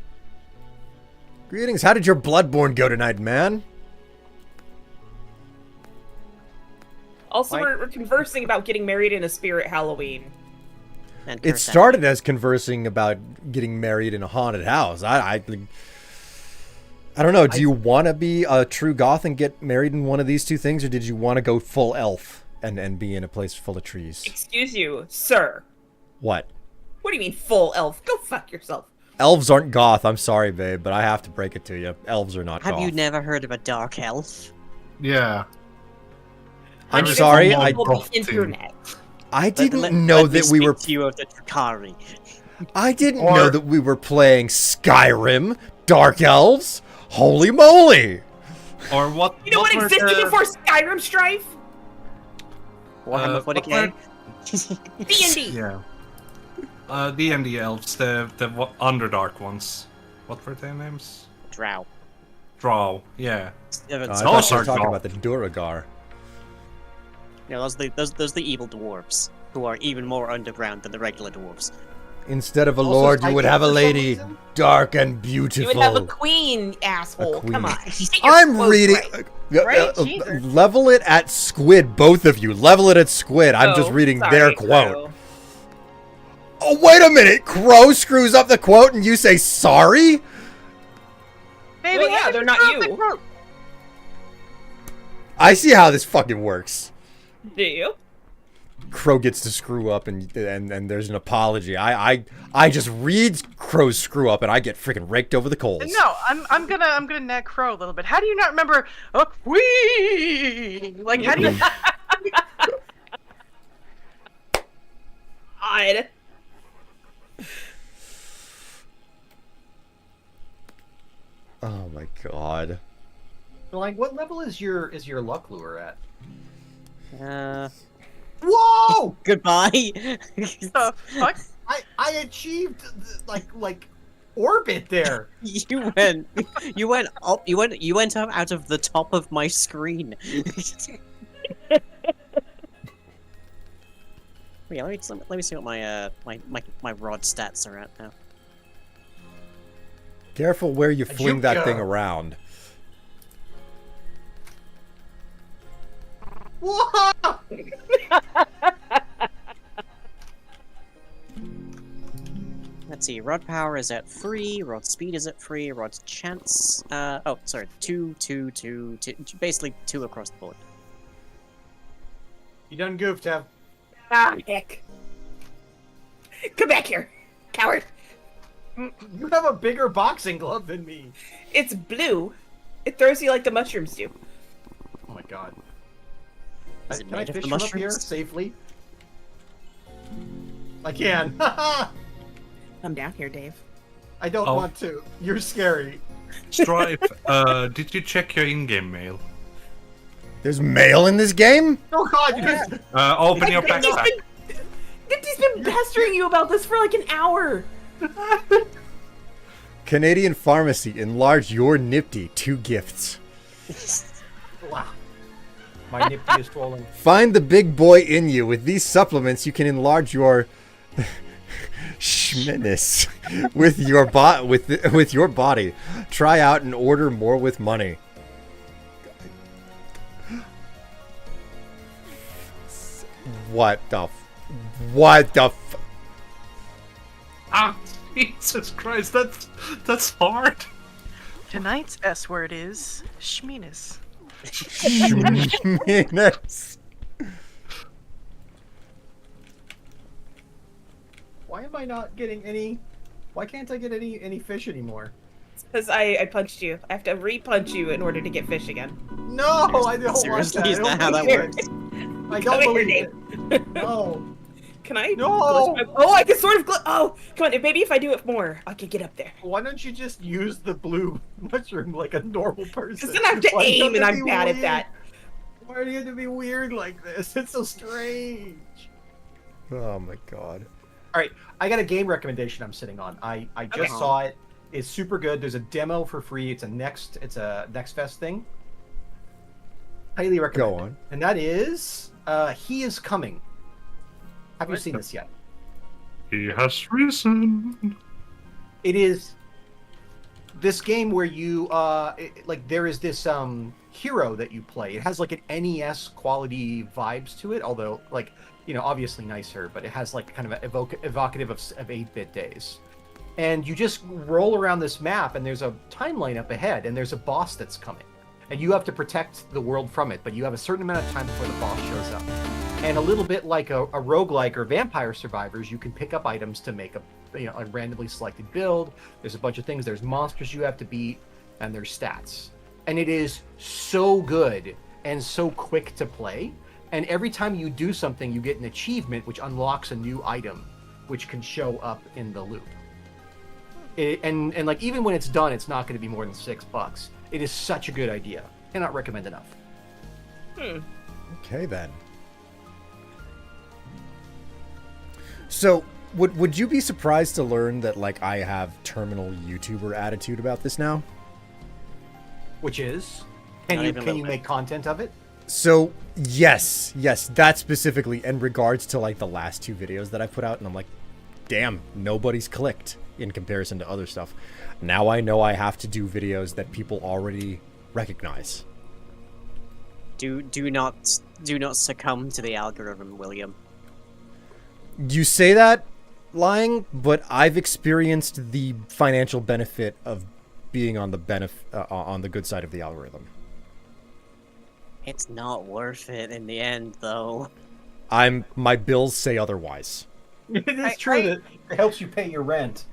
Greetings. How did your Bloodborne go tonight, man? Also, we're conversing about getting married in a spirit Halloween. And It curse started as conversing about getting married in a haunted house. I don't know. Do you want to be a true goth and get married in one of these two things, or did you want to go full elf and be in a place full of trees? Excuse you, sir. What? What do you mean full elf? Go fuck yourself. Elves aren't goth. I'm sorry, babe, but I have to break it to you. Elves are not Have goth. you never heard of a dark elf? Yeah. I'm There is sorry, one I- more the goth thing. internet. I didn't Let know me that we speak were. to you of the Drakari. I didn't Or- know that we were playing Skyrim. Dark elves. Holy moly! Or what? You know what were existed the- before Skyrim, Strife? Warhammer what 40k. D&D. Yeah. D&D elves, the Underdark ones. What were their names? Drow. Drow. Yeah. Yeah, I that's- thought you also were talking goth. about the Duragar. yeah, those are the evil dwarves, who are even more underground than the regular dwarves. Instead of a Also lord, you would Vikings have a for some lady, reason? dark and You beautiful. would have a queen, asshole. A queen. Come on. Get your I'm clothes reading. right. Right? Jesus. Level it at Squid, both of you. Level it at Squid. I'm just Oh, reading sorry, their quote. Crow. Oh, wait a minute. Crow screws up the quote and you say sorry? Baby, Well, yeah, they're not you. I see how this fucking works. Do you? Crow gets to screw up and there's an apology. I just read Crow's screw up and I get freaking raked over the coals. No, I'm gonna nag Crow a little bit. How do you not remember a queen? Like, how do you? Odd. Oh my god. Like, what level is your luck lure at? Whoa! Goodbye. the fuck? I achieved like orbit there. You went up. You went up out of the top of my screen. Yeah, let me see what my rod stats are at now. Careful where you fling that Juka. thing around. Whoa! Let's see. Rod power is at 3. Rod speed is at 3. Rod's chance. Oh, sorry. 2, 2, 2, 2. Basically 2 across the board. You done goofed, Tev. Ah, heck. Come back here, coward. You have a bigger boxing glove than me. It's blue. It throws you like the mushrooms do. Oh my god. Is it Can I made of fish the from up here mushrooms? safely? I can. Come down here, Dave. I don't Oh. want to. You're scary. Strife, did you check your in-game mail? There's mail in this game? Oh God! You guys... Open your Nifty's backpack. Nifty's been pestering you about this for like an hour. Canadian Pharmacy, enlarge your Nifty. 2 gifts. Wow. My nifty is swollen. Find the big boy in you. With these supplements, you can enlarge your schmittness with your body. Try out and order more with money. What the Ah, Jesus Christ, that's hard. Tonight's S word is schmeenus. schmittness? Why am I not getting any? Why can't I get any fish anymore? Because I punched you. I have to re-punch you in order to get fish again. No, I don't Seriously, want that. is that how that believe works? it. I don't Come here, believe it. No. Can I? No! glitch my- Oh, I can sort of. Oh, come on. Maybe if I do it more, I could get up there. Why don't you just use the blue mushroom like a normal person? Because then I have to Why aim, does and it I'm be bad at weird? that. Why do you have to be weird like this? It's so strange. Oh my god. All right, I got a game recommendation I'm sitting on. I just Okay. saw it. It's super good. There's a demo for free. It's a Next Fest thing. Highly recommend. Go it. on. And that is He Is Coming. Have you seen this yet? He has risen. It is this game where you there is this hero that you play. It has like an NES quality vibes to it, although obviously nicer, but it has like kind of evocative of 8-bit days. And you just roll around this map, and there's a timeline up ahead, and there's a boss that's coming, and you have to protect the world from it, but you have a certain amount of time before the boss shows up. And a little bit like a roguelike or Vampire Survivors, you can pick up items to make a randomly selected build. There's a bunch of things. There's monsters you have to beat, and there's stats. And it is so good and so quick to play. And every time you do something, you get an achievement which unlocks a new item, which can show up in the loop. And even when it's done, it's not going to be more than $6. It is such a good idea. Cannot recommend enough. Okay then. So, would you be surprised to learn that I have terminal YouTuber attitude about this now? Which is, Not can even a you little bit. make content of it? So, yes, that specifically in regards to the last 2 videos that I put out, and I'm like, damn, nobody's clicked in comparison to other stuff. Now I know I have to do videos that people already recognize. Do not succumb to the algorithm, William. You say that, lying, but I've experienced the financial benefit of being on the good side of the algorithm. It's not worth it in the end, though. My bills say otherwise. It is I- true that it helps you pay your rent.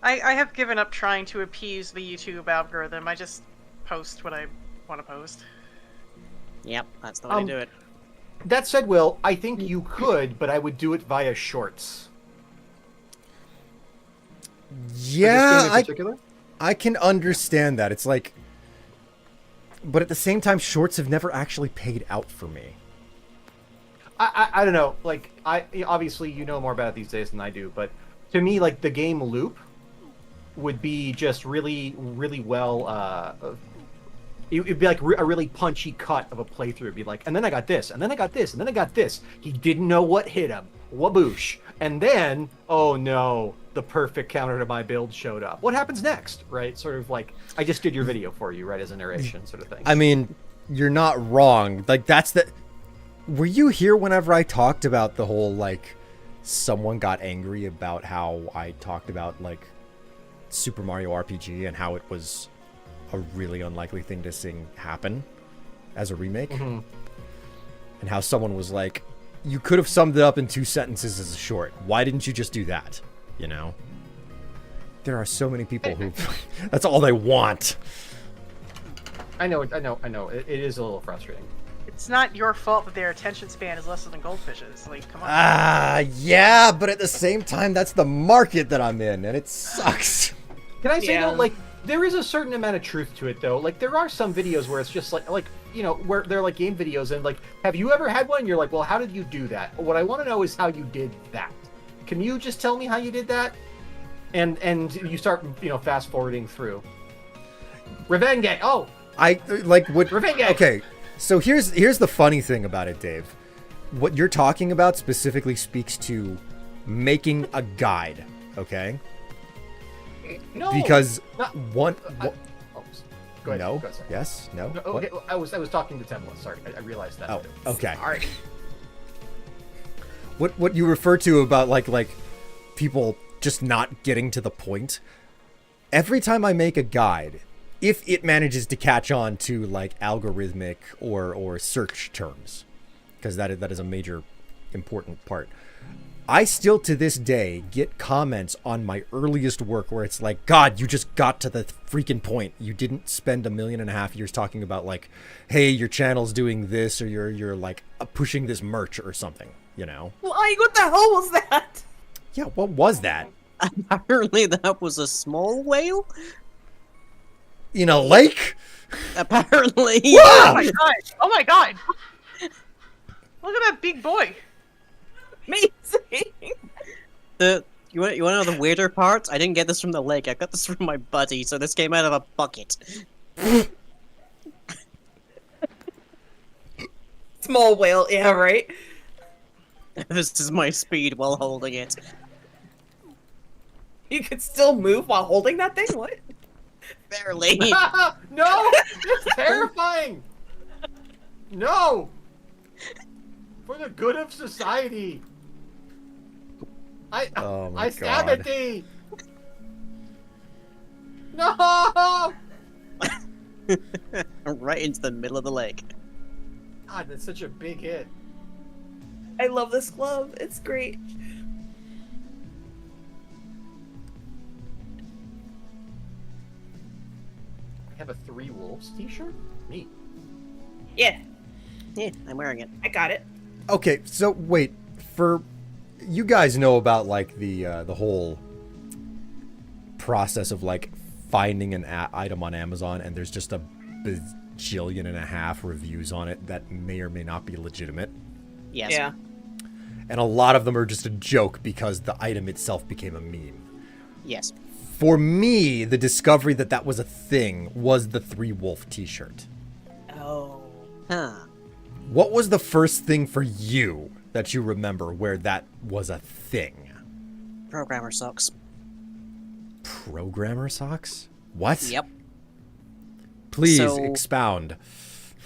I have given up trying to appease the YouTube algorithm. I just post what I want to post. Yep, that's the way to do it. That said, Will, I think you could, but I would do it via shorts. For this game Yeah, in particular? I can understand that. It's but at the same time, shorts have never actually paid out for me. I don't know. Obviously, you know more about it these days than I do, but to me, the game loop would be just really, really well. It'd be like a really punchy cut of a playthrough. It'd be like, and then I got this, and then I got this, and then I got this. He didn't know what hit him. Waboosh. And then, oh no, the perfect counter to my build showed up. What happens next? Right? Sort of like, I just did your video for you, right, as a narration sort of thing. I mean, you're not wrong. That's the... Were you here whenever I talked about the whole, someone got angry about how I talked about, Super Mario RPG and how it was a really unlikely thing to see happen as a remake? Mhm. And how someone was like, you could have summed it up in 2 sentences as a short. Why didn't you just do that? You know? There are so many people who... that's all they want. I know. It is a little frustrating. It's not your fault that their attention span is lesser than goldfishes. Like, come on. Yeah, but at the same time, that's the market that I'm in, and it sucks. Can I say Yeah. though, like, there is a certain amount of truth to it though. Like, there are some videos where it's just like you know, where they're like game videos, and like, have you ever had one? You're like, well, how did you do that? What I want to know is how you did that. Can you just tell me how you did that? And you start, you know, fast forwarding through. Revenge. Oh, I like what. Revenge. Okay, so here's the funny thing about it, Dave. What you're talking about specifically speaks to making a guide. Okay. no. Because Not- one. oh, go ahead. No. Go ahead, sorry. Yes. No. No, What? okay, I was talking to Temple. Sorry, I realized that. Oh. Okay. Sorry. What you refer to about like people just not getting to the point. Every time I make a guide, if it manages to catch on to like algorithmic or search terms, because that is a major important part, I still to this day get comments on my earliest work where it's like, God, you just got to the freaking point. You didn't spend 1.5 million years talking about like, hey, your channel's doing this, or you're like pushing this merch or something, you know? Like, what the hell was that? Yeah, what was that? Apparently that was a small whale. In a lake? Apparently. Oh my god! Oh my god! Look at that big boy. Amazing. You want to know the weirder part? I didn't get this from the lake. I got this from my buddy, so this came out of a bucket. Small whale, yeah, right? This is my speed while holding it. You could still move while holding that thing? What? Barely. No, it's terrifying. No, for the good of society. Oh my I stab God. at thee. No. Right into the middle of the lake. God, that's such a big hit. I love this glove. It's great. I have a Three Wolves t-shirt. Neat. Yeah, Yeah, I'm wearing it. I got it. Okay, so wait, for you guys know about like the whole process of like finding an item on Amazon and there's just a bajillion and a half reviews on it that may or may not be legitimate. Yes. Yeah. And a lot of them are just a joke because the item itself became a meme. Yes. For me, the discovery that that was a thing was the Three Wolf t-shirt. Oh. Huh. What was the first thing for you that you remember where that was a thing? Programmer socks. Programmer socks? What? Yep. Please So- expound.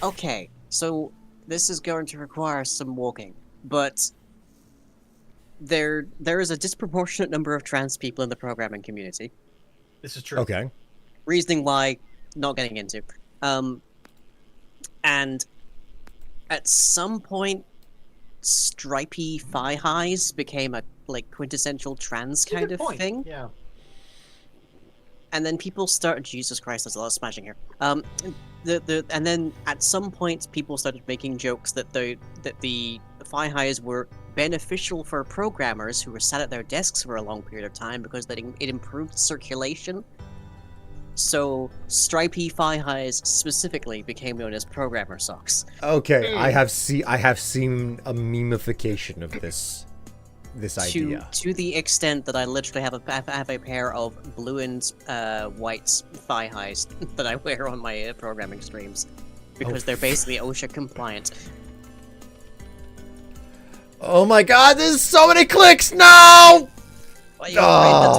Okay, so this is going to require some walking, but there is a disproportionate number of trans people in the programming community. This is true. Okay. Reasoning why, not getting into. And at some point, stripy thigh highs became a like quintessential trans That's a kind good of point. thing. Yeah. And then people started. Jesus Christ, there's a lot of smashing here. And then at some point, people started making jokes that the thigh highs were beneficial for programmers who were sat at their desks for a long period of time because it improved circulation. So stripy thigh highs specifically became known as programmer socks. Okay, I have seen a memification of this idea. To the extent that I literally have a pair of blue and white thigh highs that I wear on my programming streams because they're basically OSHA compliant. Oh my God! There's so many clicks. No! That's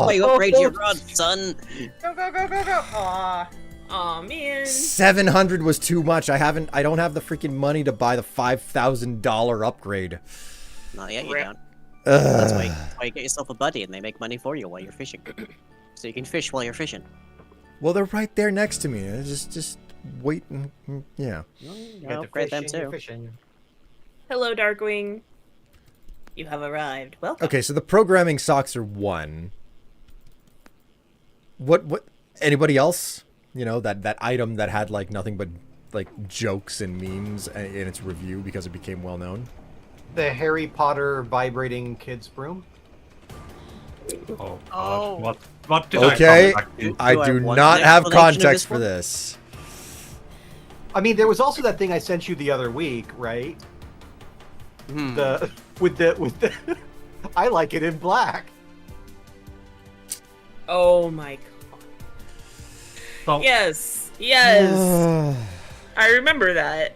why you upgrade your Oh. rod, son. Go, go, go, go, go. Aw. Aw, man. 700 was too much. I don't have the freaking money to buy the $5,000 upgrade. Not yet, you Rip. don't. Ugh. That's why you get yourself a buddy and they make money for you while you're fishing. So you can fish while you're fishing. Well, they're right there next to me. Just wait and yeah. You I'll got the upgrade fish them and you're too. fishing. Hello, Darkwing. You have arrived. Welcome. Okay, so the programming socks are one. What anybody else? You know, that item that had like nothing but like jokes and memes in its review because it became well known? The Harry Potter vibrating kids broom. Oh, Oh. God. What did Okay, I come back to? I Do I do want not an have explanation of context this for one? this. I mean, there was also that thing I sent you the other week, right? The with the I like it in black. Oh my god. So, Yes. Yes. I remember that.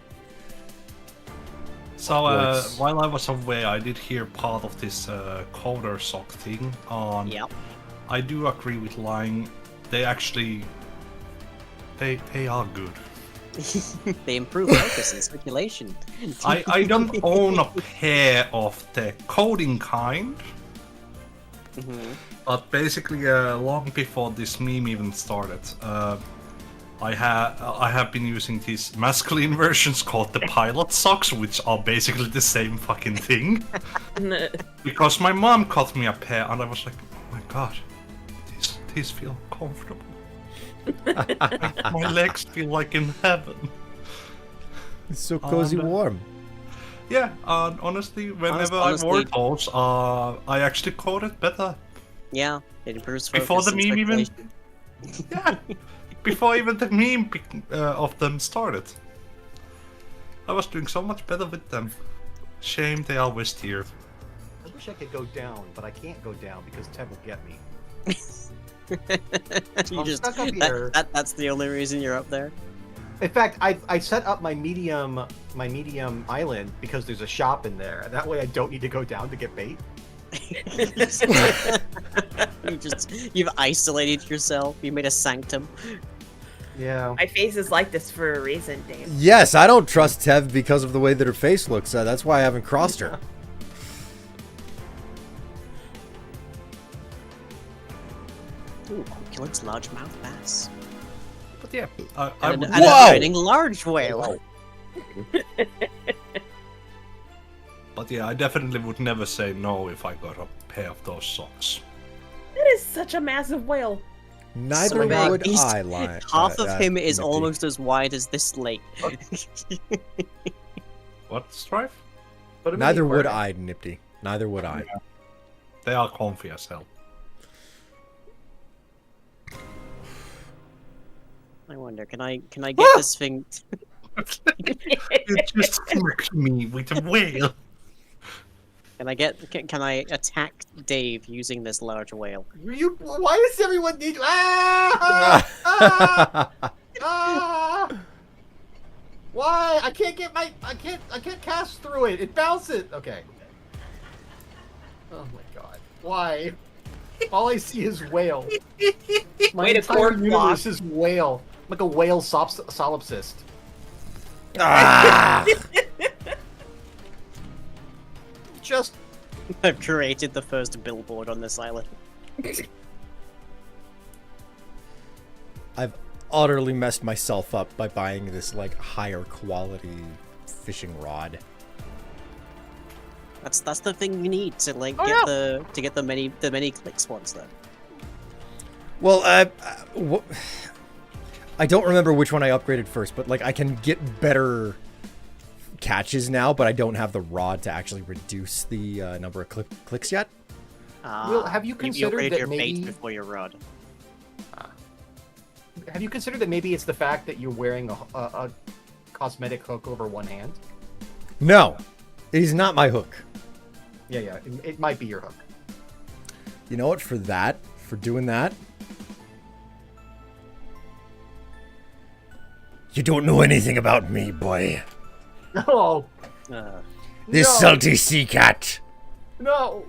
So course. while I was away, I did hear part of this coder sock thing. Yep. I do agree with Lying. They actually, they are good. They improve focus and circulation. I don't own a pair of the coding kind, but basically long before this meme even started, I have been using these masculine versions called the pilot socks, which are basically the same fucking thing. Because my mom got me a pair, and I was like, oh my god, these feel comfortable. My legs feel like in heaven. It's so cozy And, warm. Yeah, honestly, whenever I wore honestly- those, I actually coded better. Yeah, it improves focus Before the and meme even- circulation. Yeah, before even the meme of them started. I was doing so much better with them. Shame they are West here. I wish I could go down, but I can't go down because Ted will get me. You I'm just stuck up here. that's the only reason you're up there. In fact, I set up my medium island because there's a shop in there. That way I don't need to go down to get bait. You've isolated yourself. You made a sanctum. Yeah. My face is like this for a reason, Dave. Yes, I don't trust Tev because of the way that her face looks. That's why I haven't crossed her. Ooh, Killen's largemouth bass. But yeah, I And, would, and a Whoa! burning large whale. but yeah, I definitely would never say no if I got a pair of those socks. That is such a massive whale. Neither So big. would He's- I lie. Half of him is Nippy. almost as wide as this lake. What, Strife? Put 'em in Neither the would aquarium. I, Nipty. Neither would I. They are comfy as hell. I wonder, can I get this thing? You just smacked me with a whale. Can I attack Dave using this large whale? Why does everyone need? Ah! Ah! Ah! Why? I can't get my. I can't cast through it. It bounces. Okay. Oh my god. Why? All I see is whale. My Way to entire cord universe block. is whale. Like a whale solipsist. Ah! Just I've created the first billboard on this island. I've utterly messed myself up by buying this like higher quality fishing rod. That's the thing you need to like Oh, get yeah. the many clicks ones though. Well, I don't remember which one I upgraded first, but like I can get better catches now, but I don't have the rod to actually reduce the number of clicks yet. Will, have you considered upgraded that your bait maybe- before your rod? have you considered that maybe it's the fact that you're wearing a cosmetic hook over one hand? No, it is not my hook. Yeah. It might be your hook. You know what? For doing that, you don't know anything about me, boy. Oh This No. salty sea cat. no!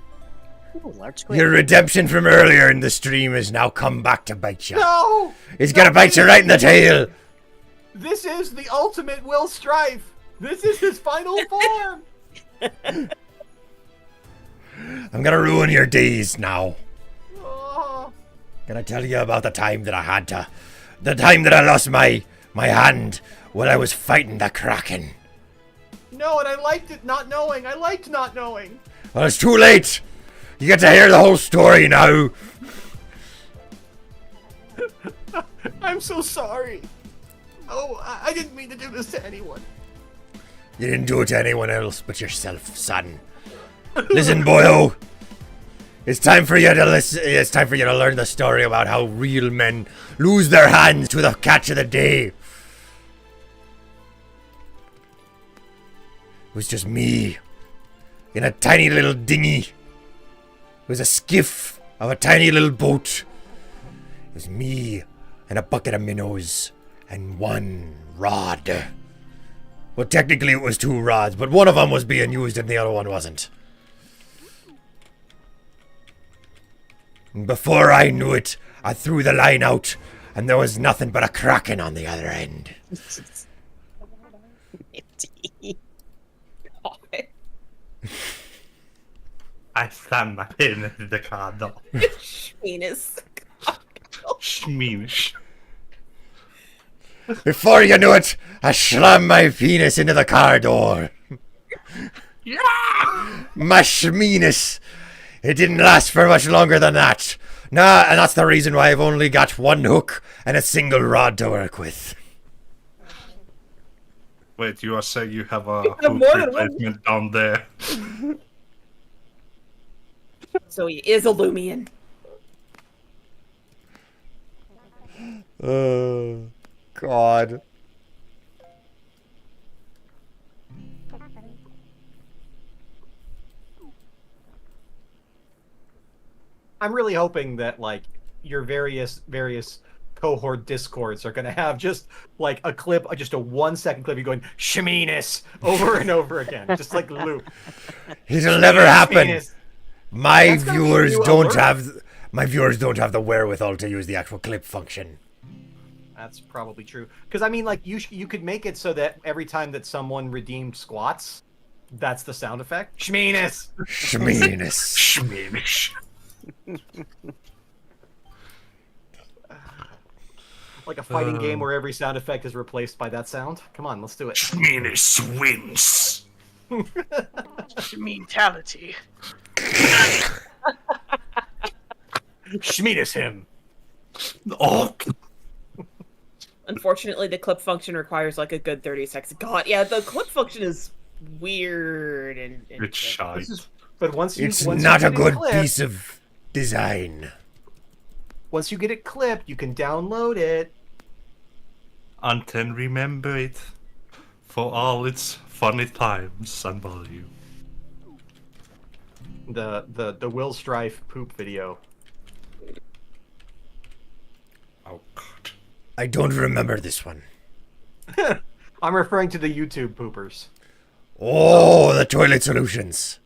Ooh, large squid. Your redemption from earlier in the stream has now come back to bite you. No! It's gonna bite you right in the tail. This is the ultimate Will Strife. This is his final form. I'm gonna ruin your days now. Oh, Gonna tell you about the time that I lost my hand while I was fighting the Kraken. no, and I liked it not knowing. I liked not knowing. Well, it's too late. You get to hear the whole story now. I'm so sorry. Oh, I didn't mean to do this to anyone. You didn't do it to anyone else but yourself, son. Listen, boyo. It's time for you to listen. It's time for you to learn the story about how real men lose their hands to the catch of the day. It was just me in a tiny little dinghy. It was a skiff of a tiny little boat. It was me and a bucket of minnows and one rod. Well, technically it was 2 rods, but one of them was being used and the other one wasn't. And before I knew it, I threw the line out, and there was nothing but a kraken on the other end. I slammed my penis in the car door. Penis. Schmeenish. Before you knew it, I slammed my penis into the car door. Yeah! My schmeenus. It didn't last for much longer than that. Nah, and that's the reason why I've only got 1 hook and a single rod to work with. Wait, you are saying you have a have hook more than one? replacement down there? So he is a Lumian. God. I'm really hoping that like your various cohort discords are gonna have just like a clip, just a 1-second clip, you going Sheminis over and over again, just like loop. It'll never happen. Sheminis. My That's gonna be viewers new don't alert. have. My viewers don't have the wherewithal to use the actual clip function. That's probably true. Because I mean, like you could make it so that every time that someone redeemed squats, that's the sound effect. Sheminis. Schmeenus. Schmeenish. Like a fighting game where every sound effect is replaced by that sound. Come on, let's do it. Schmeenish wins. Mentality. Sheminis him. Oh, Unfortunately, the clip function requires like a good 30 seconds. God, yeah, the clip function is weird and it's shy. But once you It's once not you a get it good clipped, piece of design. Once you get it clipped, you can download it. Until remember it for all its funny times and value. The Will Strife poop video. Oh god. I don't remember this one. I'm referring to the YouTube poopers. Oh, the toilet solutions.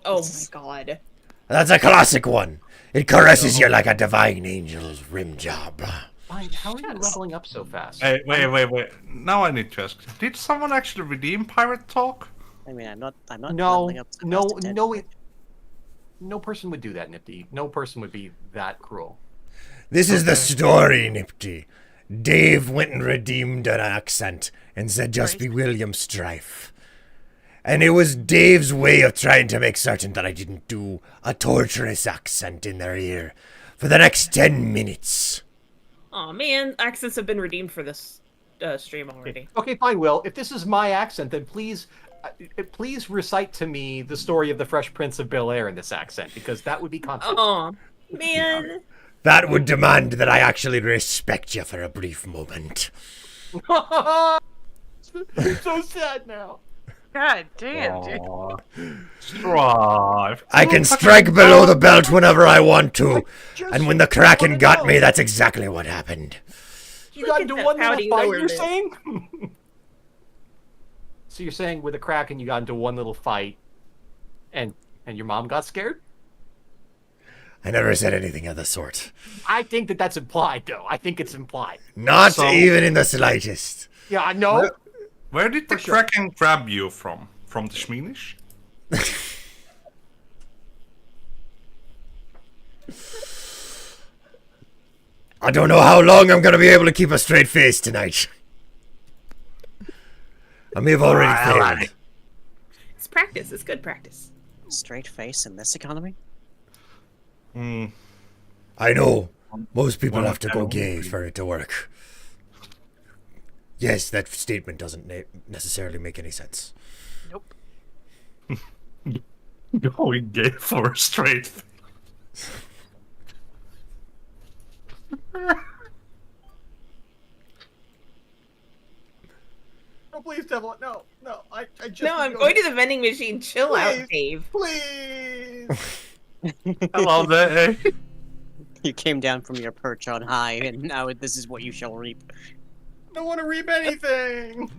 oh my god. That's a classic one. It caresses you like a divine angel's rim job. Fine, how are you leveling up so fast? Hey, wait. Now I need to ask. Did someone actually redeem Pirate Talk? I mean, I'm not No, leveling up so no, fast to no, dead. no person would do that, Nifty. No person would be that cruel. This is the story, Nipty. Dave went and redeemed an accent and said just be William Strife. And it was Dave's way of trying to make certain that I didn't do a torturous accent in their ear for the next 10 minutes. Oh man, accents have been redeemed for this stream already. Okay, fine, Will. If this is my accent, then please recite to me the story of the Fresh Prince of Bel-Air in this accent, because that would be content. Oh man. That would demand that I actually respect you for a brief moment. I'm so sad now. God damn, dude. Aw. Strive. I can strike below the belt whenever I want to. Just And when the Kraken wanna got know. me, that's exactly what happened. You got Look into at that one pouty little fight, lower you're lip. saying? So you're saying with a Kraken you got into one little fight, and your mom got scared? I never said anything of the sort. I think that that's implied, though. I think it's implied. Not So- even in the slightest. Yeah, I know. Where did the For sure. Kraken grab you from? From the Schmeenish? I don't know how long I'm gonna be able to keep a straight face tonight. I may have already failed. It's practice. It's good practice. Straight face in this economy? Hmm. I know. Most people Well, have to I go don't gay agree. for it to work. Yes, that statement doesn't necessarily make any sense. Nope. Going gay for a straight. Oh, please, Devil. No. I just. No, I'm going to the vending machine. Chill out, Dave. Please. Hello there. You came down from your perch on high, and now this is what you shall reap. I don't want to reap anything.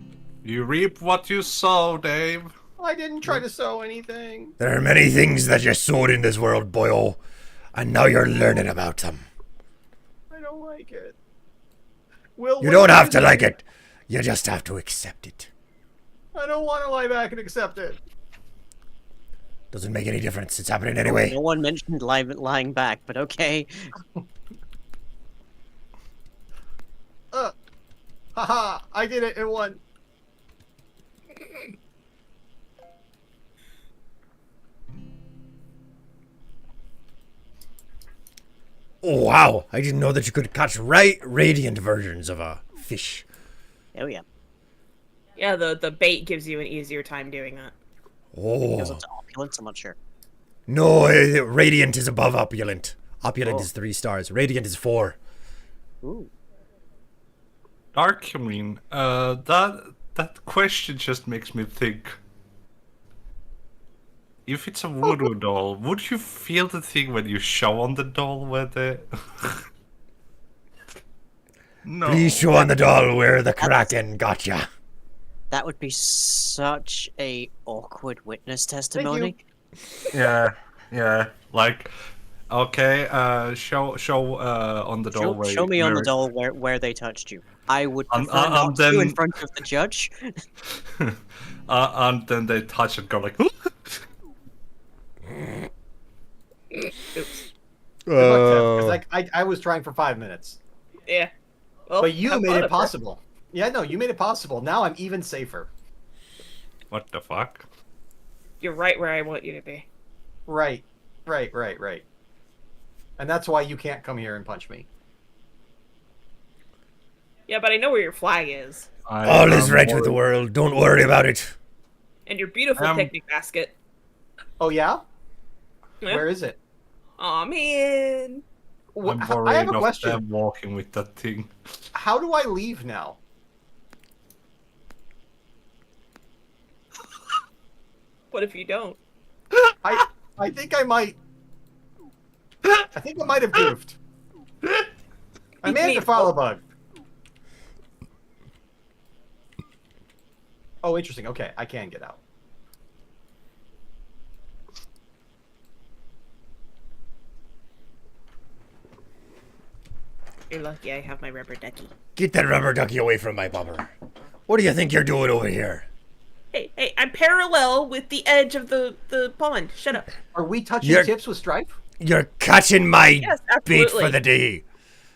You reap what you sow, Dave. I didn't try to sow anything. There are many things that you sowed in this world, boyo, and now you're learning about them. I don't like it. Will, You don't have to like it. You just have to accept it. I don't want to lie back and accept it. Doesn't make any difference. It's happening anyway. No one mentioned lying back, but okay. Haha! I did it in one. Oh, wow. I didn't know that you could catch radiant versions of a fish. Oh yeah. Yeah, the bait gives you an easier time doing that. Because Oh. it's opulence, I'm not sure. No, radiant is above opulent. Opulent Oh. is 3 stars. Radiant is 4. Ooh. Darkmean, that question just makes me think. If it's a voodoo doll, would you feel the thing when you show on the doll where the... No. Please show on the doll where the Kraken got ya. That would be such a awkward witness testimony. Yeah. Like, okay, show on the doll where... Show me on the where- doll where they touched you. I would prefer and not to then- in front of the judge. and then they touch and go like... Oops. Because I was trying for 5 minutes. Yeah. Well, But you have made fun it up there. possible. Yeah, no, you made it possible. Now I'm even safer. What the fuck? You're right where I want you to be. Right. And that's why you can't come here and punch me. Yeah, but I know where your flag is. All is right with the world. Don't worry about it. And your beautiful picnic basket. Oh, yeah? Yeah. Where is it? Aw, man. I'm I worried have a of question. them walking with that thing. How do I leave now? What if you don't? I think I might. I think I might have goofed. I may have to follow bug. Oh, interesting. Okay, I can get out. You're lucky I have my rubber ducky. Get that rubber ducky away from my bummer. What do you think you're doing over here? Hey, I'm parallel with the edge of the pond. Shut up. Are we touching You're- tips with Strife? You're catching my Yes, bait absolutely. for the day.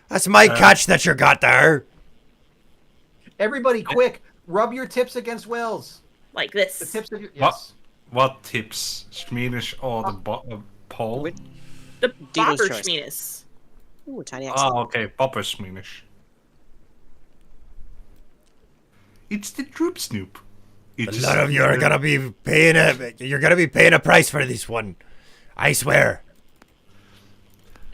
That's my catch that you got there. Everybody, quick! Rub your tips against Wells. Like this. The tips of your What? yes. What tips? Sminish or the pole? Wait. The Dealer's bobber choice. schmeenus. Ooh, tiny accent. Ah, okay, Popper Sminish. It's the Troop Snoop. A lot of you are gonna be paying a price for this one. I swear.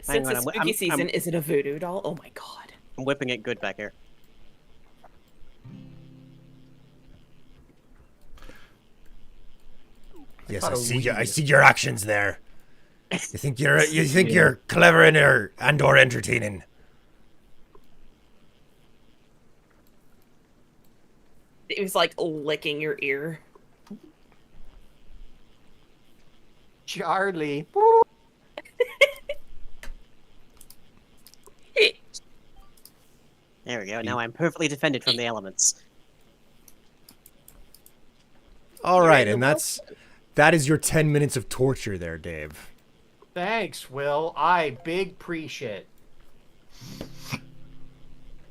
Since on, the I'm- spooky I'm- season, is it a voodoo doll? Oh my god. I'm whipping it good back here. Yes, thought I it see was you. I weird. see your actions there. You think you're clever and or entertaining. It was like licking your ear. Charlie. There we go. Now I'm perfectly defended from the elements. All right, in and the that is your 10 minutes of torture there, Dave. Thanks, Will. I big appreciate.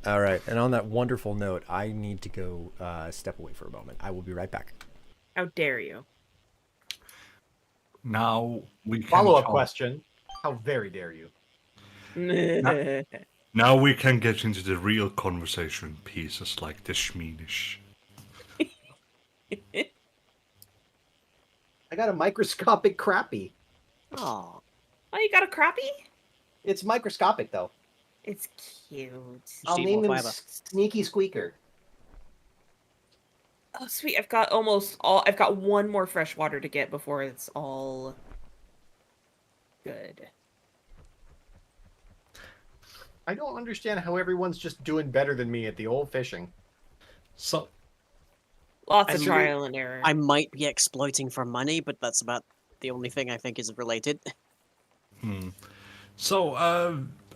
All right, and on that wonderful note, I need to go step away for a moment. I will be right back. How dare you? Now we can Follow-up talk. question. How very dare you? Now we can get into the real conversation pieces like the Schmiedish. I got a microscopic crappie. Oh, Oh, you got a crappie? It's microscopic though. It's cute. I'll eat name more him fiber. Sneaky Squeaker. Oh, sweet. I've got almost all. I've got one more fresh water to get before it's all good. I don't understand how everyone's just doing better than me at the old fishing. So, Lots I of mean, trial and error. I might be exploiting for money, but that's about the only thing I think is related.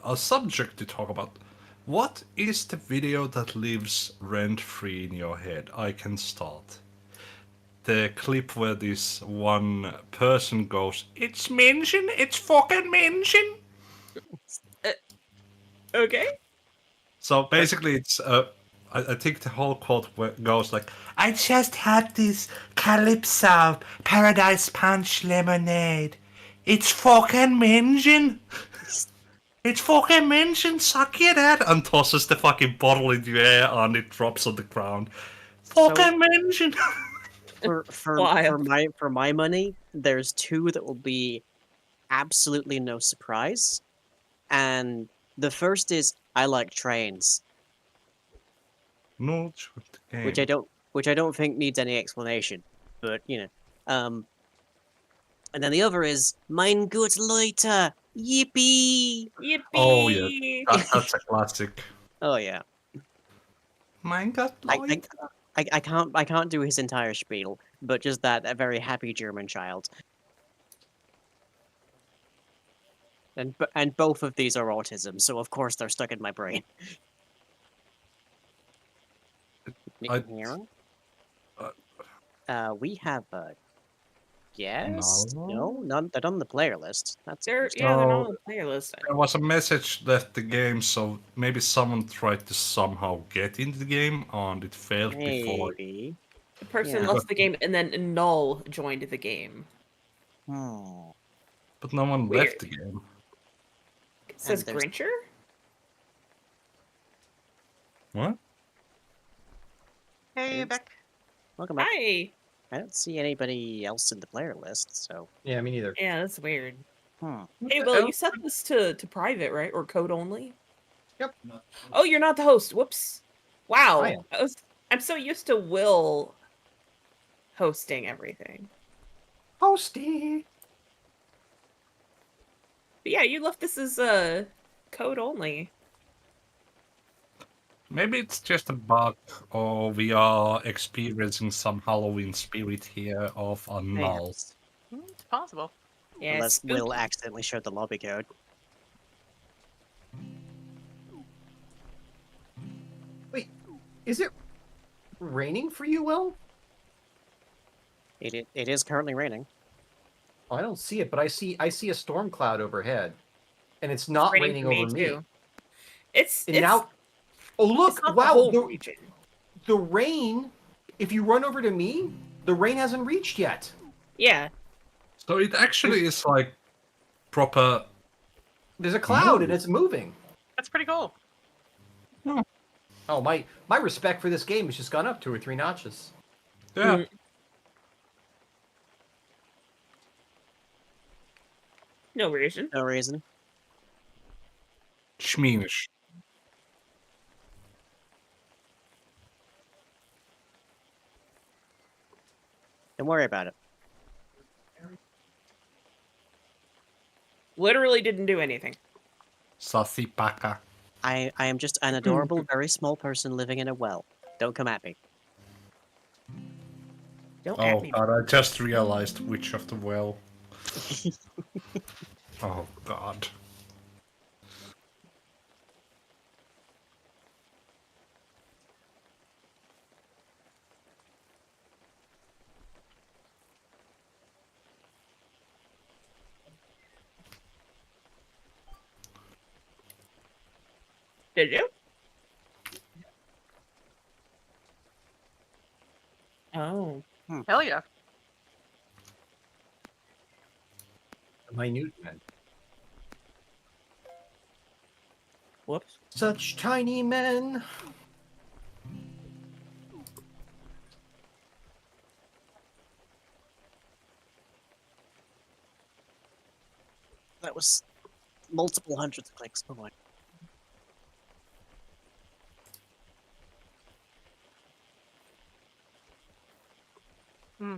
a subject to talk about. What is the video that lives rent-free in your head? I can start. The clip where this one person goes, "It's mention, it's fucking mention." Okay. So basically, it's I think the whole quote goes like, "I just had this Calypso Paradise Punch lemonade. It's fucking mention. It's fucking mention. Suck it at," and tosses the fucking bottle in the air and it drops on the ground. Fucking mention. For Wild. my money, there's two that will be absolutely no surprise, and the first is I like trains, No, which I don't think needs any explanation, but and then the other is Mein Gott Leute, yippee! Yippee! Oh yeah, that's a classic. Oh yeah, Mein Gott, I, Leute. I can't do his entire spiel, but just that a very happy German child. And both of these are autism, so of course they're stuck in my brain. I- We have a guest? No. No, none. They're on the player list. That's They're interesting. yeah, they're not So- on the player list. There was a message left the game, so maybe someone tried to somehow get into the game and it failed before. Maybe. The person Yeah. left the game and then Null joined the game. Hmm. But no one Weird. left the game. It says there's- Grincher? What? Hey, Yes. Beck. Welcome back. Hi! I don't see anybody else in the player list, so. Yeah, me neither. Yeah, that's weird. Hmm. Hey, the Will, hell? you set this to private, right? Or code only? Yep. Oh, you're not the host. Whoops. Wow. I am. I'm so used to Will hosting everything. Hosty. But yeah, you left this as code only. Maybe it's just a bug, or we are experiencing some Halloween spirit here of a null. Perhaps. It's possible. Yeah, Unless spooky. Will accidentally showed the lobby code. Wait, is it raining for you, Will? It is currently raining. Oh, I don't see it, but I see a storm cloud overhead, and it's not Raining raining for me, over me. too. It's And now, oh look! it's not the Wow, whole the region. rain. If you run over to me, the rain hasn't reached yet. Yeah. So it actually is like proper. There's a cloud and Move. it's moving. That's pretty cool. Oh, my respect for this game has just gone up 2 or 3 notches. Yeah. Mm. No reason. No reason. Schmeenish. Don't worry about it. Literally didn't do anything. Sassy paka. I am just an adorable, very small person living in a well. Don't come at me. Don't Oh at me. god, I just realized which of the well. Oh god. Did you? Oh. Hell yeah. Minute man. Whoops. Such tiny men. That was multiple hundreds of clicks. Oh my. Hmm.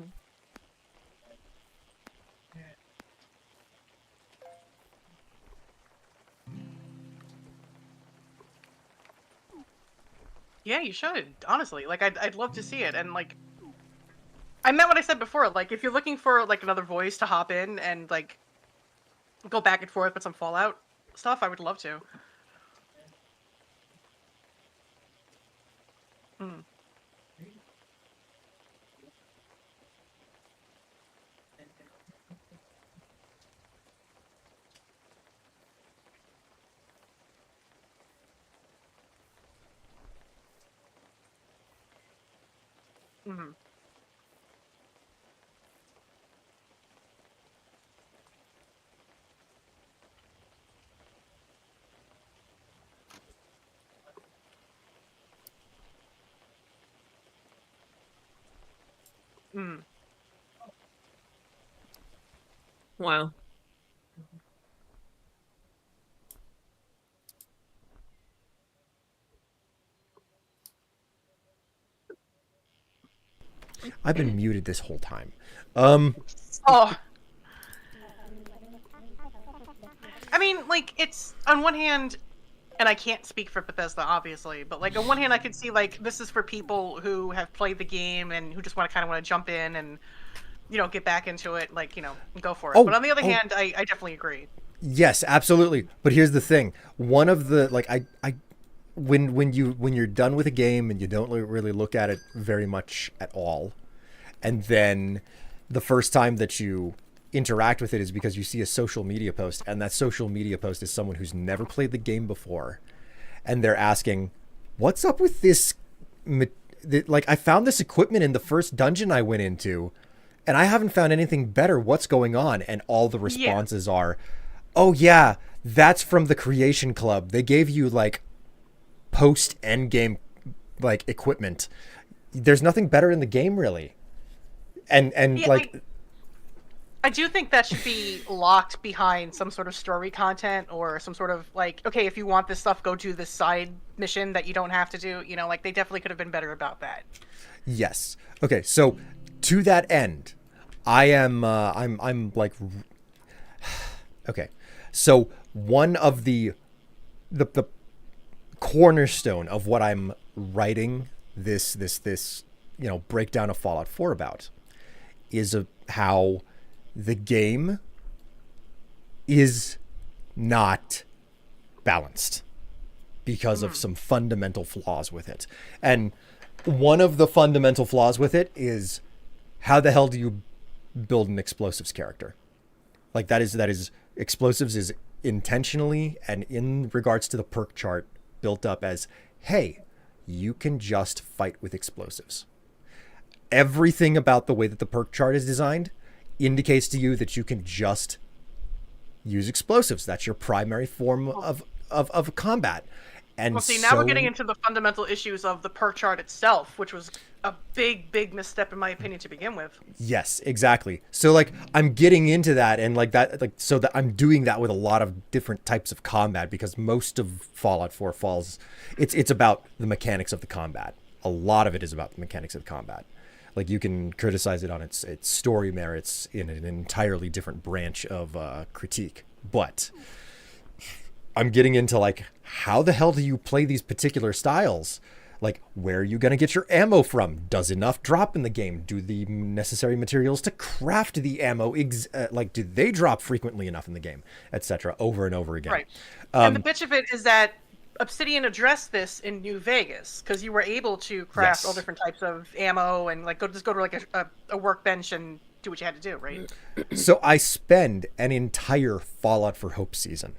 Yeah, you should. Honestly, like I'd love to see it, and like I meant what I said before. Like if you're looking for like another voice to hop in and like go back and forth with some Fallout stuff, I would love to. Hmm. Hmm. Hmm. Wow. I've been muted this whole time. Oh. I mean, like, it's on one hand, and I can't speak for Bethesda, obviously, but like on one hand, I could see like this is for people who have played the game and who just want to jump in and get back into it, like go for it. Oh, But on the other oh. hand, I definitely agree. Yes, absolutely. But here's the thing: one of the like, when you're done with a game and you don't really look at it very much at all, and then the first time that you interact with it is because you see a social media post, and that social media post is someone who's never played the game before, and they're asking, "What's up with this?" Like, I found this equipment in the first dungeon I went into, and I haven't found anything better. What's going on? And all the responses are, "Oh yeah, that's from the Creation Club. They gave you like post end game like equipment. There's nothing better in the game, really." And Yeah, like, I do think that should be locked behind some sort of story content or some sort of like, okay, if you want this stuff, go do this side mission that you don't have to do. Like they definitely could have been better about that. yes. Okay, so to that end, I am I'm like, okay. So one of the cornerstone of what I'm writing this breakdown of Fallout 4 about is how the game is not balanced because of some fundamental flaws with it. And one of the fundamental flaws with it is, how the hell do you build an explosives character? Like, that is explosives is intentionally and in regards to the perk chart built up as, hey, you can just fight with explosives. Everything about the way that the perk chart is designed indicates to you that you can just use explosives. That's your primary form of combat. And Well, see, now we're getting into the fundamental issues of the perk chart itself, which was a big misstep in my opinion to begin with. Yes, exactly. So like, I'm getting into that, and like that, like, so that I'm doing that with a lot of different types of combat, because most of Fallout 4 falls, it's about the mechanics of the combat. A lot of it is about the mechanics of combat. Like, you can criticize it on its story merits in an entirely different branch of critique, but I'm getting into like, how the hell do you play these particular styles? Like, where are you going to get your ammo from? Does enough drop in the game? Do the necessary materials to craft the ammo, do they drop frequently enough in the game, etc., over and over again? Right. And the bitch of it is that Obsidian addressed this in New Vegas, because you were able to craft Yes. all different types of ammo and like go to like a workbench and do what you had to do, right? So I spend an entire Fallout for Hope season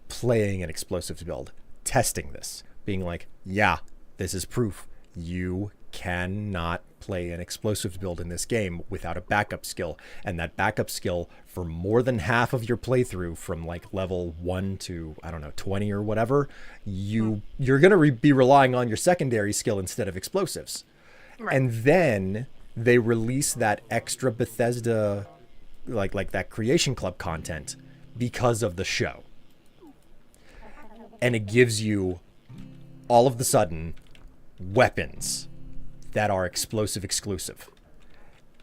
playing an explosives build, testing this, being like, yeah, this is proof. You cannot play an explosives build in this game without a backup skill. And that backup skill for more than half of your playthrough from like level 1 to, I don't know, 20 or whatever, you're going to be relying on your secondary skill instead of explosives. Right. And then they release that extra Bethesda, like that Creation Club content because of the show. And it gives you all of the sudden weapons that are explosive exclusive.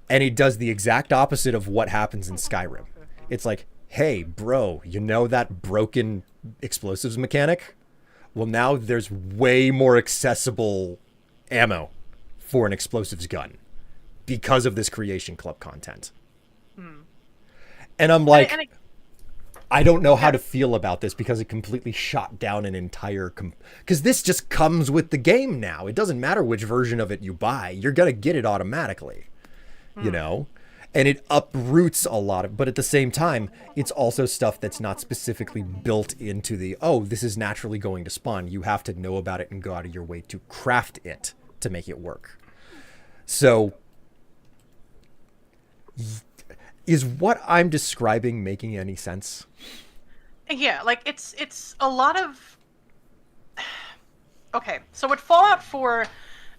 And it does the exact opposite of what happens in Skyrim. It's like, hey, bro, you know that broken explosives mechanic? Well, now there's way more accessible ammo for an explosives gun because of this Creation Club content. And I'm like, I don't know how to feel about this because it completely shot down an entire... Because this just comes with the game now. It doesn't matter which version of it you buy. You're going to get it automatically, you know? And it uproots a lot of... But at the same time, it's also stuff that's not specifically built into the, oh, this is naturally going to spawn. You have to know about it and go out of your way to craft it to make it work. So... Is what I'm describing making any sense? Yeah, like it's a lot of. Okay, so with Fallout 4,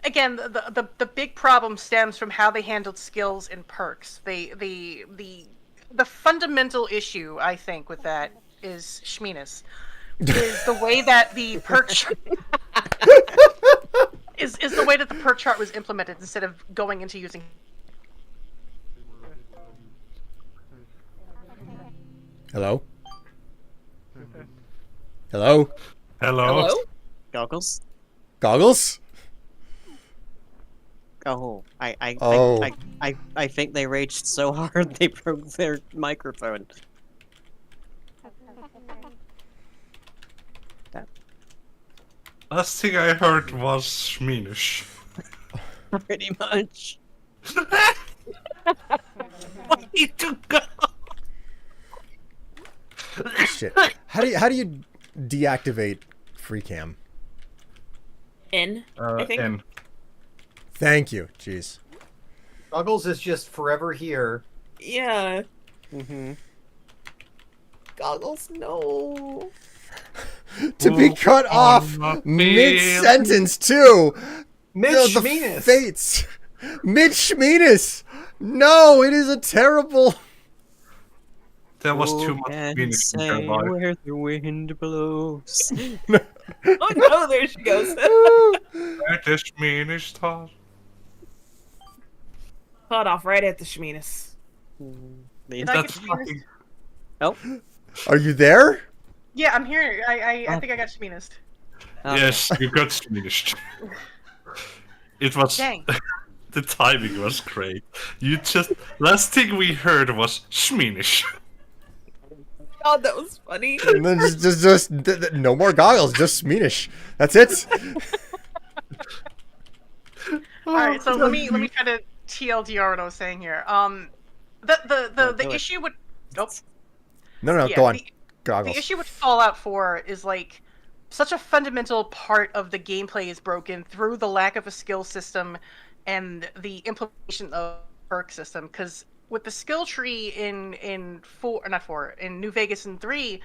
again, the big problem stems from how they handled skills and perks. The fundamental issue, I think, with that is Shminis. Is the way that the perk is the way that the perk chart was implemented instead of going into using. Hello? Hello? Hello. Goggles? Goggles? Oh, Oh. I think they raged so hard they broke their microphone. Last thing I heard was Schminish. Pretty much. I need to go. Shit. How do you deactivate free cam? N, I think. And Thank you. Jeez. Goggles is just forever here. Yeah. Mm-hmm. Goggles, no. To be cut off mid-sentence too. Mitch The Shminis. fates. Mitch Shminis. No, it is a terrible... there was too much Can Schminish in say her life. where the wind blows. Oh no, there she goes. Where the Schminish thought. Cut off right at the Shminis. Did I get That's Shminis? fucking... Oh, Are you there? Yeah, I'm here. I think I got Shminis. Yes, you got Schminish. It was... Dang. The timing was great. You just... Last thing we heard was Schminish. God, that was funny. And then no more goggles, just Shminish. That's it. All right, so let me try to TLDR what I was saying here. The issue with No, yeah, go on. the Goggles. issue with Fallout 4 is like such a fundamental part of the gameplay is broken through the lack of a skill system and the implementation of perk system. Because with the skill tree in New Vegas and 3,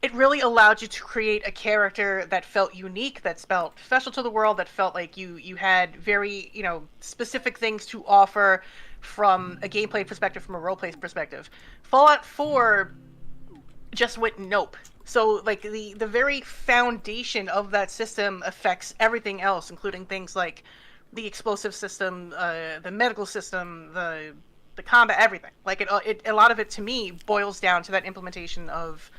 it really allowed you to create a character that felt unique, that felt special to the world, that felt like you had very, specific things to offer from a gameplay perspective, from a roleplay perspective. Fallout 4 just went nope. So, like, the very foundation of that system affects everything else, including things like the explosive system, the medical system, the combat, everything. Like, a lot of it, to me, boils down to that implementation of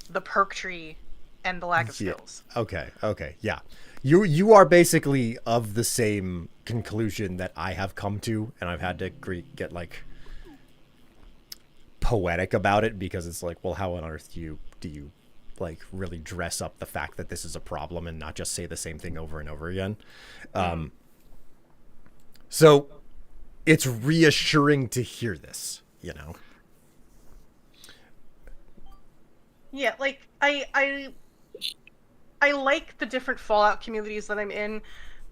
the perk tree and the lack of skills. Okay, yeah. You are basically of the same conclusion that I have come to, and I've had to get, like, poetic about it, because it's like, well, how on earth do you like really dress up the fact that this is a problem and not just say the same thing over and over again? So it's reassuring to hear this, Yeah, like I like the different Fallout communities that I'm in,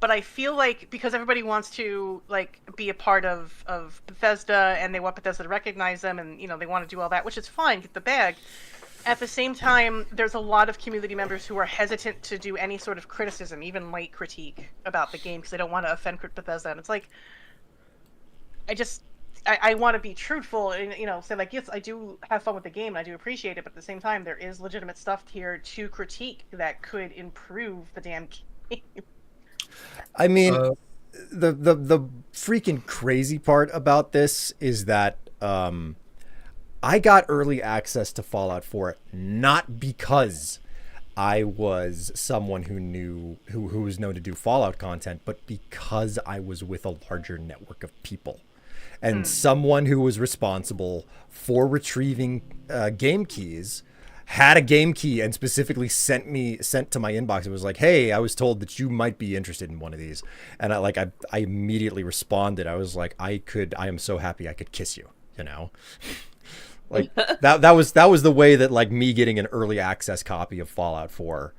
But I feel like because everybody wants to like be a part of Bethesda and they want Bethesda to recognize them and they want to do all that, which is fine, get the bag. At the same time, there's a lot of community members who are hesitant to do any sort of criticism, even light critique about the game because they don't want to offend Bethesda. And it's like, I want to be truthful and say like, yes, I do have fun with the game and I do appreciate it, but at the same time, there is legitimate stuff here to critique that could improve the damn game. I mean, the freaking crazy part about this is that I got early access to Fallout 4 not because I was someone who was known to do Fallout content, but because I was with a larger network of people. And someone who was responsible for retrieving game keys had a game key and specifically sent to my inbox. It was like, hey, I was told that you might be interested in one of these. And I immediately responded. I was like, I am so happy I could kiss you, Like that was the way that like me getting an early access copy of Fallout 4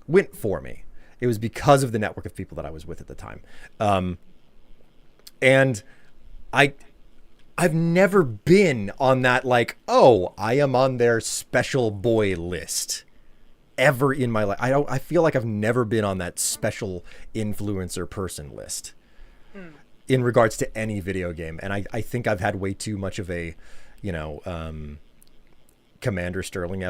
went for me. It was because of the network of people that I was with at the time. And I've never been on that like, oh, I am on their special boy list ever in my life. I feel like I've never been on that special influencer person list in regards to any video game. And I think I've had way too much of a, Commander Sterling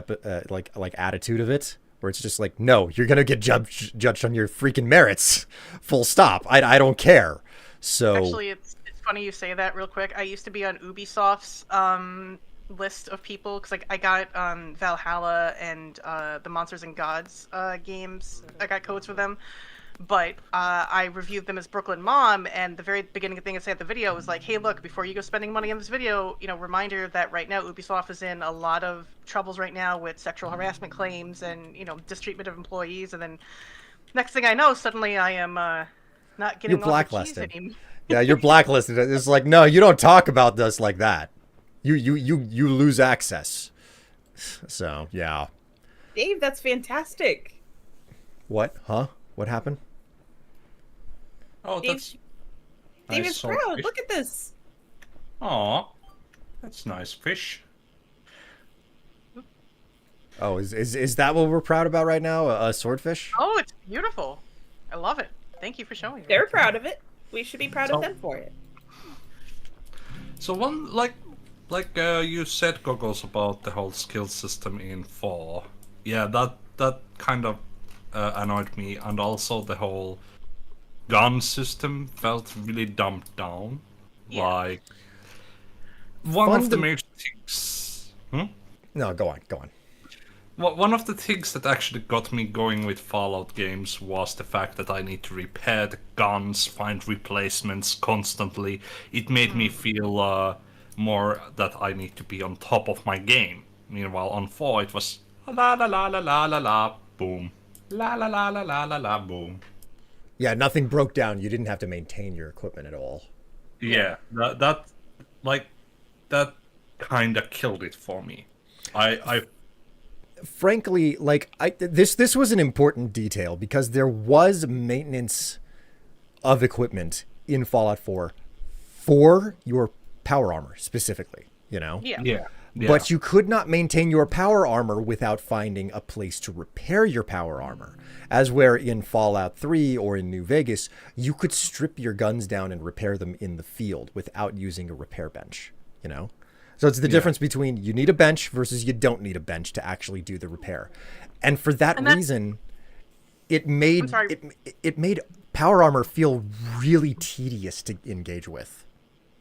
like attitude of it, where it's just like, no, you're going to get judged on your freaking merits. Full stop. I don't care. So actually, it's funny you say that real quick. I used to be on Ubisoft's list of people because I got Valhalla and the Monsters and Gods games. I got codes for them, but I reviewed them as Brooklyn Mom, and the very beginning thing I said at the video was like, hey, look, before you go spending money on this video, reminder that right now Ubisoft is in a lot of troubles right now with sexual harassment claims and mistreatment of employees, and then next thing I know, suddenly I am not getting you're all the keys blacklisted. anymore. Yeah, you're blacklisted. It's like, no, you don't talk about this like that. You lose access. So yeah. Dave, that's fantastic. What? Huh? What happened? Oh, Dave, that's Dave nice is salt proud. fish. Look at this. Aw, that's nice fish. Oh, is that what we're proud about right now? A swordfish? Oh, it's beautiful. I love it. Thank you for showing me. They're proud of it. We should be proud of them for it. So one like you said, Goggles, about the whole skill system in 4. Yeah, that kind of annoyed me, and also the whole gun system felt really dumbed down. Yeah. Like one of the major things. No, go on. One of the things that actually got me going with Fallout games was the fact that I need to repair the guns, find replacements constantly. It made me feel more that I need to be on top of my game. Meanwhile, on 4 it was la la la la la la la boom, la la la la la la la boom. Yeah, nothing broke down. You didn't have to maintain your equipment at all. Yeah, that kind of killed it for me. I Frankly, like this was an important detail because there was maintenance of equipment in Fallout 4 for your power armor specifically, Yeah. But you could not maintain your power armor without finding a place to repair your power armor. As where in Fallout 3 or in New Vegas, you could strip your guns down and repair them in the field without using a repair bench, So it's the difference between you need a bench versus you don't need a bench to actually do the repair. And for that reason, it made it made power armor feel really tedious to engage with,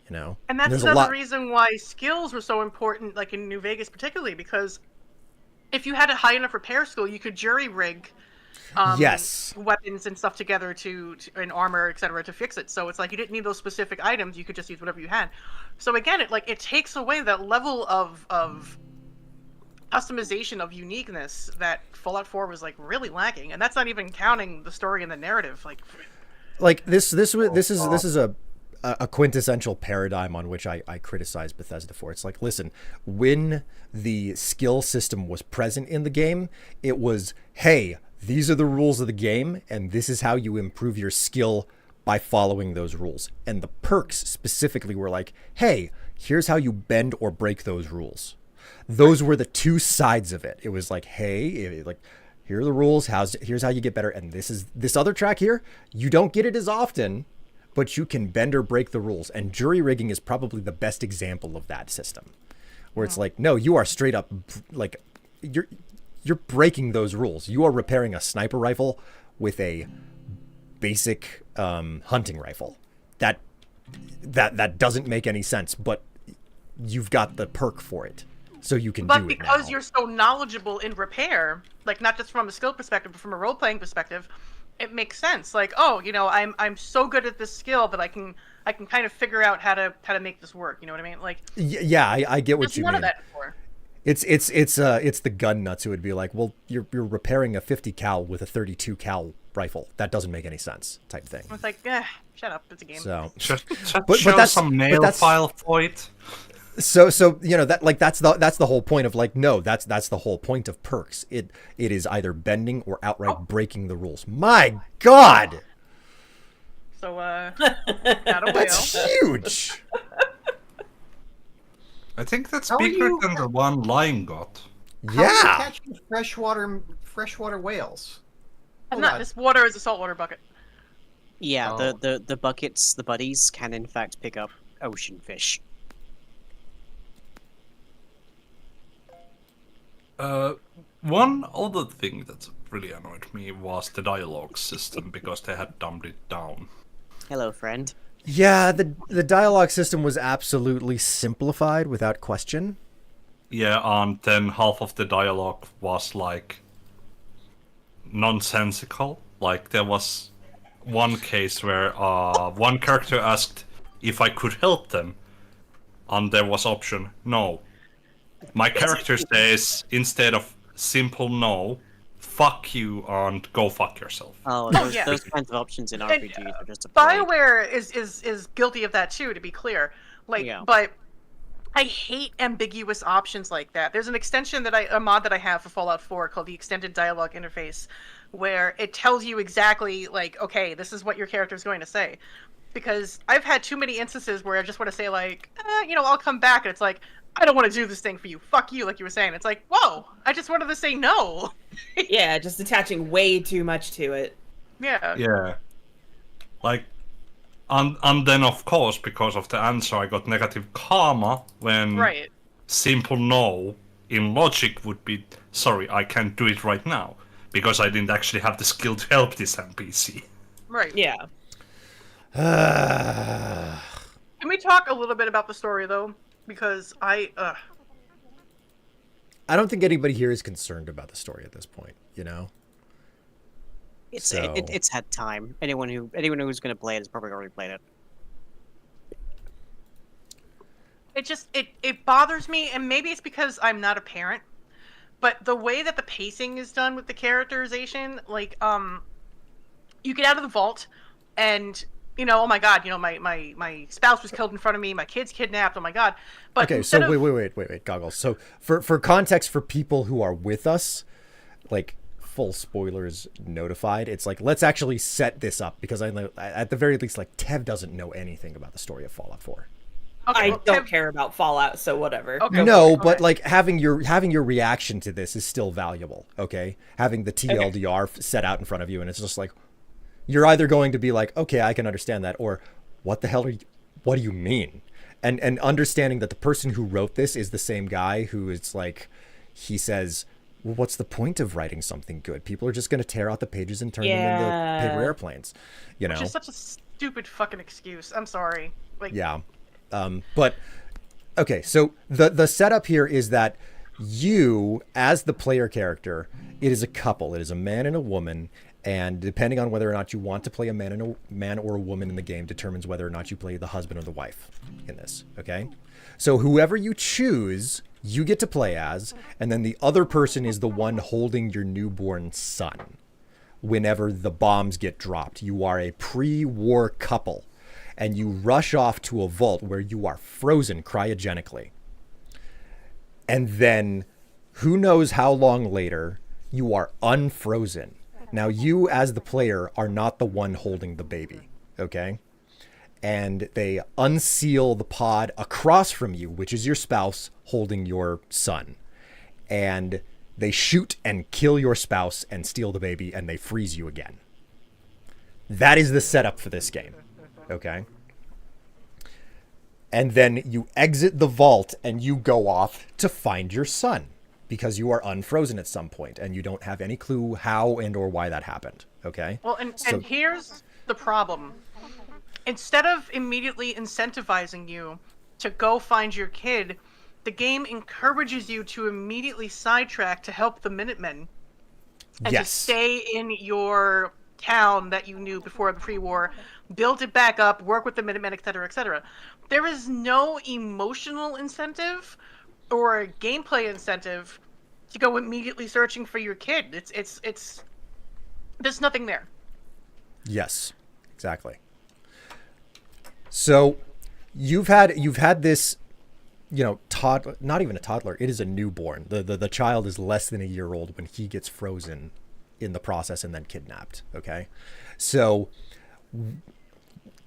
And that's there's another reason why skills were so important, like in New Vegas particularly, because if you had a high enough repair skill, you could jury rig weapons and stuff together to and armor, etc., to fix it. So it's like you didn't need those specific items; you could just use whatever you had. So again, it takes away that level of customization of uniqueness that Fallout 4 was like really lacking, and that's not even counting the story and the narrative. Like this is a quintessential paradigm on which I criticize Bethesda for. It's like, listen, when the skill system was present in the game, it was, hey, these are the rules of the game, and this is how you improve your skill by following those rules. And the perks specifically were like, hey, here's how you bend or break those rules. Those were the two sides of it. It was like, hey, like, here are the rules. Here's how you get better. And this other track here, you don't get it as often, but you can bend or break the rules. And jury rigging is probably the best example of that system, where it's like, no, you are straight up like you're breaking those rules. You are repairing a sniper rifle with a basic hunting rifle. That doesn't make any sense, but you've got the perk for it, so you can do it now. But because you're so knowledgeable in repair, like not just from a skill perspective, but from a role-playing perspective, it makes sense. Like, oh, you know, I'm so good at this skill that I can kind of figure out how to make this work. You know what I mean? Like, yeah, I get what there's you none mean. of that before. It's the gun nuts who would be like, well, you're repairing a 50 cal with a 32 cal rifle. That doesn't make any sense, type thing. It's like, shut up, it's a game. So, Just but show that's- some but nail that's- file for it. so you know, that like that's the whole point of like, no, that's the whole point of perks. It is either bending or outright breaking the rules. My God, So, got a that's whale. huge. I think that's How are bigger you- than the one Lime got. How are you Yeah. catching freshwater whales? I'm Hold not. on. This water is a saltwater bucket. Yeah, Oh. the buckets, the buddies, can in fact pick up ocean fish. One other thing that really annoyed me was the dialogue system because they had dumbed it down. Hello, friend. Yeah, the dialogue system was absolutely simplified without question. Yeah, and then half of the dialogue was like nonsensical. Like there was one case where one character asked if I could help them, and there was option no. My character says instead of simple no, fuck you and go fuck yourself. Oh, yeah. those kinds of options in And, RPGs are just a plague. BioWare is guilty of that too, to be clear. Like, Yeah. but I hate ambiguous options like that. There's an extension a mod that I have for Fallout 4 called the Extended Dialogue Interface, where it tells you exactly, like, okay, this is what your character is going to say. Because I've had too many instances where I just want to say, like, I'll come back, and it's like, I don't want to do this thing for you. Fuck you, like you were saying. It's like, whoa, I just wanted to say no. Yeah, just attaching way too much to it. Yeah. Yeah. Like, and then of course, because of the answer, I got negative karma when Right. simple no in logic would be, sorry, I can't do it right now because I didn't actually have the skill to help this NPC. Right. Yeah. Can we talk a little bit about the story, though? Because I I don't think anybody here is concerned about the story at this point, you know? It's had time. Anyone who's going to play it has probably already played it. it bothers me, and maybe it's because I'm not a parent, but the way that the pacing is done with the characterization, like, you get out of the vault, and, oh my god, my spouse was killed in front of me, my kid's kidnapped, oh my god. But Okay, so instead of- wait, Goggles. So for context for people who are with us, like full spoilers notified, it's like, let's actually set this up because I know at the very least, like Tev doesn't know anything about the story of Fallout 4. Okay, I well, don't Tev- care about Fallout, so whatever. Okay, No, okay. but like having your reaction to this is still valuable, okay? Having the TLDR set out in front of you, and it's just like, you're either going to be like, okay, I can understand that, or what the hell what do you mean? And understanding that the person who wrote this is the same guy who is like, he says, well, what's the point of writing something good? People are just going to tear out the pages and turn them Yeah. into paper airplanes, you know? Which is such a stupid fucking excuse. I'm sorry. Like, Yeah. But okay, so the setup here is that you, as the player character, it is a couple. It is a man and a woman, and depending on whether or not you want to play a man or a woman in the game determines whether or not you play the husband or the wife in this. Okay, so whoever you choose, you get to play as, and then the other person is the one holding your newborn son. Whenever the bombs get dropped, you are a pre-war couple. And you rush off to a vault where you are frozen cryogenically. And then, who knows how long later, you are unfrozen. Now, you as the player are not the one holding the baby, okay? And they unseal the pod across from you, which is your spouse holding your son. And they shoot and kill your spouse and steal the baby, and they freeze you again. That is the setup for this game, okay? And then you exit the vault and you go off to find your son because you are unfrozen at some point and you don't have any clue how and or why that happened, okay? Well, and here's the problem. Instead of immediately incentivizing you to go find your kid, the game encourages you to immediately sidetrack to help the Minutemen. And to stay in your town that you knew before the pre-war, build it back up, work with the Minutemen, etc., etc. There is no emotional incentive or gameplay incentive to go immediately searching for your kid. It's there's nothing there. Yes, exactly. So you've had this, toddler, not even a toddler, it is a newborn. The child is less than a year old when he gets frozen in the process and then kidnapped, okay? So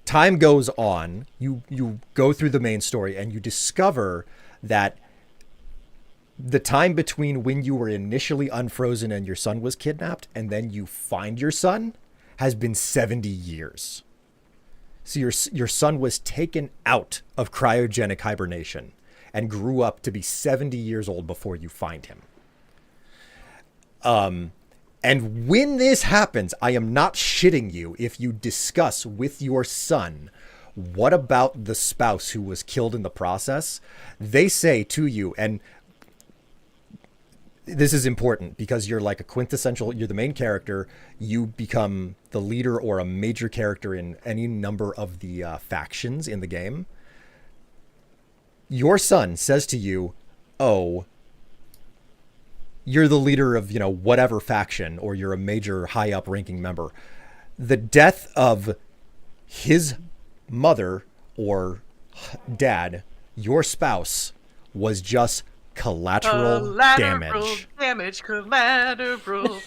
time goes on, you go through the main story and you discover that the time between when you were initially unfrozen and your son was kidnapped and then you find your son has been 70 years. So your son was taken out of cryogenic hibernation and grew up to be 70 years old before you find him. And when this happens, I am not shitting you if you discuss with your son, what about the spouse who was killed in the process? They say to you, and this is important because you're like you're the main character. You become the leader or a major character in any number of the factions in the game. Your son says to you, oh, you're the leader of, whatever faction, or you're a major high up ranking member. The death of his mother or dad, your spouse, was just collateral damage. Collateral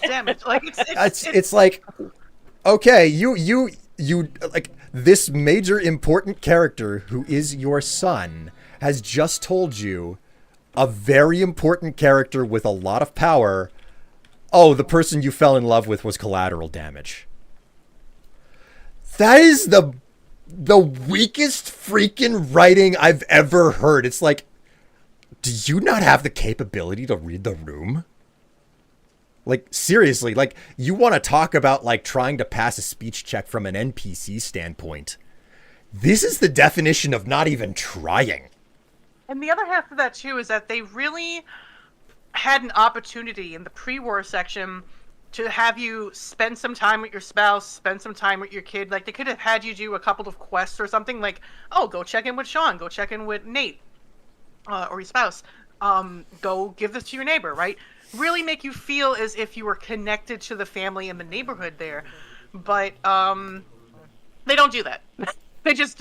damage. Like it's like, okay, you like this major important character who is your son has just told you, a very important character with a lot of power, oh, the person you fell in love with was collateral damage. That is the weakest freaking writing I've ever heard. It's like, do you not have the capability to read the room? Like, seriously, like, you want to talk about, like, trying to pass a speech check from an NPC standpoint. This is the definition of not even trying. And the other half of that, too, is that they really had an opportunity in the pre-war section to have you spend some time with your spouse, spend some time with your kid. Like, they could have had you do a couple of quests or something, like, oh, go check in with Sean, go check in with Nate, or your spouse. Go give this to your neighbor, right? Really make you feel as if you were connected to the family and the neighborhood there. But they don't do that. They just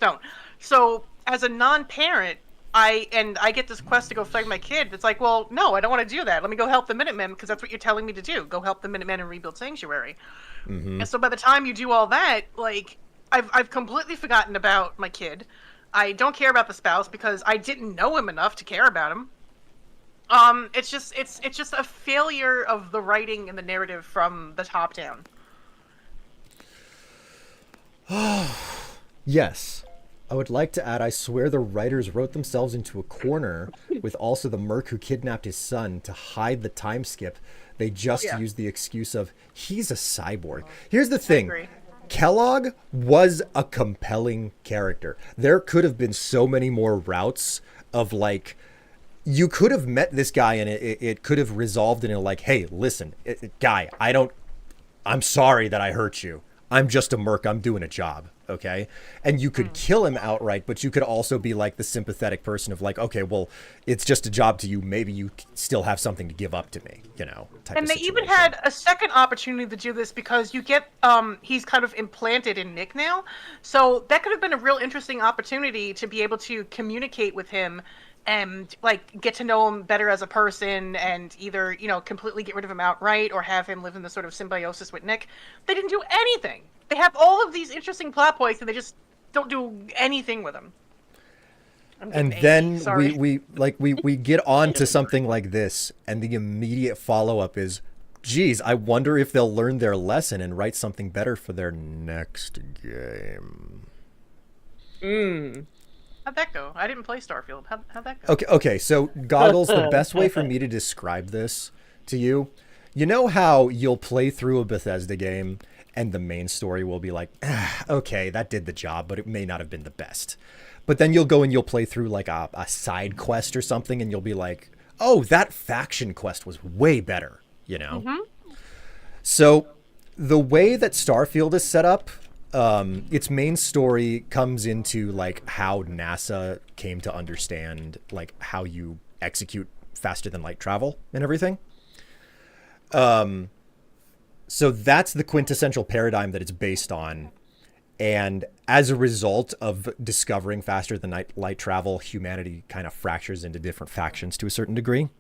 don't. So, as a non-parent, I get this quest to go find my kid. It's like, well, no, I don't want to do that. Let me go help the Minutemen because that's what you're telling me to do. Go help the Minutemen and rebuild Sanctuary. Mm-hmm. And so by the time you do all that, like, I've completely forgotten about my kid. I don't care about the spouse because I didn't know him enough to care about him. It's just a failure of the writing and the narrative from the top down. Yes. I would like to add, I swear the writers wrote themselves into a corner with also the merc who kidnapped his son to hide the time skip. They just used the excuse of, he's a cyborg. Here's the thing. Kellogg was a compelling character. There could have been so many more routes of, like, you could have met this guy and it could have resolved in a, like, hey, listen, guy, I'm sorry that I hurt you. I'm just a merc. I'm doing a job. Okay. And you could kill him outright, but you could also be like the sympathetic person of like, okay, well, it's just a job to you. Maybe you still have something to give up to me, type and of they situation. even had a second opportunity to do this because you get, he's kind of implanted in Nick now. So that could have been a real interesting opportunity to be able to communicate with him and like get to know him better as a person, and either completely get rid of him outright or have him live in the sort of symbiosis with Nick. They didn't do anything. They have all of these interesting plot points, and they just don't do anything with them. And then we get on to something like this, and the immediate follow-up is, geez, I wonder if they'll learn their lesson and write something better for their next game. How'd that go? I didn't play Starfield. How'd that go? Okay, so Goggles, the best way for me to describe this to you, you know how you'll play through a Bethesda game and the main story will be like, okay, that did the job, but it may not have been the best. But then you'll go and you'll play through like a side quest or something, and you'll be like, oh, that faction quest was way better, So the way that Starfield is set up, its main story comes into like how NASA came to understand like how you execute faster than light travel and everything. So that's the quintessential paradigm that it's based on. And as a result of discovering faster than light travel, humanity kind of fractures into different factions to a certain degree.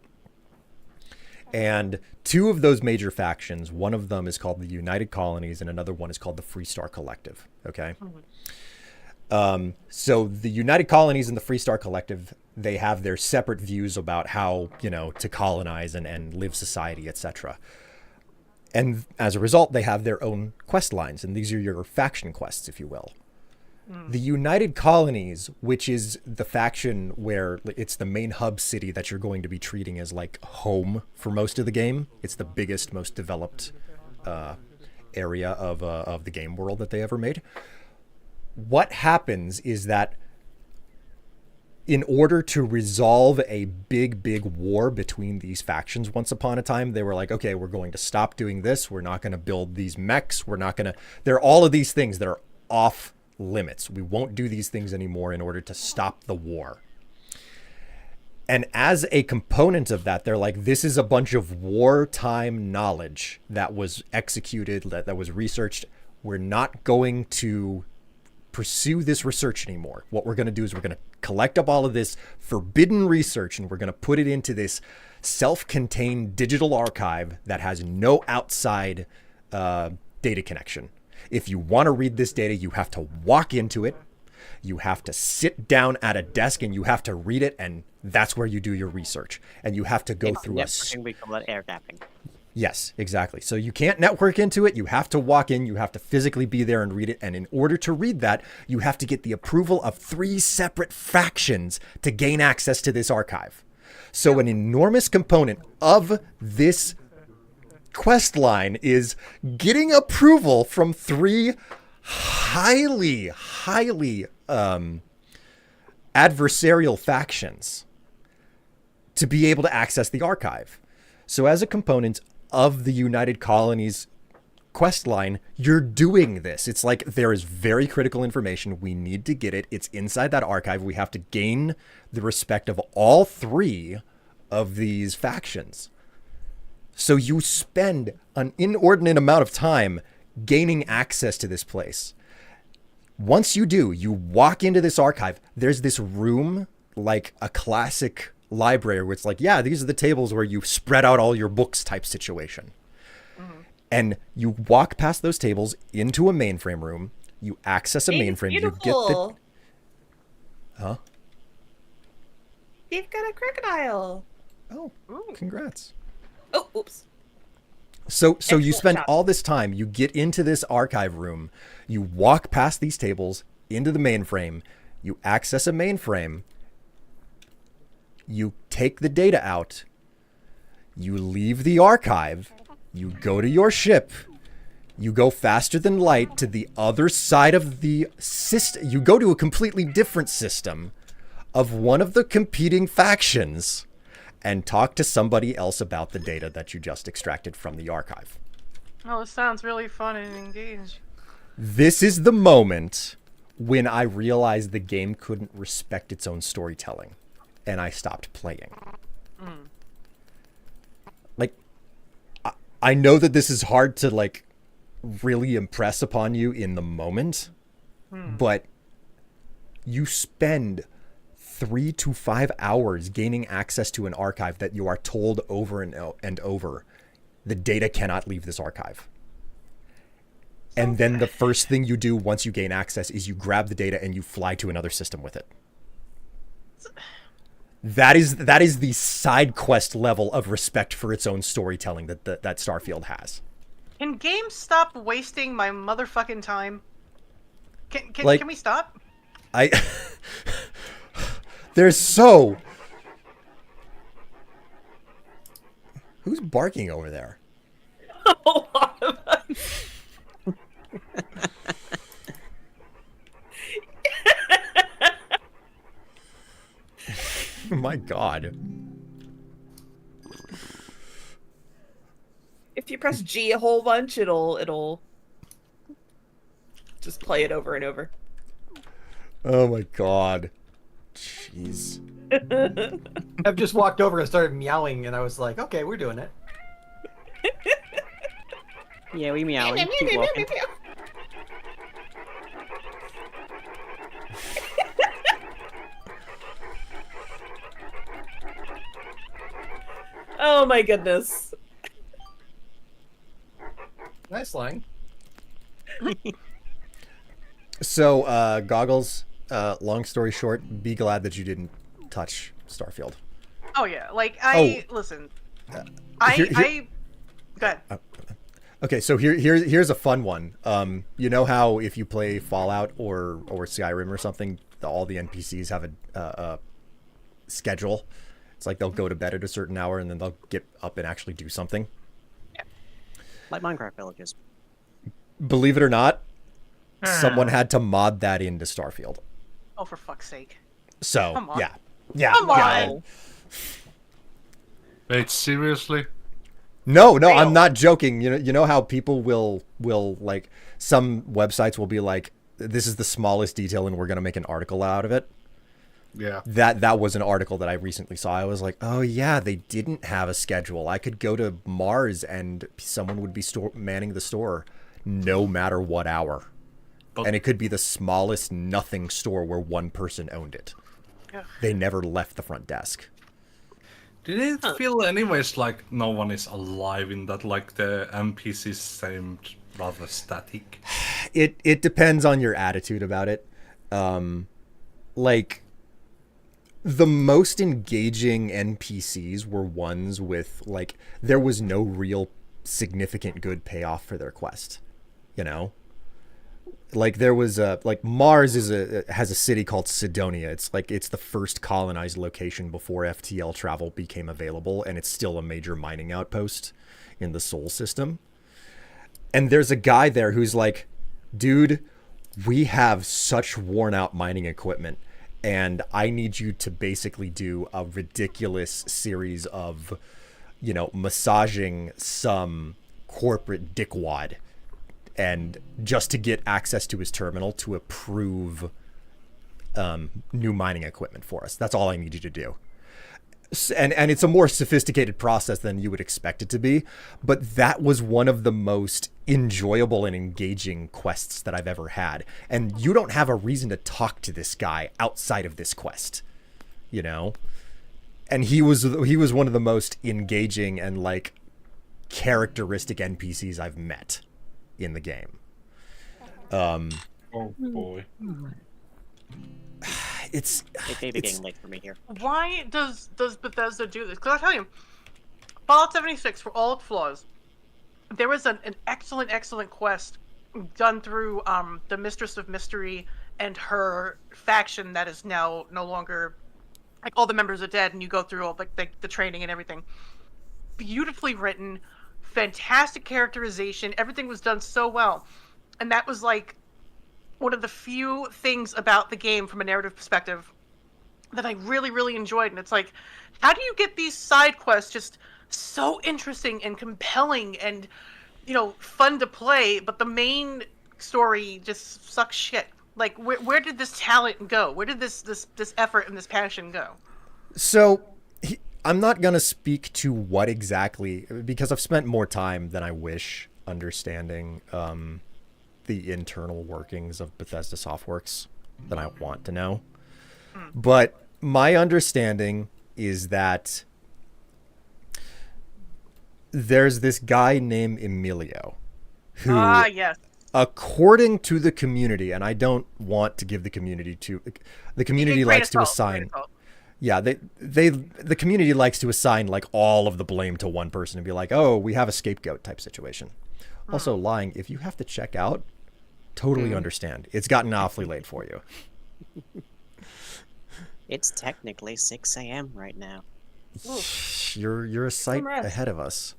And two of those major factions, one of them is called the United Colonies and another one is called the Freestar Collective. Okay. So the United Colonies and the Freestar Collective, they have their separate views about how, to colonize and live society, etc. And as a result, they have their own quest lines, and these are your faction quests, if you will. The United Colonies, which is the faction where it's the main hub city that you're going to be treating as like home for most of the game. It's the biggest, most developed area of the game world that they ever made. What happens is that in order to resolve a big war between these factions once upon a time, they were like, okay, we're going to stop doing this. We're not going to build these mechs. There are all of these things that are off limits. We won't do these things anymore in order to stop the war. And as a component of that, they're like, this is a bunch of wartime knowledge that was executed, that was researched. We're not going to pursue this research anymore. What we're going to do is we're going to collect up all of this forbidden research and we're going to put it into this self-contained digital archive that has no outside data connection. If you want to read this data, you have to walk into it. You have to sit down at a desk and you have to read it, and that's where you do your research. And you have to go through we call that air gapping. Yes, exactly. So you can't network into it. You have to walk in. You have to physically be there and read it. And in order to read that, you have to get the approval of 3 separate factions to gain access to this archive. So an enormous component of this quest line is getting approval from 3 highly adversarial factions to be able to access the archive. So as a component of the United Colonies quest line, you're doing this. It's like there is very critical information. We need to get it. It's inside that archive. We have to gain the respect of all 3 of these factions. So you spend an inordinate amount of time gaining access to this place. Once you do, you walk into this archive. There's this room, like a classic library, where it's like, yeah, these are the tables where you spread out all your books type situation. And you walk past those tables into a mainframe room. You access a mainframe. You get the... Huh? You've got a crocodile. Oh, congrats. Oh, oops. So you spend shot. all this time, you get into this archive room, you walk past these tables into the mainframe, you access a mainframe, you take the data out, you leave the archive, you go to your ship, you go faster than light to the other side of the system, you go to a completely different system of one of the competing factions, and talk to somebody else about the data that you just extracted from the archive. Oh, this sounds really fun and engaged. This is the moment when I realized the game couldn't respect its own storytelling, and I stopped playing. Like, I know that this is hard to, like, really impress upon you in the moment, but you spend 3 to 5 hours gaining access to an archive that you are told over and over, the data cannot leave this archive. And then the first thing you do once you gain access is you grab the data and you fly to another system with it. That is the side quest level of respect for its own storytelling that Starfield has. Can games stop wasting my motherfucking time? Can we stop? There's so... Who's barking over there? A lot of us. Oh my god. If you press G a whole bunch, it'll just play it over and over. Oh my god. Jeez. I've just walked over and started meowing, and I was like, okay, we're doing it. Yeah, we meowing. Keep walking. Oh my goodness. Nice line. So, Goggles, long story short, be glad that you didn't touch Starfield. Oh yeah, listen. Here- I go ahead. Okay, so here's a fun one. You know how if you play Fallout or Skyrim or something, all the NPCs have a schedule. It's like they'll go to bed at a certain hour and then they'll get up and actually do something. Yeah. Like Minecraft villages. Believe it or not, someone had to mod that into Starfield. Oh, for fuck's sake. So Come on. yeah. Come on. Wait, seriously? No, Real. I'm not joking. You know how people will like, some websites will be like, this is the smallest detail and we're gonna make an article out of it. Yeah. That was an article that I recently saw. I was like, oh yeah, they didn't have a schedule. I could go to Mars and someone would be manning the store no matter what hour. And it could be the smallest nothing store where one person owned it. Ugh. They never left the front desk. Did it feel anyways like no one is alive in that, like the NPCs seemed rather static? It depends on your attitude about it. Like, the most engaging NPCs were ones with, like, there was no real significant good payoff for their quest, you know? Like, there was like, Mars has a city called Sidonia. It's the first colonized location before FTL travel became available, and it's still a major mining outpost in the Sol system. And there's a guy there who's like, dude, we have such worn out mining equipment, and I need you to basically do a ridiculous series of, massaging some corporate dickwad, and just to get access to his terminal to approve new mining equipment for us. That's all I need you to do. And it's a more sophisticated process than you would expect it to be, but that was one of the most enjoyable and engaging quests that I've ever had. And you don't have a reason to talk to this guy outside of this quest, And he was one of the most engaging and, like, characteristic NPCs I've met in the game. Oh boy. It may be getting late for me here. Why does Bethesda do this? Because I tell you, Fallout 76, for all its flaws, there was an excellent quest done through the Mistress of Mystery and her faction that is now no longer, like, all the members are dead, and you go through all the training and everything. Beautifully written, fantastic characterization, everything was done so well. And that was, like, one of the few things about the game from a narrative perspective that I really, really enjoyed. And it's like, how do you get these side quests just so interesting and compelling and, fun to play, but the main story just sucks shit? Like, where did this talent go? Where did this effort and this passion go? So, I'm not going to speak to what exactly, because I've spent more time than I wish understanding the internal workings of Bethesda Softworks than I want to know. But my understanding is that there's this guy named Emilio who, Yes. according to the community, and I don't want to give the community to the community Grain likes of to salt, assign. grain of salt. Yeah, the community likes to assign like all of the blame to one person and be like, oh, we have a scapegoat type situation. Also, lying, if you have to check out, totally understand. It's gotten awfully late for you. It's technically 6 a.m. right now. You're a sight rest. ahead of us.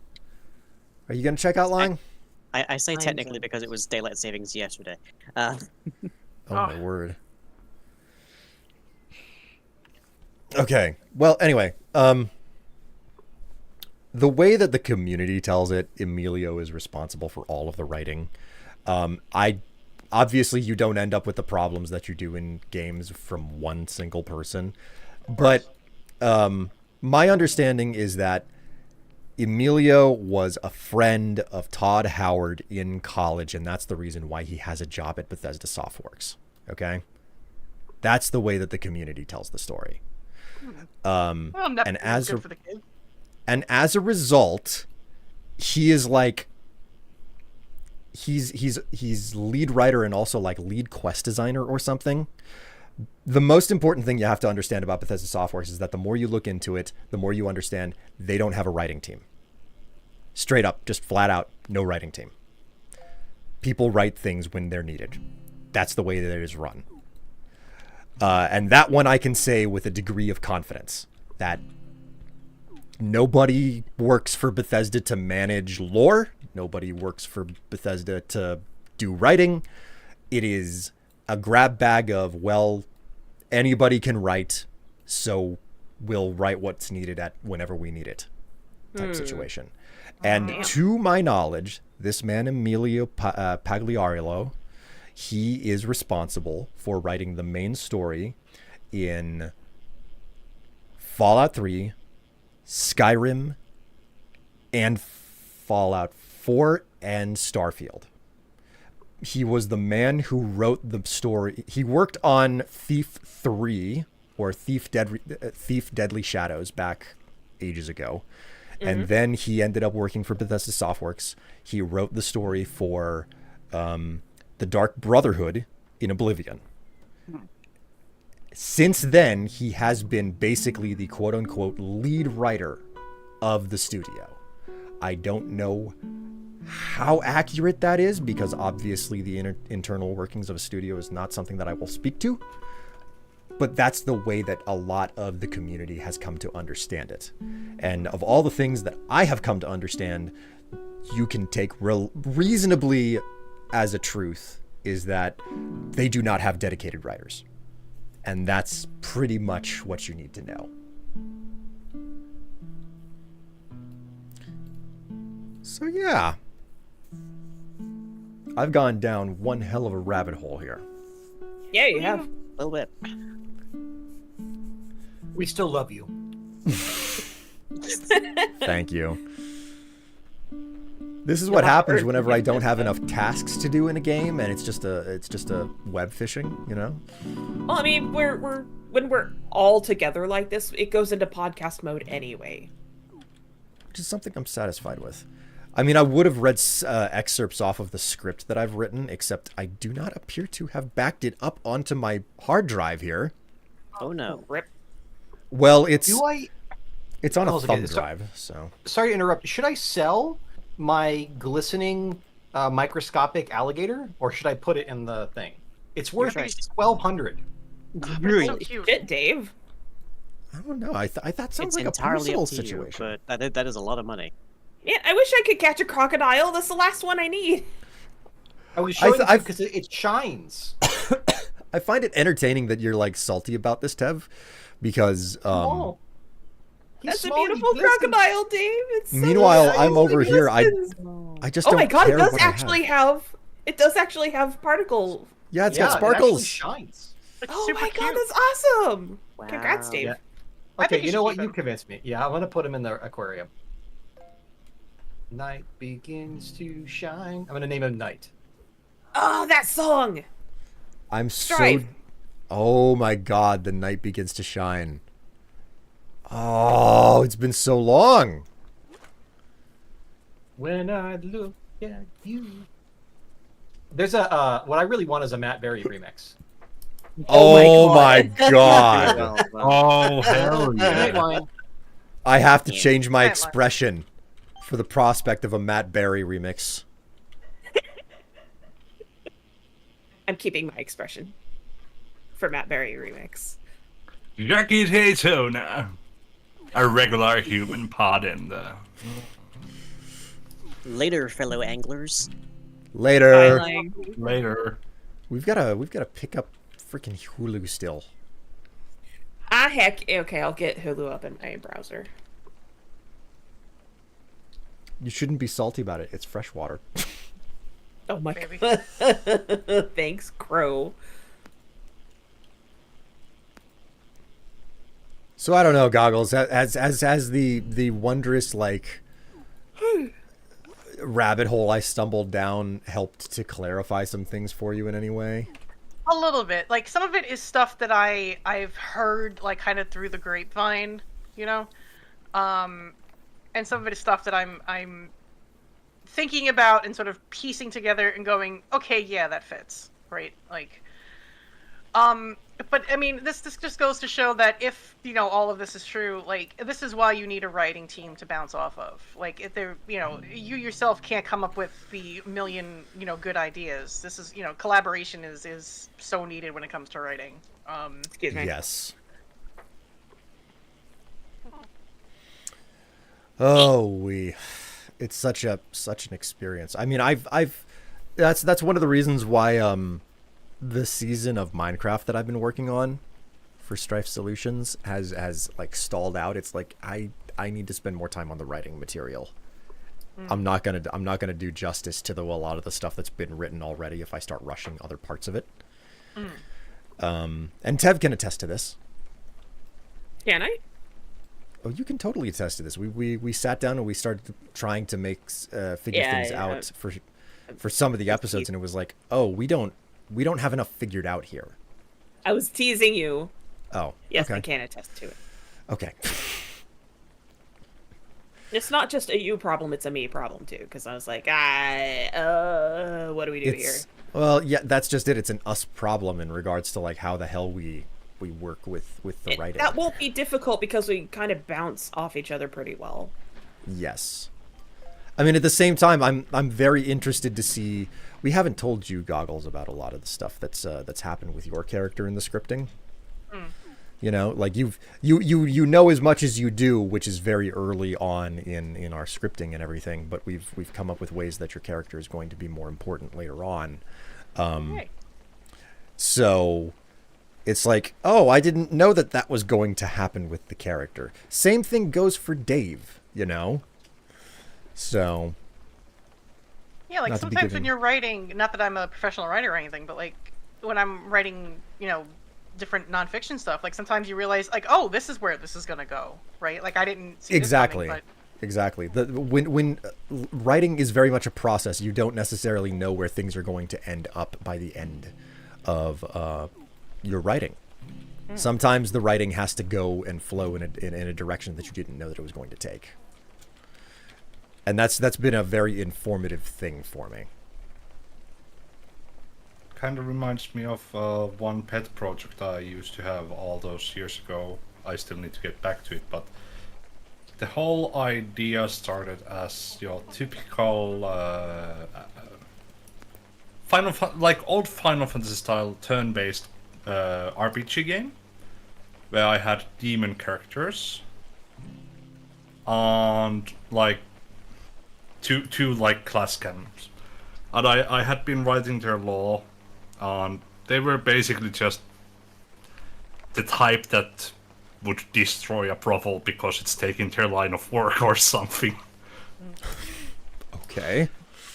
Are you gonna check out lying? I say I'm technically sorry. because it was daylight savings yesterday. Oh my word. Okay. Well, anyway, the way that the community tells it, Emilio is responsible for all of the writing. I obviously you don't end up with the problems that you do in games from one single person, but my understanding is that Emilio was a friend of Todd Howard in college, and that's the reason why he has a job at Bethesda Softworks. Okay? That's the way that the community tells the story. Well, And as good a, for the kid. and as a result, he is like he's lead writer and also like lead quest designer or something. The most important thing you have to understand about Bethesda Softworks is that the more you look into it, the more you understand they don't have a writing team. Straight up, just flat out, no writing team. People write things when they're needed. That's the way that it is run. And that one I can say with a degree of confidence that nobody works for Bethesda to manage lore. Nobody works for Bethesda to do writing. It is a grab bag of, well, anybody can write, so we'll write what's needed at whenever we need it type situation. And to my knowledge, this man, Emilio Pagliariello, he is responsible for writing the main story in Fallout 3, Skyrim, and Fallout 4 and Starfield. He was the man who wrote the story. He worked on Thief 3 or Thief Deadly Shadows back ages ago. And then he ended up working for Bethesda Softworks. He wrote the story for the Dark Brotherhood in Oblivion. Since then, he has been basically the quote-unquote lead writer of the studio. I don't know how accurate that is because obviously the internal workings of a studio is not something that I will speak to. But that's the way that a lot of the community has come to understand it. And of all the things that I have come to understand, you can take reasonably as a truth is that they do not have dedicated writers. And that's pretty much what you need to know. So yeah, I've gone down one hell of a rabbit hole here. Yeah, you have. A little bit. We still love you. Thank you. This is what happens whenever I don't have enough tasks to do in a game, and it's just a web fishing, you know. Well, I mean, when we're all together like this, it goes into podcast mode anyway. Which is something I'm satisfied with. I mean, I would have read excerpts off of the script that I've written, except I do not appear to have backed it up onto my hard drive here. Oh no. Rip. Well, it's Do I? on a Oh, okay, thumb so- drive, so Sorry to interrupt. Should I sell my glistening microscopic alligator, or should I put it in the thing? It's worth choice. $1,200. It's so cute. Shit, Dave. I don't know. I thought sounds It's like a entirely personal up to you, situation. but that is a lot of money. Man, I wish I could catch a crocodile. That's the last one I need. I was showing I've- it because it shines. I find it entertaining that you're like salty about this, Tev, because Oh. He's That's a small, he beautiful glistens. crocodile, Dave. It's so meanwhy nice. I'm over It here. glistens. I just Oh don't my god, care it does what I have. actually have. It does actually have particle. Yeah, it's Yeah, got it actually sparkles. shines. It's Oh super my cute. god, that's awesome! Wow. Congrats, Dave. Yeah. I Okay, think you you know should what? keep You him. convinced me. Yeah, I'm gonna put him in the aquarium. Night begins to shine. I'm gonna name him Night. Oh, that song! I'm Strife. Oh my god, the night begins to shine. Oh, it's been so long. When I look at you. There's a what I really want is a Matt Berry remix. Oh my god. Well, Oh, hell Great yeah. line. I have to Yeah. change my Matt expression for the prospect of a Matt Berry remix. I'm keeping my expression for Matt Berry remix. Jackie Daytona. A regular human pod in the... Later, fellow anglers. Later. Later. We've gotta pick up freaking Hulu still. Heck, okay, I'll get Hulu up in my browser. You shouldn't be salty about it. It's fresh water. Oh my Baby. god. Thanks, Crow. So I don't know, Goggles. As the wondrous like rabbit hole I stumbled down helped to clarify some things for you in any way? A little bit. Like some of it is stuff that I've heard like kind of through the grapevine, you know, and some of it is stuff that I'm thinking about and sort of piecing together and going, okay, yeah, that fits, right? Like, but I mean, this just goes to show that if you know all of this is true, like this is why you need a writing team to bounce off of. Like if they're, you know, you yourself can't come up with the million, you know, good ideas. This is, you know, collaboration is so needed when it comes to writing. Excuse me. Yes. Oh, it's such an experience. I mean, that's one of the reasons why the season of Minecraft that I've been working on for Strife Solutions has like stalled out. It's like I need to spend more time on the writing material. I'm not gonna do justice to a lot of the stuff that's been written already if I start rushing other parts of it. And Tev can attest to this. Can I? Oh, you can totally attest to this. We sat down and we started trying to make figure Yeah, things yeah. out for some of the episodes, and it was like, oh, we don't have enough figured out here. I was teasing you. Oh, Yes, I okay, can attest to it. okay. It's not just a you problem, it's a me problem too. Because I was like, what do we do here? Well, yeah, that's just it. It's an us problem in regards to like how the hell we work with the writing. That won't be difficult because we kind of bounce off each other pretty well. Yes. I mean, at the same time, I'm very interested to see. We haven't told you, Goggles, about a lot of the stuff that's happened with your character in the scripting. You know, like you know as much as you do, which is very early on in our scripting and everything. But we've come up with ways that your character is going to be more important later on. So it's like, oh, I didn't know that was going to happen with the character. Same thing goes for Dave, you know. So Yeah, like Not to be sometimes giving- when you're writing, not that I'm a professional writer or anything, but like when I'm writing, you know, different nonfiction stuff, like sometimes you realize, like, oh, this is where this is gonna go, right? Like I didn't see exactly. this coming, Exactly. When writing is very much a process, you don't necessarily know where things are going to end up by the end of your writing. Sometimes the writing has to go and flow in a direction that you didn't know that it was going to take. And that's been a very informative thing for me. Kind of reminds me of one pet project I used to have all those years ago. I still need to get back to it, but the whole idea started as your typical old Final Fantasy style turn-based RPG game, where I had demon characters and like two like class canons, and I had been writing their lore, and they were basically just the type that would destroy a brothel because it's taking their line of work or something. Okay.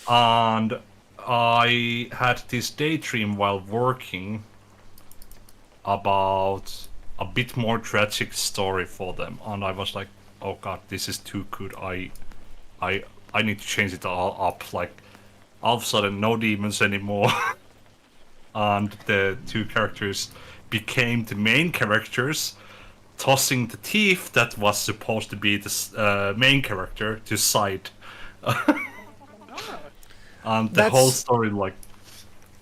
And I had this daydream while working about a bit more tragic story for them, and I was like, oh god, this is too good. I need to change it all up. Like, all of a sudden, no demons anymore. And the two characters became the main characters, tossing the thief that was supposed to be the main character to side. And the whole story like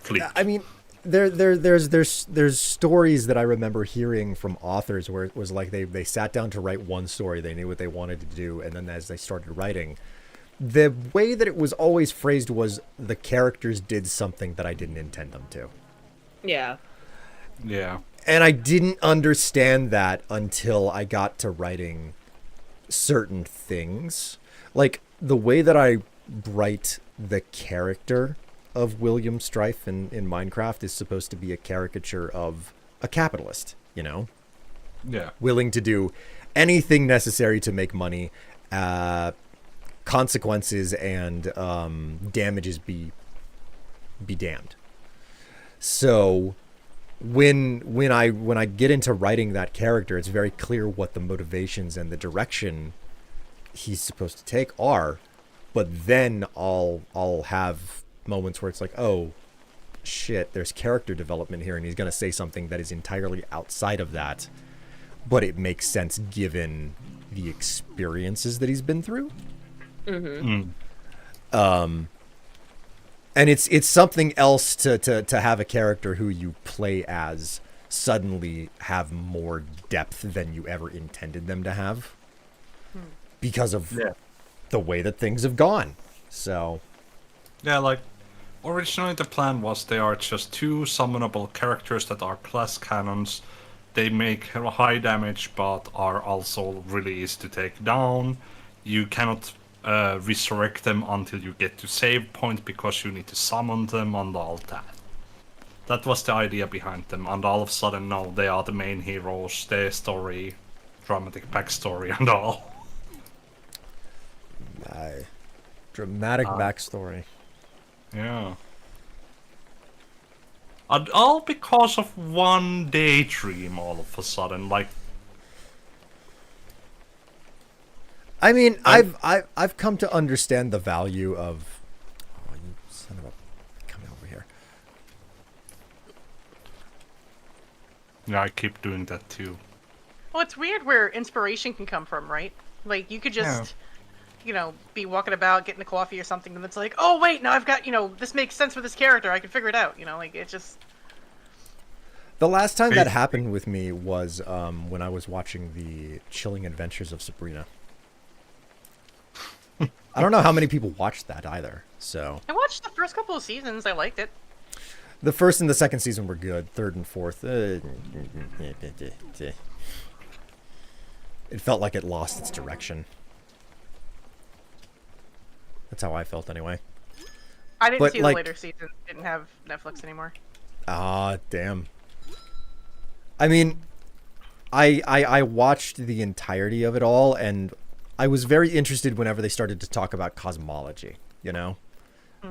flipped. I mean, there's stories that I remember hearing from authors where it was like they sat down to write one story, they knew what they wanted to do, and then as they started writing, the way that it was always phrased was the characters did something that I didn't intend them to. Yeah. Yeah. And I didn't understand that until I got to writing certain things. Like, the way that I write the character of William Strife in Minecraft is supposed to be a caricature of a capitalist, you know? Yeah. Willing to do anything necessary to make money, consequences and damages be damned. So when I get into writing that character, it's very clear what the motivations and the direction he's supposed to take are, but then I'll have moments where it's like, oh shit, there's character development here, and he's gonna say something that is entirely outside of that, but it makes sense given the experiences that he's been through. And it's something else to have a character who you play as suddenly have more depth than you ever intended them to have because of the way that things have gone. So Yeah, like, originally the plan was they are just two summonable characters that are class cannons. They make high damage, but are also really easy to take down. You cannot resurrect them until you get to save point because you need to summon them and all that. That was the idea behind them, and all of a sudden now they are the main heroes, their story, dramatic backstory and all. dramatic backstory. Yeah. And all because of one daydream all of a sudden, like... I mean, I've come to understand the value of... Oh, you son of a... Come over here. Yeah, I keep doing that too. Well, it's weird where inspiration can come from, right? Like, you could just, you know, be walking about, getting a coffee or something, and it's like, oh, wait, now I've got, you know, this makes sense for this character. I can figure it out, you know? Like, it just... The last time that happened with me was when I was watching the Chilling Adventures of Sabrina. I don't know how many people watched that either, so... I watched the first couple of seasons. I liked it. The first and the second season were good. Third and fourth... it felt like it lost its direction. That's how I felt anyway. I didn't But, see like- the later seasons. Didn't have Netflix anymore. Ah, damn. I mean, I watched the entirety of it all, and I was very interested whenever they started to talk about cosmology, you know?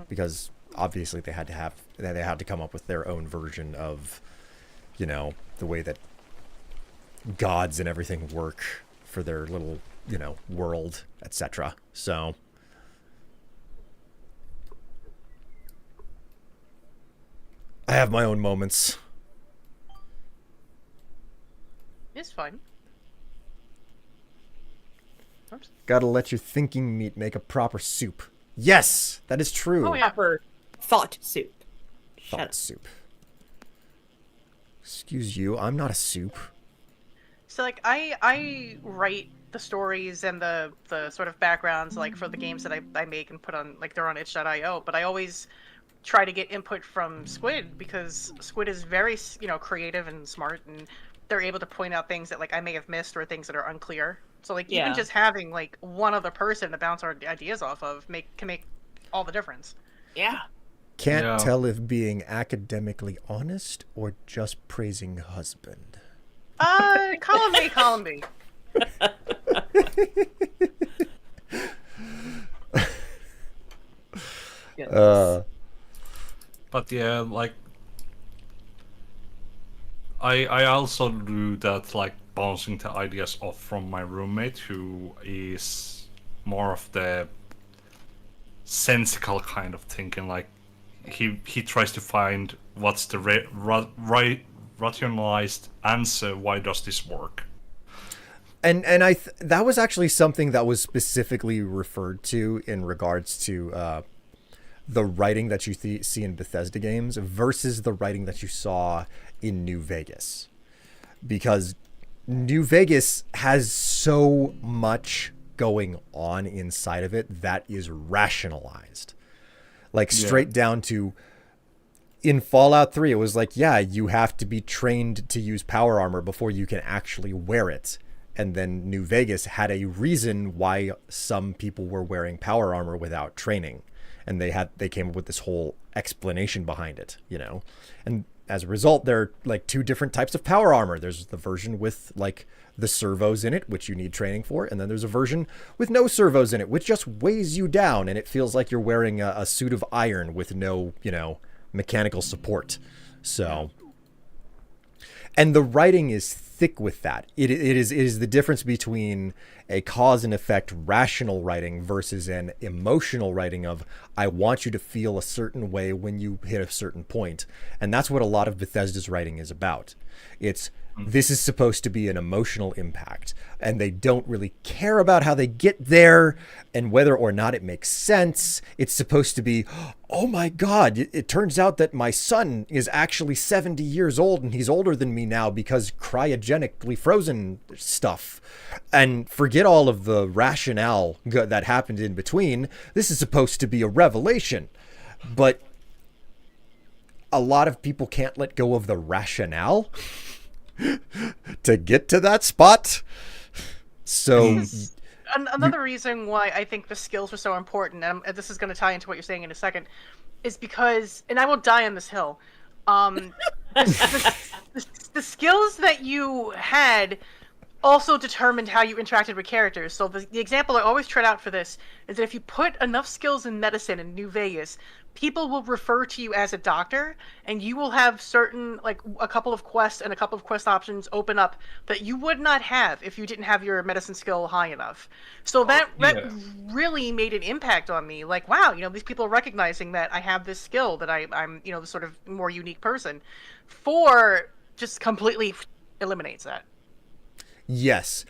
Because obviously they had to come up with their own version of, you know, the way that gods and everything work for their little, you know, world, etc. So I have my own moments. It's fun. Oops. Gotta let your thinking meat make a proper soup. Yes, that is true. Oh, yeah. Proper thought soup. Shut Thought up. soup. Excuse you, I'm not a soup. So, like, I write the stories and the sort of backgrounds, like, for the games that I make and put on, like, they're on itch.io, but I always try to get input from Squid, because Squid is very, you know, creative and smart, and they're able to point out things that, like, I may have missed or things that are unclear. So, like, Yeah. even just having, like, one other person to bounce our ideas off of can make all the difference. Yeah. Can't Yeah. tell if being academically honest or just praising husband. Column B. But yeah, like... I also do that, like, bouncing the ideas off from my roommate, who is more of the sensical kind of thinking. Like, he tries to find what's the right rationalized answer. Why does this work? And that was actually something that was specifically referred to in regards to the writing that you see in Bethesda games versus the writing that you saw in New Vegas, because New Vegas has so much going on inside of it that is rationalized, like straight down to. In Fallout 3, it was like, yeah, you have to be trained to use power armor before you can actually wear it. And then New Vegas had a reason why some people were wearing power armor without training. And they came up with this whole explanation behind it, you know? And as a result, there are like two different types of power armor. There's the version with like the servos in it, which you need training for. And then there's a version with no servos in it, which just weighs you down. And it feels like you're wearing a suit of iron with no, you know, mechanical support. So, and the writing is thick with that. It is the difference between a cause and effect rational writing versus an emotional writing of, I want you to feel a certain way when you hit a certain point. And that's what a lot of Bethesda's writing is about. This is supposed to be an emotional impact, and they don't really care about how they get there and whether or not it makes sense. It's supposed to be, oh my God, it turns out that my son is actually 70 years old and he's older than me now because cryogenically frozen stuff. And forget all of the rationale that happened in between. This is supposed to be a revelation. But a lot of people can't let go of the rationale to get to that spot. So another reason why I think the skills are so important, and this is going to tie into what you're saying in a second, is because, and I will die on this hill, the skills that you had also determined how you interacted with characters. So the example I always tread out for this is that if you put enough skills in medicine in New Vegas, people will refer to you as a doctor, and you will have certain, like, a couple of quests and a couple of quest options open up that you would not have if you didn't have your medicine skill high enough. So that really made an impact on me. Like, wow, you know, these people are recognizing that I have this skill, that I'm, you know, the sort of more unique person. 4 just completely eliminates that. Yes.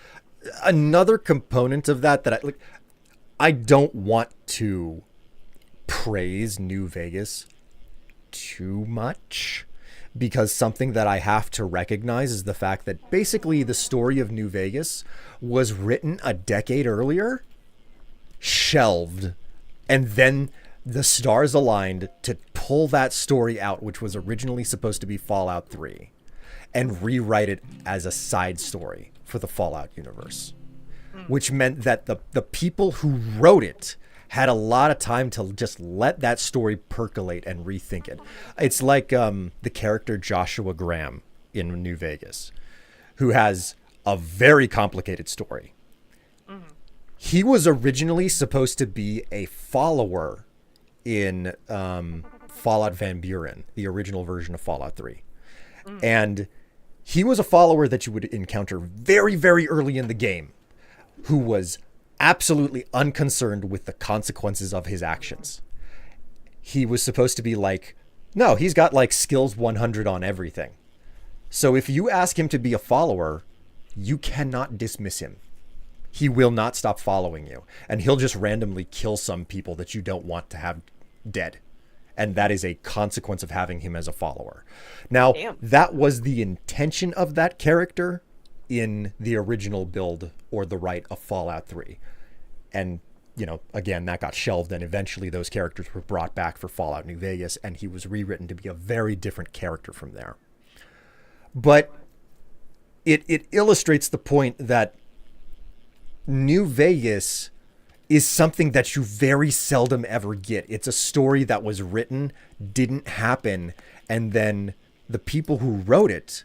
Another component of that I don't want to praise New Vegas too much, because something that I have to recognize is the fact that basically the story of New Vegas was written a decade earlier, shelved, and then the stars aligned to pull that story out, which was originally supposed to be Fallout 3, and rewrite it as a side story for the Fallout universe, which meant that the people who wrote it had a lot of time to just let that story percolate and rethink it. It's like the character Joshua Graham in New Vegas, who has a very complicated story. He was originally supposed to be a follower in Fallout Van Buren, the original version of Fallout 3. And he was a follower that you would encounter very, very early in the game, who was absolutely unconcerned with the consequences of his actions. He was supposed to be like, no, he's got like skills 100 on everything. So if you ask him to be a follower, you cannot dismiss him. He will not stop following you, and he'll just randomly kill some people that you don't want to have dead. And that is a consequence of having him as a follower. Now, that was the intention of that character in the original build or the write of Fallout 3. And, you know, again, that got shelved, and eventually those characters were brought back for Fallout New Vegas, and he was rewritten to be a very different character from there. But it illustrates the point that New Vegas is something that you very seldom ever get. It's a story that was written, didn't happen, and then the people who wrote it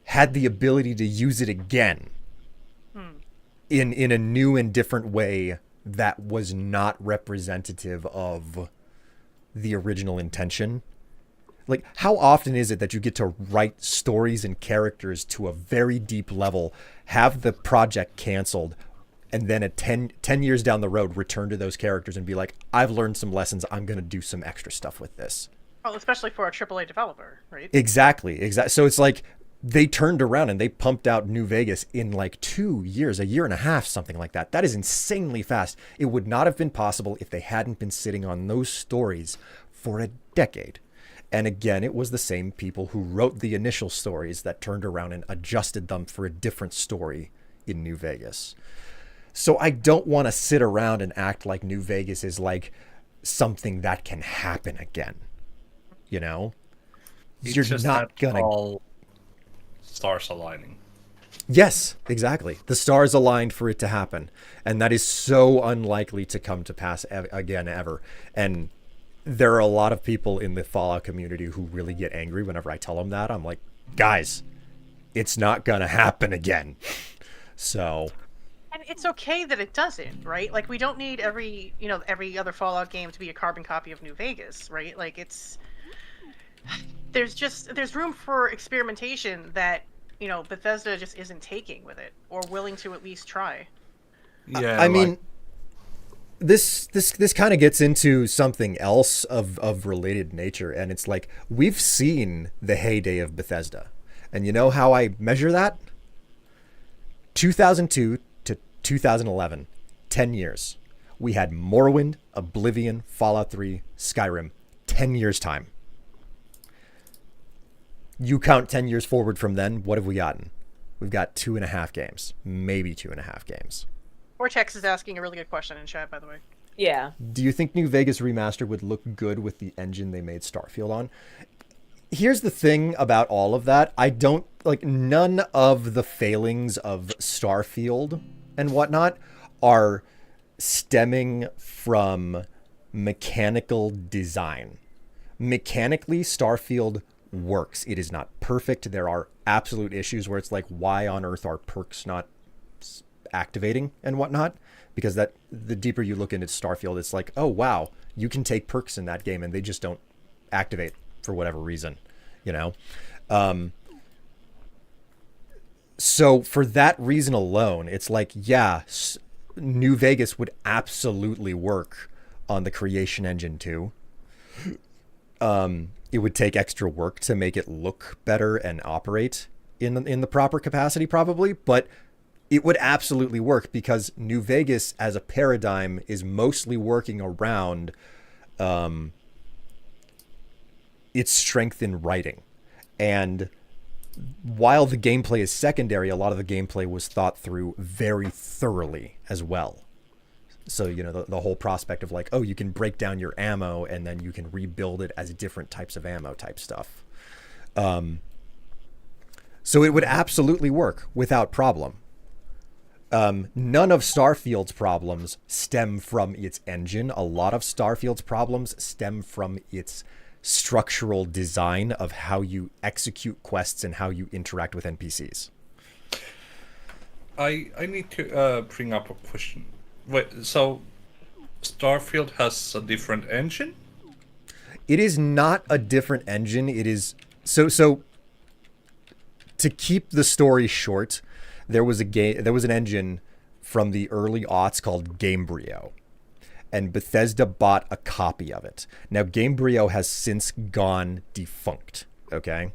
had the ability to use it again in a new and different way that was not representative of the original intention. Like, how often is it that you get to write stories and characters to a very deep level, have the project canceled, and then 10 years down the road, return to those characters and be like, I've learned some lessons. I'm going to do some extra stuff with this. Well, especially for a AAA developer, right? Exactly. So it's like they turned around and they pumped out New Vegas in like 2 years, a year and a half, something like that. That is insanely fast. It would not have been possible if they hadn't been sitting on those stories for a decade. And again, it was the same people who wrote the initial stories that turned around and adjusted them for a different story in New Vegas. So I don't want to sit around and act like New Vegas is like something that can happen again. You know? It's You're just not that gonna. all stars aligning. Yes, exactly. The stars aligned for it to happen. And that is so unlikely to come to pass again ever. And there are a lot of people in the Fallout community who really get angry whenever I tell them that. I'm like, guys, it's not going to happen again. So. And it's okay that it doesn't, right? Like, we don't need every other Fallout game to be a carbon copy of New Vegas, right? Like, there's room for experimentation that, Bethesda just isn't taking with it, or willing to at least try. Yeah, I mean, this kind of gets into something else of related nature, and it's like we've seen the heyday of Bethesda, and you know how I measure that? 2002 to 2011, 10 years. We had Morrowind, Oblivion, Fallout 3, Skyrim, 10 years time. You count 10 years forward from then, what have we gotten? We've got 2.5 games, maybe 2.5 games. Vortex is asking a really good question in chat, by the way. Yeah. Do you think New Vegas Remastered would look good with the engine they made Starfield on? Here's the thing about all of that. I don't like none of the failings of Starfield and whatnot are stemming from mechanical design. Mechanically, Starfield works. It is not perfect. There are absolute issues where it's like, why on earth are perks not activating and whatnot? Because that the deeper you look into Starfield, it's like, oh wow, you can take perks in that game and they just don't activate for whatever reason, you know? So for that reason alone, it's like, yeah, New Vegas would absolutely work on the Creation Engine too. It would take extra work to make it look better and operate in the proper capacity probably, but it would absolutely work because New Vegas as a paradigm is mostly working around its strength in writing. And while the gameplay is secondary, a lot of the gameplay was thought through very thoroughly as well. So, the whole prospect of like, oh, you can break down your ammo and then you can rebuild it as different types of ammo type stuff. So it would absolutely work without problem. None of Starfield's problems stem from its engine. A lot of Starfield's problems stem from its structural design of how you execute quests and how you interact with NPCs. I need to bring up a question. Wait, so Starfield has a different engine? It is not a different engine. It is so to keep the story short, there was an engine from the early aughts called Gamebryo, and Bethesda bought a copy of it. Now Gamebryo has since gone defunct, okay?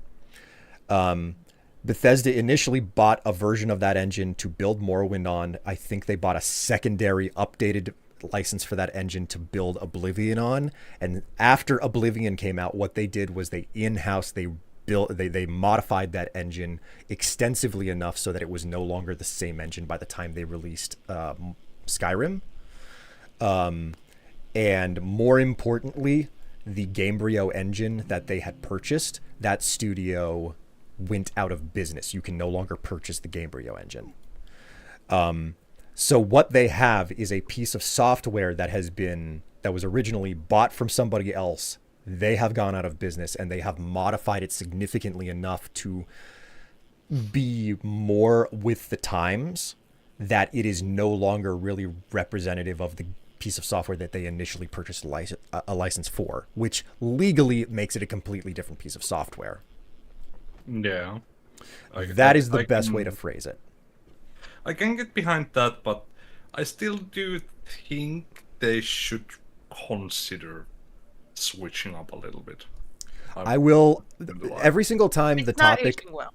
Bethesda initially bought a version of that engine to build Morrowind on. I think they bought a secondary updated license for that engine to build Oblivion on. And after Oblivion came out, what they did was they modified that engine extensively enough so that it was no longer the same engine by the time they released Skyrim. And more importantly, the Gamebryo engine that they had purchased, that studio went out of business. You can no longer purchase the Gamebryo engine. So what they have is a piece of software that was originally bought from somebody else. They have gone out of business and they have modified it significantly enough to be more with the times that it is no longer really representative of the piece of software that they initially purchased a license for, which legally makes it a completely different piece of software. Yeah. That is the best way to phrase it. I can get behind that, but I still do think they should consider switching up a little bit. I will every single time It's the not topic aging well.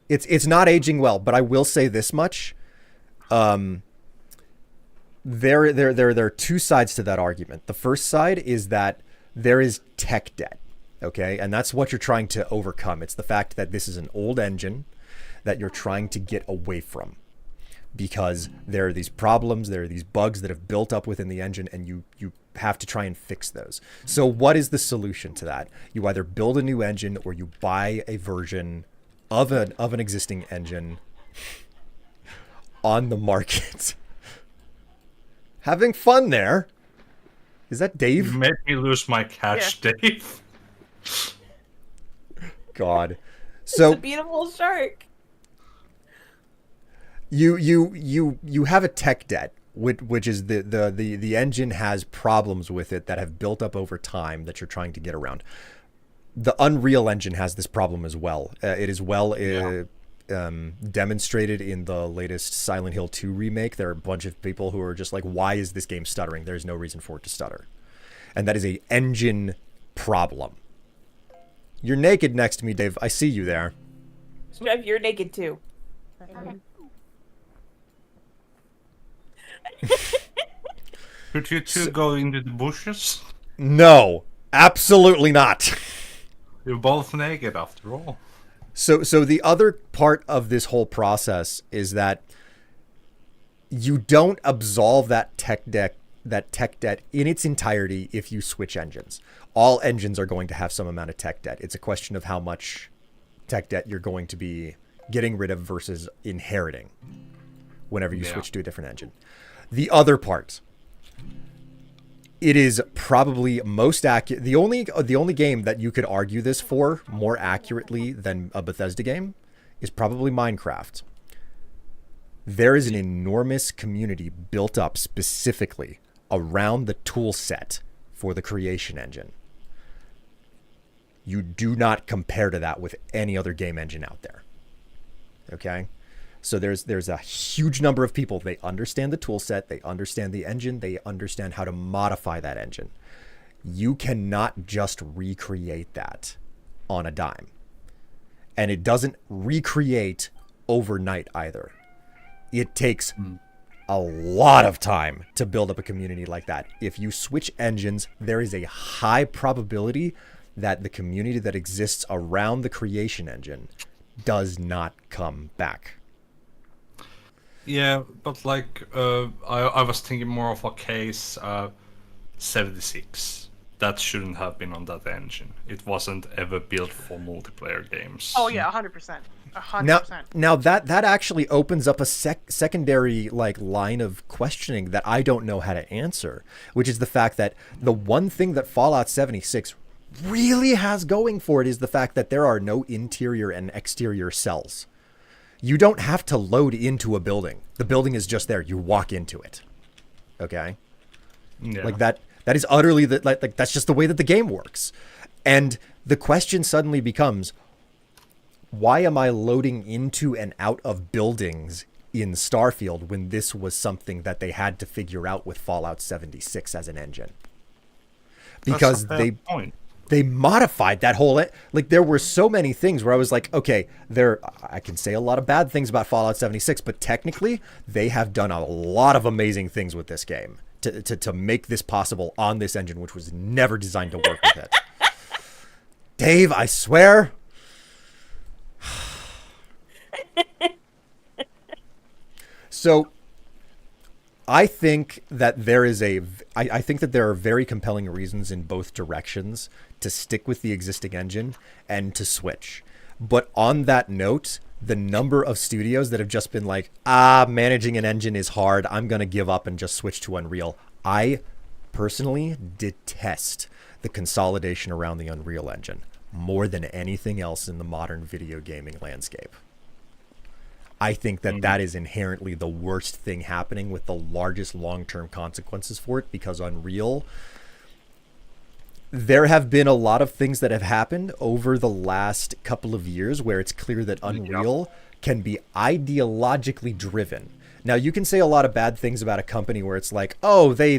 it's not aging well, but I will say this much. There are two sides to that argument. The first side is that there is tech debt, okay? And that's what you're trying to overcome. It's the fact that this is an old engine that you're trying to get away from because there are these problems, there are these bugs that have built up within the engine, and you have to try and fix those. So what is the solution to that? You either build a new engine or you buy a version of an existing engine on the market. Having fun there. Is that Dave? You made me lose my cash, Dave. God. It's So a beautiful shark. you have a tech debt, which is the engine has problems with it that have built up over time that you're trying to get around. The Unreal Engine has this problem as well. It is demonstrated in the latest Silent Hill 2 remake. There are a bunch of people who are just like, why is this game stuttering? There's no reason for it to stutter. And that is a engine problem. You're naked next to me, Dave. I see you there. Strife, you're naked too. Could you two go into the bushes? No, absolutely not. You're both naked after all. So the other part of this whole process is that you don't absolve that tech debt in its entirety if you switch engines. All engines are going to have some amount of tech debt. It's a question of how much tech debt you're going to be getting rid of versus inheriting whenever you switch to a different engine. The other part, it is probably most accurate. The only game that you could argue this for more accurately than a Bethesda game is probably Minecraft. There is an enormous community built up specifically around the tool set for the creation engine. You do not compare to that with any other game engine out there. Okay? So there's a huge number of people. They understand the tool set, they understand the engine, they understand how to modify that engine. You cannot just recreate that on a dime. And it doesn't recreate overnight either. It takes a lot of time to build up a community like that. If you switch engines, there is a high probability that the community that exists around the creation engine does not come back. Yeah, but like, I was thinking more of a case 76. That shouldn't have been on that engine. It wasn't ever built for multiplayer games. Oh yeah, 100%. 100%. Now that actually opens up a secondary like line of questioning that I don't know how to answer, which is the fact that the one thing that Fallout 76 really has going for it is the fact that there are no interior and exterior cells. You don't have to load into a building. The building is just there. You walk into it. Okay? Yeah. Like that is utterly like that's just the way that the game works. And the question suddenly becomes, why am I loading into and out of buildings in Starfield when this was something that they had to figure out with Fallout 76 as an engine? Because That's a fair point. They modified that whole, like there were so many things where I was like, okay, I can say a lot of bad things about Fallout 76, but technically they have done a lot of amazing things with this game to make this possible on this engine, which was never designed to work with it. Dave, I swear. So I think that there are very compelling reasons in both directions to stick with the existing engine and to switch. But on that note, the number of studios that have just been like, managing an engine is hard, I'm going to give up and just switch to Unreal. I personally detest the consolidation around the Unreal Engine more than anything else in the modern video gaming landscape. I think that is inherently the worst thing happening with the largest long-term consequences for it, because Unreal, there have been a lot of things that have happened over the last couple of years where it's clear that Unreal can be ideologically driven. Now, you can say a lot of bad things about a company where it's like, oh, they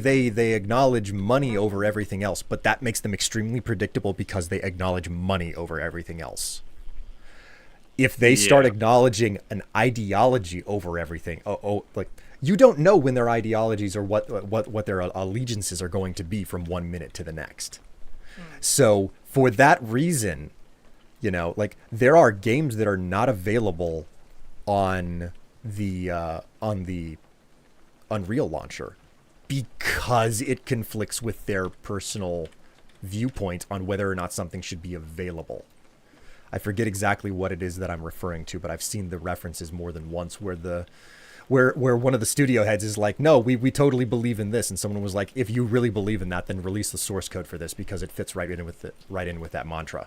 acknowledge money over everything else, but that makes them extremely predictable because they acknowledge money over everything else. If they start acknowledging an ideology over everything, like you don't know when their ideologies or what their allegiances are going to be from 1 minute to the next. So for that reason, you know, like there are games that are not available on the Unreal launcher because it conflicts with their personal viewpoint on whether or not something should be available. I forget exactly what it is that I'm referring to, but I've seen the references more than once where one of the studio heads is like, no, we totally believe in this, and someone was like, if you really believe in that, then release the source code for this because it fits right in with that mantra.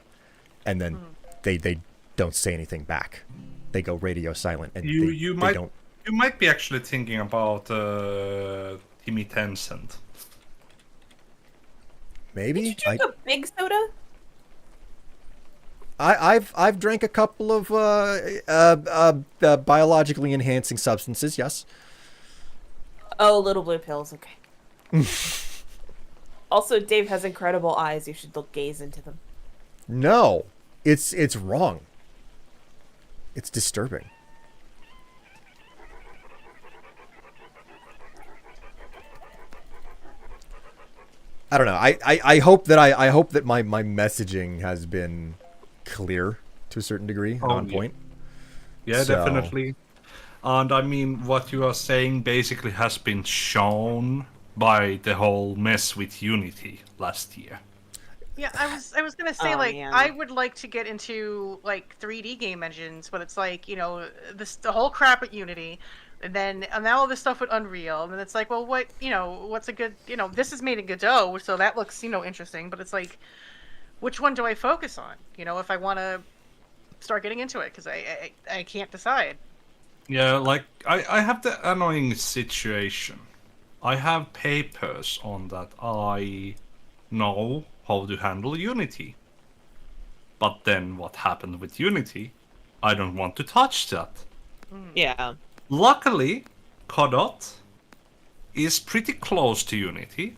And then they don't say anything back. They go radio silent, and You they don't. You might be actually thinking about Timmy Tencent. Maybe Did you drink a big soda? I've drank a couple of biologically enhancing substances. Yes. Oh, little blue pills. Okay. Also, Dave has incredible eyes. You should look gaze into them. No, it's wrong. It's disturbing. I don't know. I hope that my messaging has been clear to a certain degree and on point. Yeah, So- definitely. And I mean, what you are saying basically has been shown by the whole mess with Unity last year. Yeah, I was gonna say Oh, like yeah. I would like to get into like 3D game engines, but it's like the whole crap at Unity, and now all this stuff with Unreal, and then it's like, well, what's a good this is made in Godot, so that looks interesting, but it's like, which one do I focus on? If I want to start getting into it, because I can't decide. Yeah, like I have the annoying situation. I have papers on that I know how to handle Unity. But then what happened with Unity? I don't want to touch that. Yeah. Luckily, Godot is pretty close to Unity.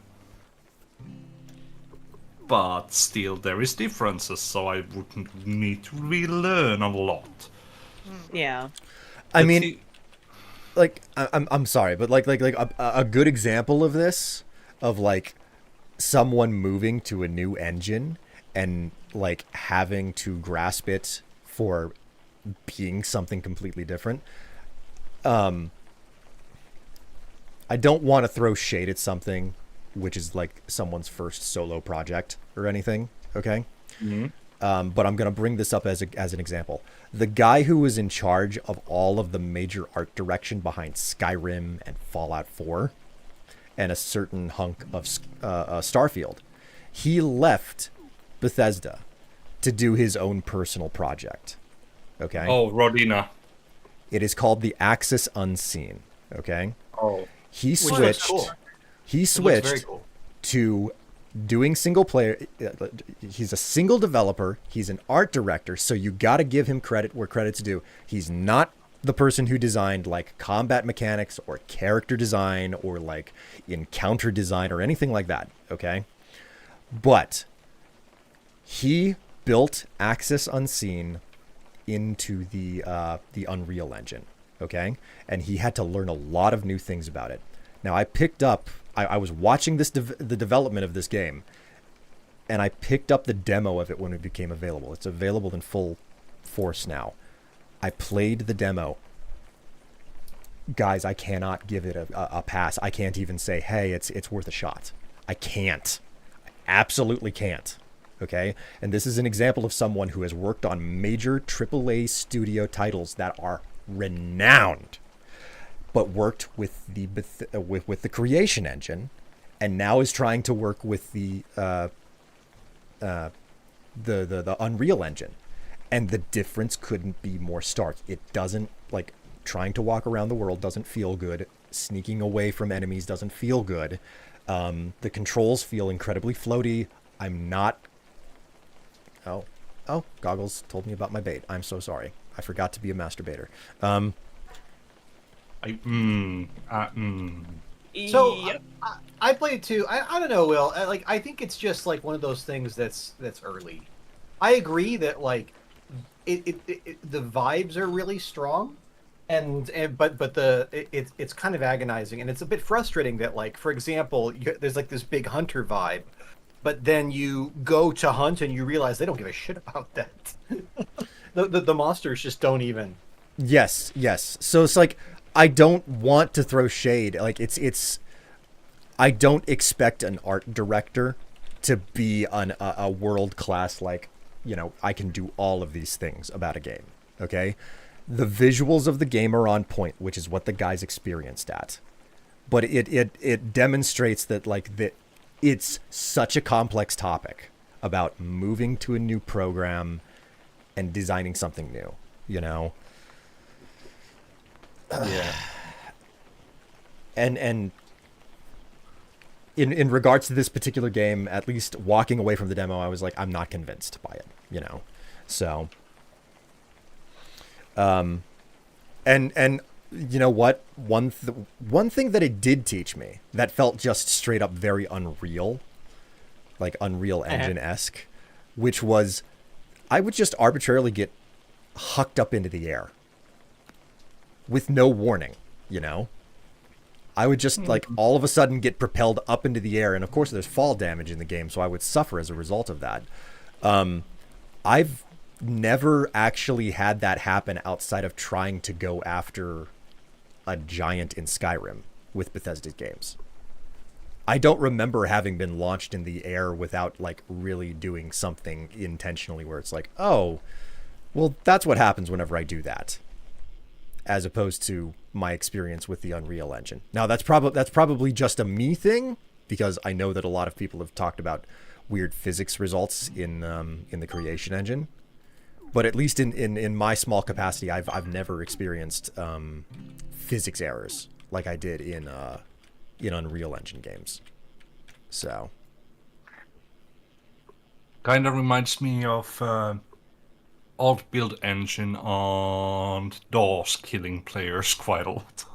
But still there is differences, so I would need to relearn a lot. Yeah. I But mean, see- like I'm sorry, but like a good example of this, of like someone moving to a new engine and like having to grasp it for being something completely different. I don't want to throw shade at something which is like someone's first solo project or anything, okay? But I'm going to bring this up as an example. The guy who was in charge of all of the major art direction behind Skyrim and Fallout 4 and a certain hunk of Starfield, he left Bethesda to do his own personal project, okay? Oh, Rodina. It is called the Axis Unseen, okay? Oh. He Which looks switched. cool. He It looks very switched cool. to doing single player. He's a single developer. He's an art director, so you got to give him credit where credit's due. He's not the person who designed like combat mechanics or character design or like encounter design or anything like that, okay? But he built Axis Unseen into the Unreal Engine, okay? And he had to learn a lot of new things about it. Now I picked up, I was watching the development of this game, and I picked up the demo of it when it became available. It's available in full force now. I played the demo. Guys, I cannot give it a pass. I can't even say, hey, it's worth a shot. I can't. I absolutely can't. Okay? And this is an example of someone who has worked on major AAA studio titles that are renowned, but worked with the Creation Engine, and now is trying to work with the Unreal Engine. And the difference couldn't be more stark. It doesn't, like, trying to walk around the world doesn't feel good. Sneaking away from enemies doesn't feel good. The controls feel incredibly floaty. I'm not... Oh, Goggles told me about my bait. I'm so sorry. I forgot to be a masturbator. So Yep. I played it too. I don't know, Will. I think it's just like one of those things that's early. I agree that like the vibes are really strong, and but it's kind of agonizing, and it's a bit frustrating that like for example there's like this big hunter vibe, but then you go to hunt and you realize they don't give a shit about that. The monsters just don't even. Yes, yes. So it's like I don't want to throw shade. Like it's I don't expect an art director to be a world class like, you know, I can do all of these things about a game. Okay? The visuals of the game are on point, which is what the guys experienced at. But it demonstrates that like that it's such a complex topic about moving to a new program and designing something new, you know? Yeah. And in regards to this particular game, at least walking away from the demo, I was like, I'm not convinced by it, you know? So, and you know what? One thing that it did teach me that felt just straight up very Unreal, like Unreal Engine-esque, which was I would just arbitrarily get hucked up into the air with no warning, you know? I would just like all of a sudden get propelled up into the air, and of course there's fall damage in the game, so I would suffer as a result of that. I've never actually had that happen outside of trying to go after a giant in Skyrim with Bethesda's games. I don't remember having been launched in the air without like really doing something intentionally where it's like, oh, well, that's what happens whenever I do that, as opposed to my experience with the Unreal Engine. Now that's probably just a me thing, because I know that a lot of people have talked about weird physics results in the creation engine. But at least in my small capacity, I've never experienced physics errors like I did in Unreal Engine games. So Kind of reminds me of old build engine on DOS killing players quite a lot.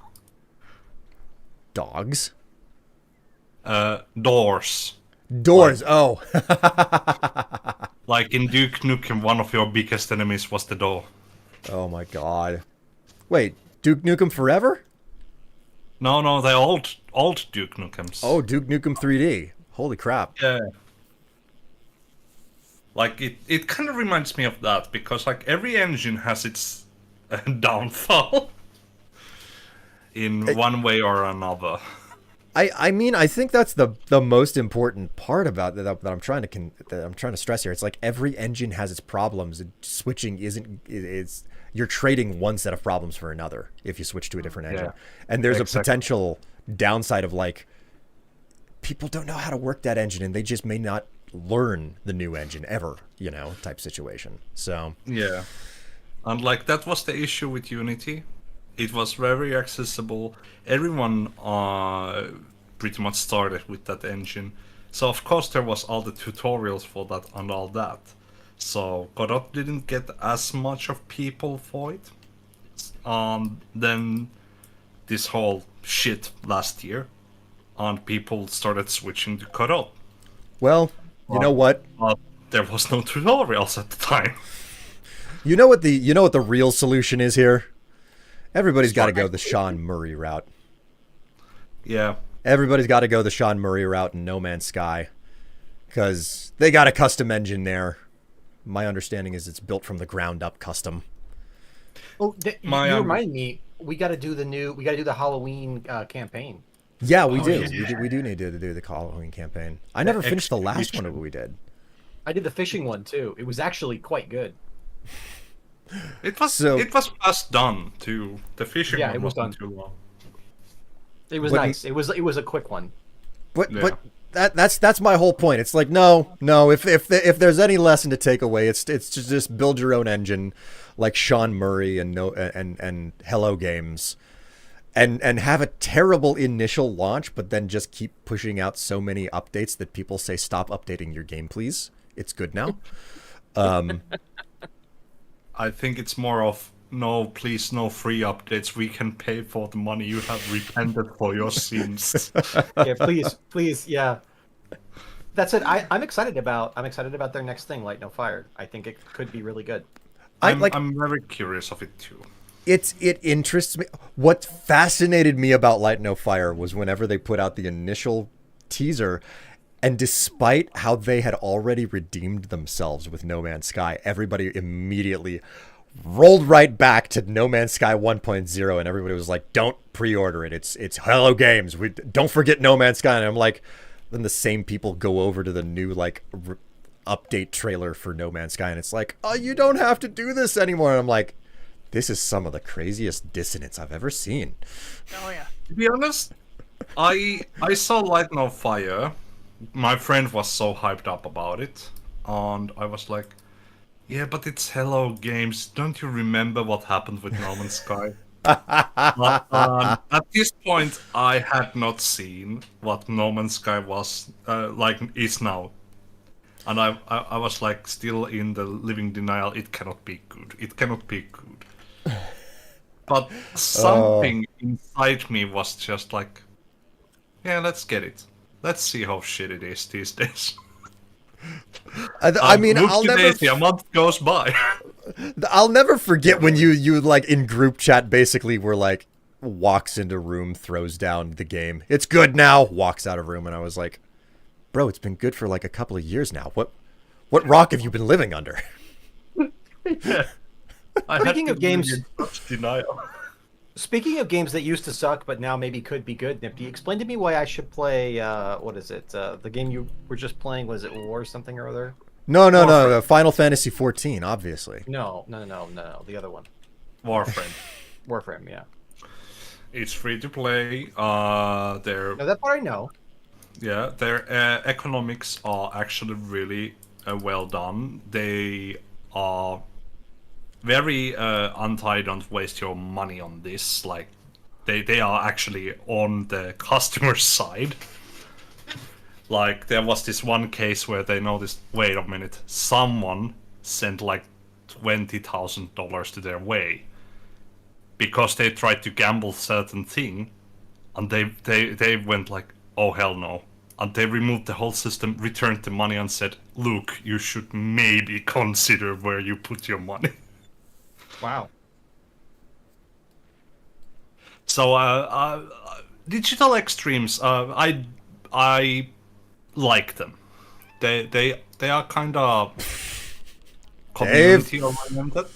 dogs, Doors. doors. Oh, Like in Duke Nukem, one of your biggest enemies was the door. oh my God. Wait, Duke Nukem Forever? No, the old Duke Nukems. Oh, Duke Nukem 3D. Holy crap. Yeah. Like it kind of reminds me of that, because like every engine has its downfall in one way or another. I mean, I think that's the most important part about that I'm trying to stress here. It's like every engine has its problems. Switching it's you're trading one set of problems for another if you switch to a different engine. Yeah, And there's exactly. a potential downside of like people don't know how to work that engine and they just may not learn the new engine ever, you know, type situation. So Yeah. And like that was the issue with Unity. It was very accessible. Everyone pretty much started with that engine. So of course there was all the tutorials for that and all that. So Godot didn't get as much of people for it. Then this whole shit last year, and people started switching to Godot. well, you know what? There was no tutorials at the time. You know what the real solution is here? Everybody's got to go the Sean Murray route. Yeah. Everybody's got to go the Sean Murray route in No Man's Sky, because they got a custom engine there. My understanding is it's built from the ground up custom. Oh, you remind me. We got to do the Halloween campaign. Yeah, we do. yeah. We do need to do the Halloween campaign. I never finished the last one, but we did. I did the fishing one too. It was actually quite good. It was fast done too. The fishing Yeah, one it was wasn't done. too long. It was But- nice. It was a quick one. But Yeah. but that's my whole point. It's like no. If there's any lesson to take away, it's to just build your own engine, like Sean Murray and Hello Games, and have a terrible initial launch, but then just keep pushing out so many updates that people say stop updating your game, please. It's good now. I think it's more of no, please, no free updates. We can pay for the money you have repented for your sins. Yeah, please, yeah. That's it. I'm excited about their next thing, Light No Fire. I think it could be really good. I'm very curious of it too. It interests me. What fascinated me about Light No Fire was whenever they put out the initial teaser, and despite how they had already redeemed themselves with No Man's Sky, everybody immediately rolled right back to No Man's Sky 1.0, and everybody was like, "Don't pre-order it. It's Hello Games. We don't forget No Man's Sky." And I'm like, then the same people go over to the new update trailer for No Man's Sky, and it's like, "Oh, you don't have to do this anymore." And I'm like, this is some of the craziest dissonance I've ever seen. Oh yeah. To be honest, I saw Light No Fire. My friend was so hyped up about it, and I was like, "Yeah, but it's Hello Games. Don't you remember what happened with No Man's Sky?" At this point, I had not seen what No Man's Sky was is now, and I was like still in the living denial. It cannot be good. It cannot be good. But something inside me was just like, yeah, let's get it. Let's see how shit it is these days. I mean, look I'll to never. Daisy, a month goes by. I'll never forget when you like in group chat basically were like, walks into room, throws down the game. It's good now. Walks out of room, and I was like, bro, it's been good for like a couple of years now. What rock have you been living under? Yeah. Speaking of games, denial. speaking of games that used to suck but now maybe could be good, Nifty, explain to me why I should play. What is it? The game you were just playing, was it War something or other? No. Final Fantasy 14, obviously. No. The other one, Warframe. Warframe. Yeah. It's free to play. No, that part I know. Their economics are actually really well done. They are very anti don't waste your money on this. Like they are actually on the customer side. Like there was this one case where they noticed, wait a minute, someone sent like $20,000 to their way because they tried to gamble certain thing, and they went like, oh hell no. And they removed the whole system, returned the money, and said, look, you should maybe consider where you put your money. Wow. So, Digital Extremes, I like them. They are kind of community oriented.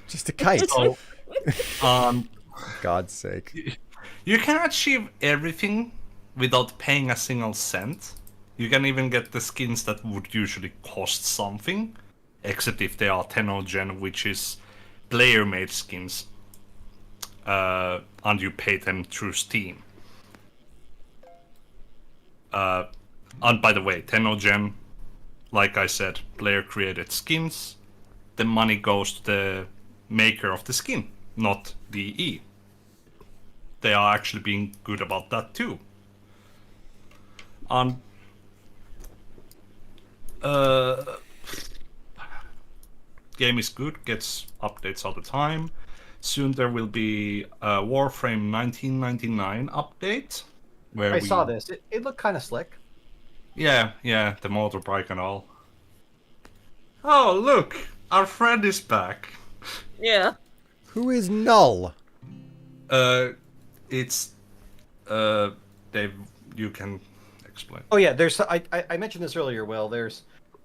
Just a kite. So, God's sake. you can achieve everything without paying a single cent. You can even get the skins that would usually cost something, except if they are 10 gen, which is player-made skins, and you pay them through Steam. And by the way, 10 gen, like I said, player-created skins. The money goes to the maker of the skin, not DE. They are actually being good about that too. And game is good, gets updates all the time. Soon there will be a Warframe 1999 update. Where I saw this. It looked kind of slick. Yeah, the motorbike and all. Oh, look! Our friend is back. Yeah. Who is Null? It's Dave, you can explain. Oh yeah, there's. I mentioned this earlier. Will, there's,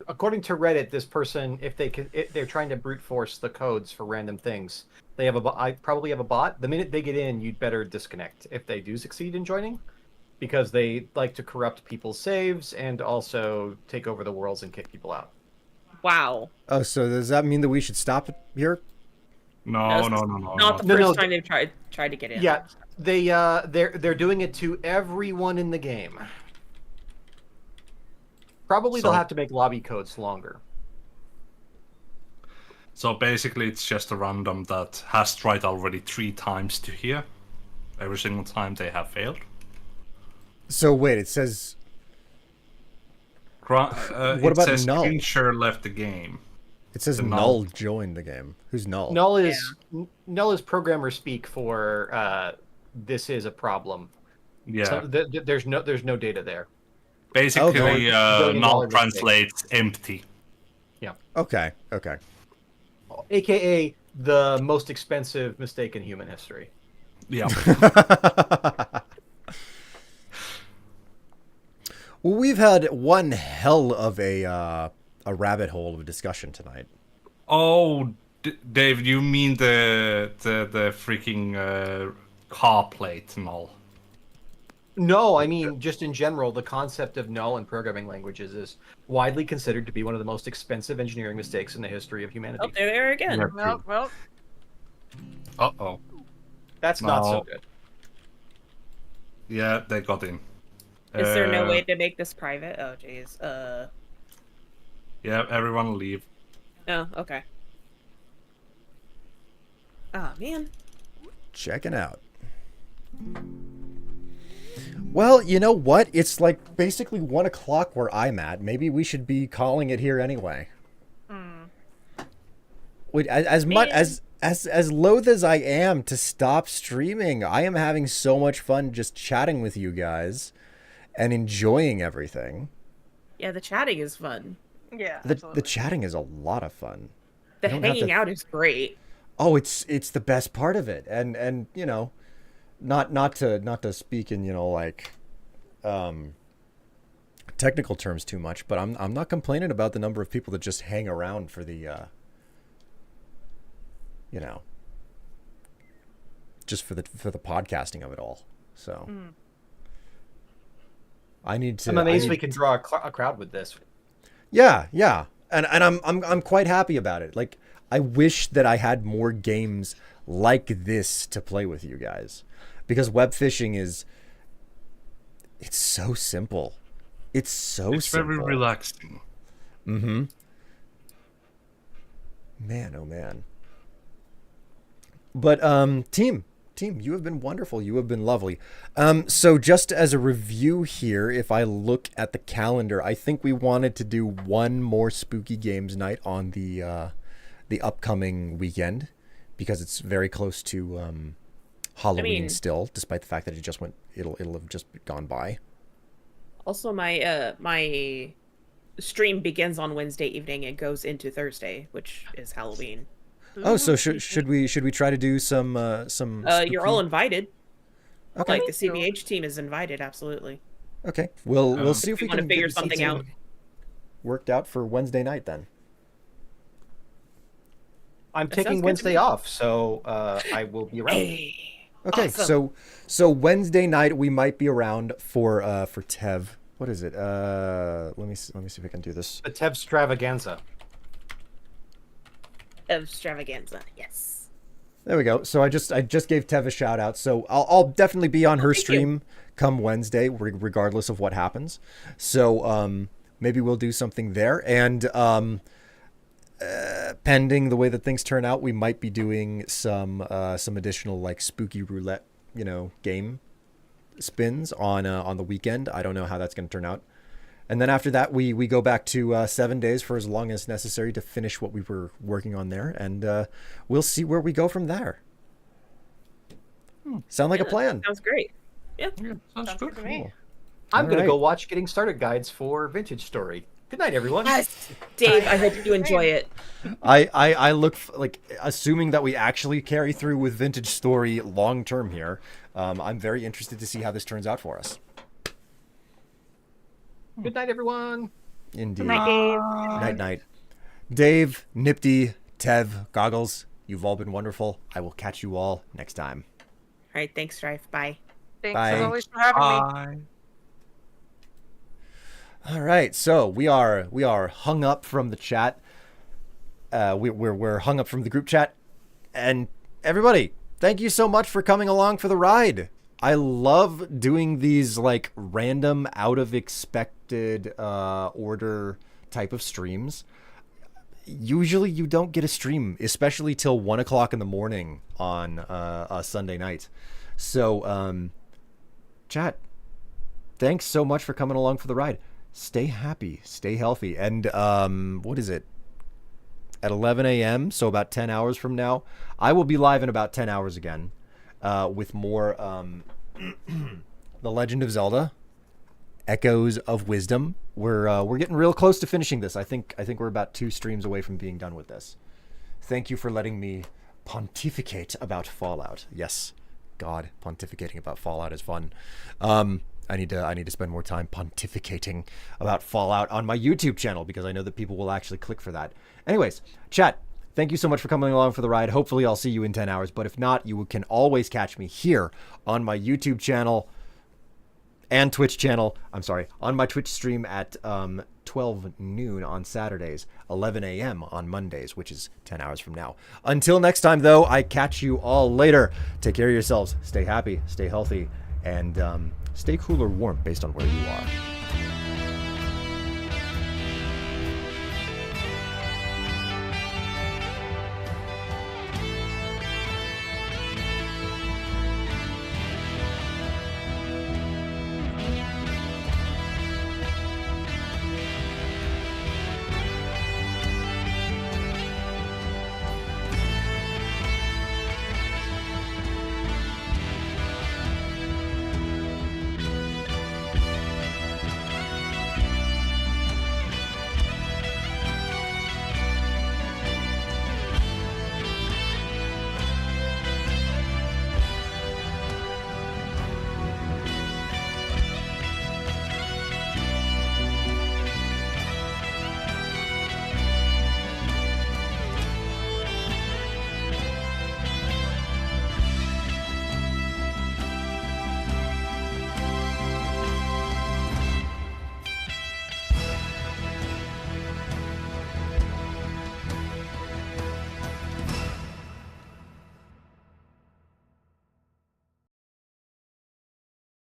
according to Reddit, this person, if they're trying to brute force the codes for random things. They have I probably have a bot. The minute they get in, you'd better disconnect if they do succeed in joining, because they like to corrupt people's saves and also take over the worlds and kick people out. Wow. Oh, so does that mean that we should stop it here? No. Not the No, first no. time they've tried to get in. Yeah, they're doing it to everyone in the game. Probably So- they'll have to make lobby codes longer. So basically, it's just a random that has tried already 3 times to here. Every single time they have failed. So wait, it says What about says null? Fincher left the game. It says The Null null. joined the game. Who's Null? Null is programmer speak for this is a problem. Yeah. So there's no data there. Basically, billion-dollar null mistake. translates empty. Okay. AKA the most expensive mistake in human history. Yeah. Well, we've had one hell of a rabbit hole of discussion tonight. Oh, Dave, you mean the freaking car plate null? No, I mean just in general, the concept of null in programming languages is widely considered to be one of the most expensive engineering mistakes in the history of humanity. Oh, there they are again. Yeah. Well, Uh-oh. That's not so No. good. Yeah, they got in. Is there no way to make this private? Oh, jeez. Yeah, everyone leave. Oh, okay. Oh, man. Checking out. Well, you know what? It's like basically 1 o'clock where I'm at. Maybe we should be calling it here anyway. Wait, as much as loath as I am to stop streaming, I am having so much fun just chatting with you guys and enjoying everything. Yeah, the chatting is fun. yeah. The absolutely. chatting is a lot of fun. The You don't have hanging to- out is great. Oh, it's the best part of it. And you know, not to speak in, you know, like technical terms too much, but I'm not complaining about the number of people that just hang around for the you know, just for the podcasting of it all. So I need to I'm amazed I we need- can draw a crowd with this. Yeah. And I'm quite happy about it. Like, I wish that I had more games like this to play with you guys, because web fishing it's so simple. It's so It's simple. very relaxing. Mm-hmm. Man, oh man. But team, you have been wonderful. You have been lovely. So just as a review here, if I look at the calendar, I think we wanted to do one more spooky games night on the upcoming weekend, because it's very close to Halloween still, despite the fact that it'll have just gone by. Also, my stream begins on Wednesday evening and goes into Thursday, which is Halloween. Oh, so should we try to do some You're all invited. Okay. Like the CBH team is invited, absolutely. Okay. We'll see if we Want to can figure get something out? worked out for Wednesday night then. I'm That sounds taking good to Wednesday me. off, so I will be around. Hey. Okay, Awesome. so Wednesday night we might be around for Tev. What is it? Let me see if I can do this. The Tev Stravaganza. Extravaganza, yes. There we go. So I just gave Tev a shout out. So I'll definitely be on her thank you. stream come Wednesday, regardless of what happens. So maybe we'll do something there, and pending the way that things turn out, we might be doing some additional like spooky roulette, you know, game spins on the weekend. I don't know how that's going to turn out. And then after that, we go back to 7 days for as long as necessary to finish what we were working on there, and we'll see where we go from there. Sound like a plan? Sounds great. Yeah, sounds Sounds good. good to me. Cool. I'm All gonna right. go watch Getting Started guides for Vintage Story. Good night, everyone. Yes, Dave, I hope you enjoy it. I look like, assuming that we actually carry through with Vintage Story long term here. I'm very interested to see how this turns out for us. Good night, everyone. Indeed. Night, Dave. Night. Dave, Nipty, Tev, Goggles, you've all been wonderful. I will catch you all next time. All right, thanks, Strife. Bye. Thanks Bye. as always for having me. Bye. All right, so we are hung up from the chat. We're hung up from the group chat, and everybody, thank you so much for coming along for the ride. I love doing these like random, out of expected order type of streams. Usually, you don't get a stream, especially till 1 o'clock in the morning on a Sunday night. So, chat, thanks so much for coming along for the ride. Stay happy, stay healthy, and what is it? at 11 a.m., so about 10 hours from now. I will be live in about 10 hours again with more The Legend of Zelda, Echoes of Wisdom. We're getting real close to finishing this. I think we're about 2 streams away from being done with this. Thank you for letting me pontificate about Fallout. Yes, God, pontificating about Fallout is fun. I need to spend more time pontificating about Fallout on my YouTube channel because I know that people will actually click for that. Anyways, chat, thank you so much for coming along for the ride. Hopefully I'll see you in 10 hours, but if not, you can always catch me here on my YouTube channel and Twitch channel. I'm sorry, on my Twitch stream at 12 noon on Saturdays, 11 a.m. on Mondays, which is 10 hours from now. Until next time, though, I catch you all later. Take care of yourselves. Stay happy, stay healthy, and stay cool or warm based on where you are.